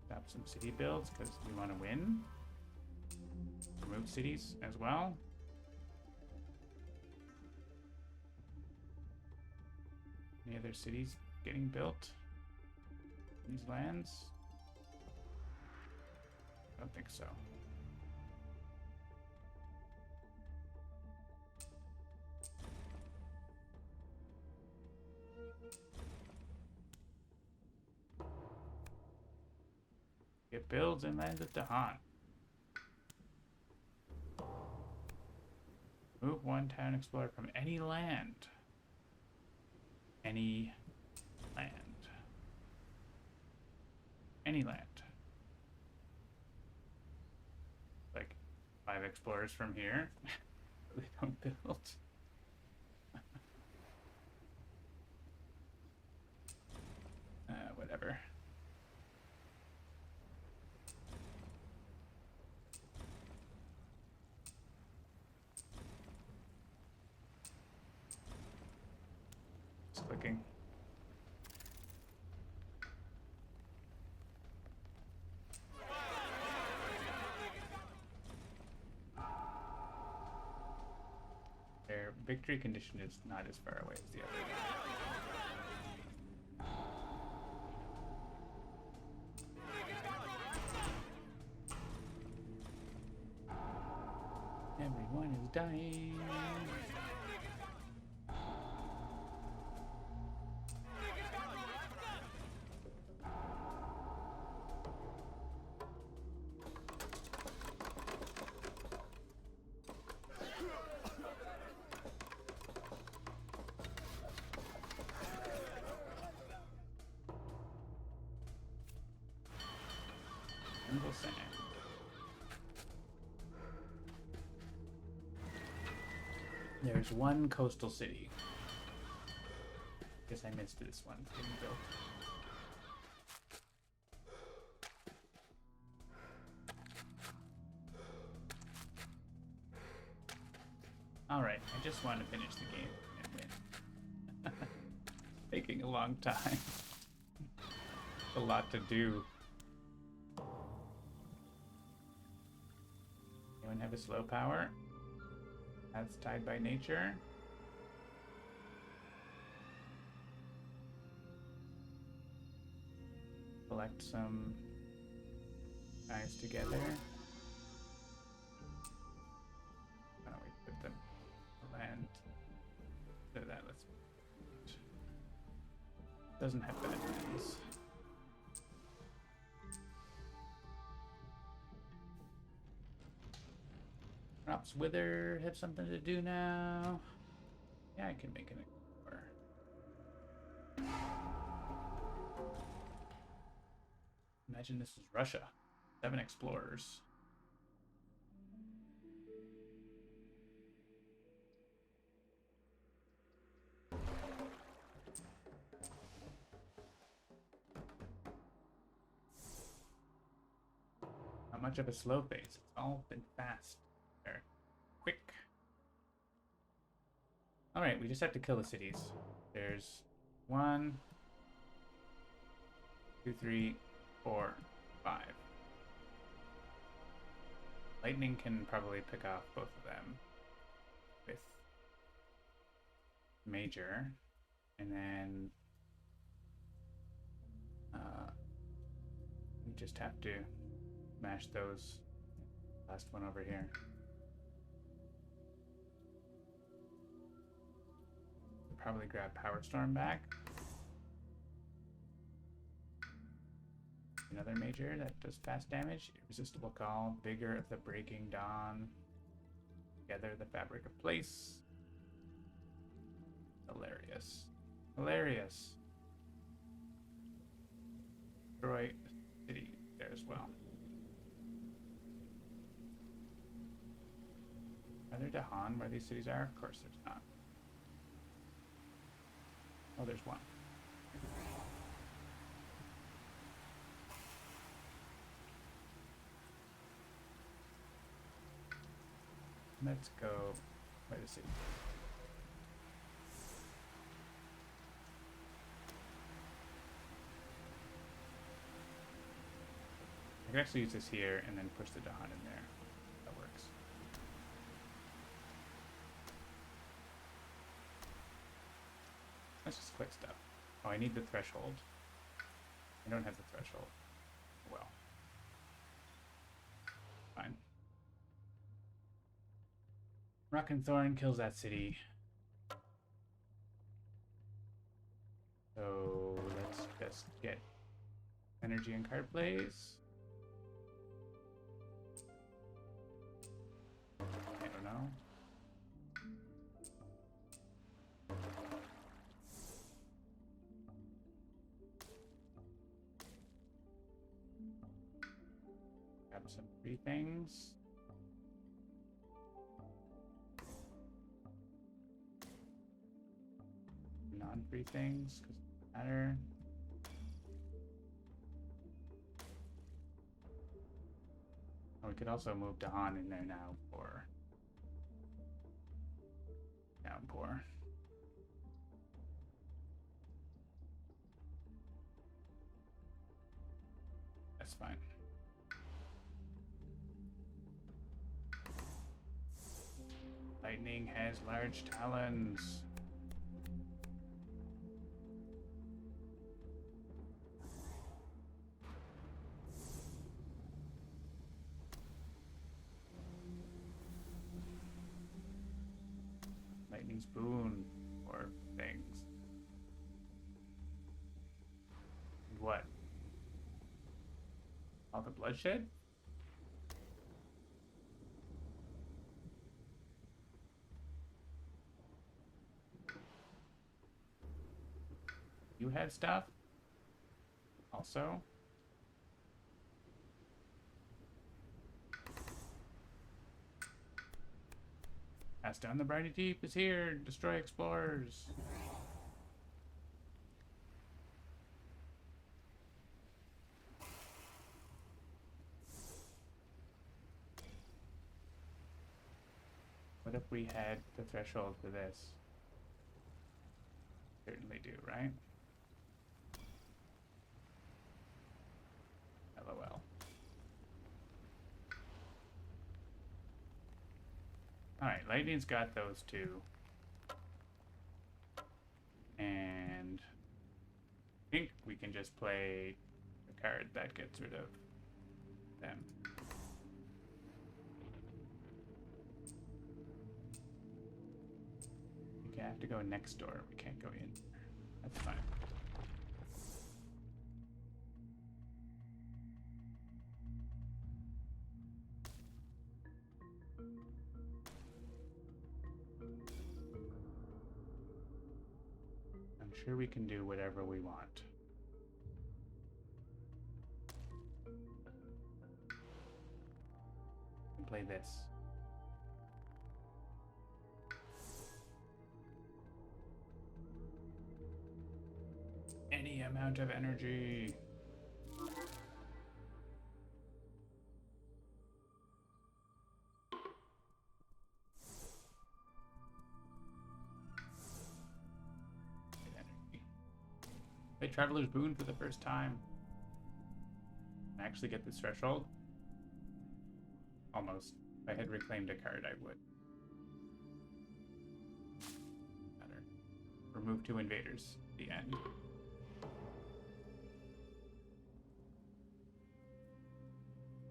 Drop some city builds because we want to win. Remove cities as well. Any other cities getting built in these lands? I don't think so. Get builds in lands of Dahan. Move one town explorer from any land. Any land. Any land. Like 5 explorers from here. They don't build. Whatever. Just clicking. Their victory condition is not as far away as the other. Everyone is dying. Simple sand. There's one coastal city. Guess I missed this one getting built. Alright, I just want to finish the game and win. Taking a long time. A lot to do. Anyone Don't have a slow power. That's tied by nature. Collect some guys together. Why don't we put them land? So that let's doesn't have bad lands. Crops wither have something to do now. Yeah, I can make an explorer. Imagine this is Russia. 7 explorers. Not much of a slow phase. It's all been fast. Very quick. Alright, we just have to kill the cities. There's 1, 2, 3, 4, 5. Lightning can probably pick off both of them with major, and then we just have to smash those. Last one over here. We'll probably grab Power Storm back. Another major that does fast damage. Irresistible Call. Vigor of the Breaking Dawn. Together the Fabric of Place. Hilarious. Hilarious. Destroy city there as well. Are there Dahan where these cities are? Of course there's not. Oh, there's one. Let's go by the city. I can actually use this here and then push the Dahan in there. That works. Let's just quick stuff. Oh, I need the threshold. I don't have the threshold. Well. Fine. Rock and Thorn kills that city. So let's just get energy and card plays. I don't know. Grab some free things. Non-free things, because it doesn't matter. Oh, we could also move Dahan in there now for downpour. That's fine. Lightning has large talons. Lightning's boon or things. What? All the bloodshed? You have stuff? Also? Pass down the briny deep is here. Destroy explorers. What if we had the threshold for this? Certainly do, right? LOL. Alright, lightning's got those two. And I think we can just play a card that gets rid of them. We have to go next door. We can't go in. That's fine. I'm sure we can do whatever we want. And play this. Any amount of energy. Play Traveler's Boon for the first time. Actually get this threshold? Almost. If I had reclaimed a card, I would. Better. Remove 2 invaders. The end.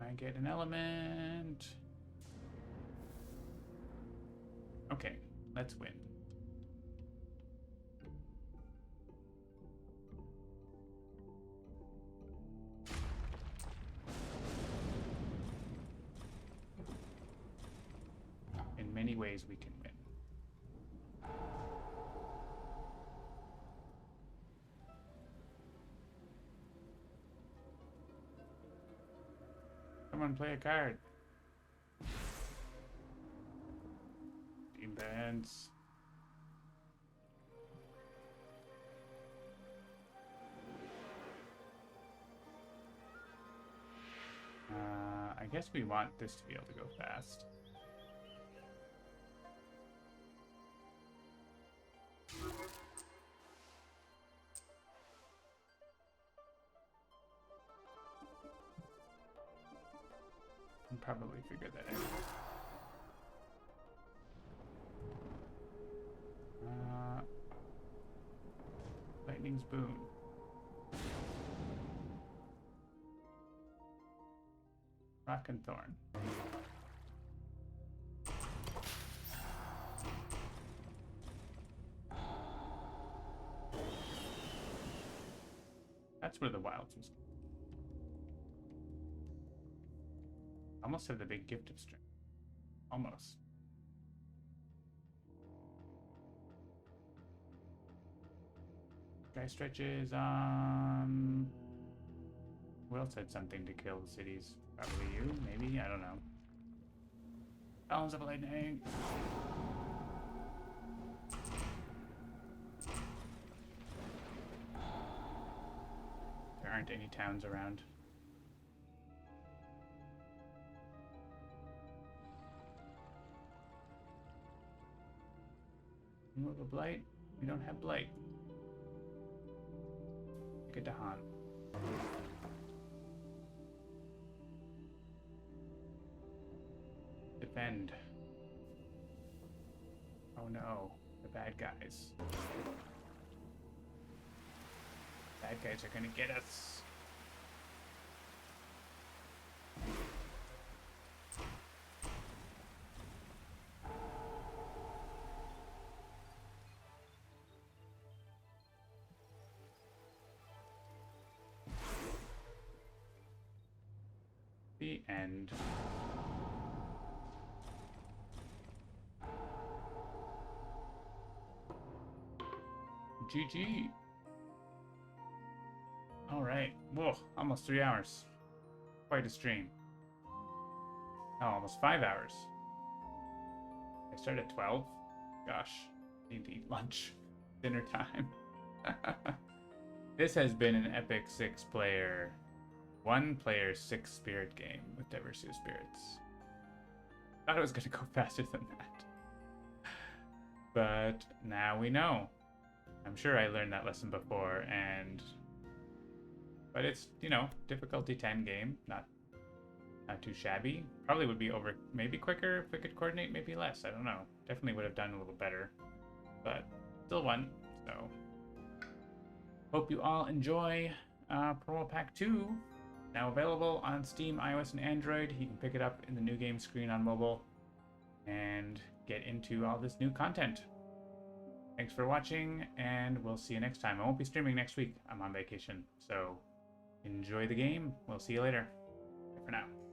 I get an element. Okay, let's win. In many ways we can win. Someone play a card. Defense. I guess we want this to be able to go fast. I'll probably figure that out. Lightning's Boon. Rock and Thorn. That's where the wilds was. Almost have the big gift of strength. Almost. Guy stretches on. Who else had something to kill the cities? Probably you, maybe? I don't know. Balance of lightning. There aren't any towns around. Remove a blight? We don't have blight. Get to Han. Defend. Oh no, the bad guys. Bad guys are gonna get us. The end. GG. All right. Whoa, almost 3 hours. Quite a stream. Oh, almost 5 hours. I started at 12. Gosh, need to eat lunch. Dinner time. This has been an epic 6-player, 1-player 6-spirit game with diversity of spirits. Thought it was going to go faster than that. But now we know. I'm sure I learned that lesson before, but it's, you know, difficulty 10 game, not Not too shabby. Probably would be over maybe quicker if we could coordinate, maybe less. I don't know. Definitely would have done a little better. But still won. So hope you all enjoy Promo Pack 2. Now available on Steam, iOS, and Android. You can pick it up in the new game screen on mobile and get into all this new content. Thanks for watching, and we'll see you next time. I won't be streaming next week. I'm on vacation, so enjoy the game. We'll see you later. Bye for now.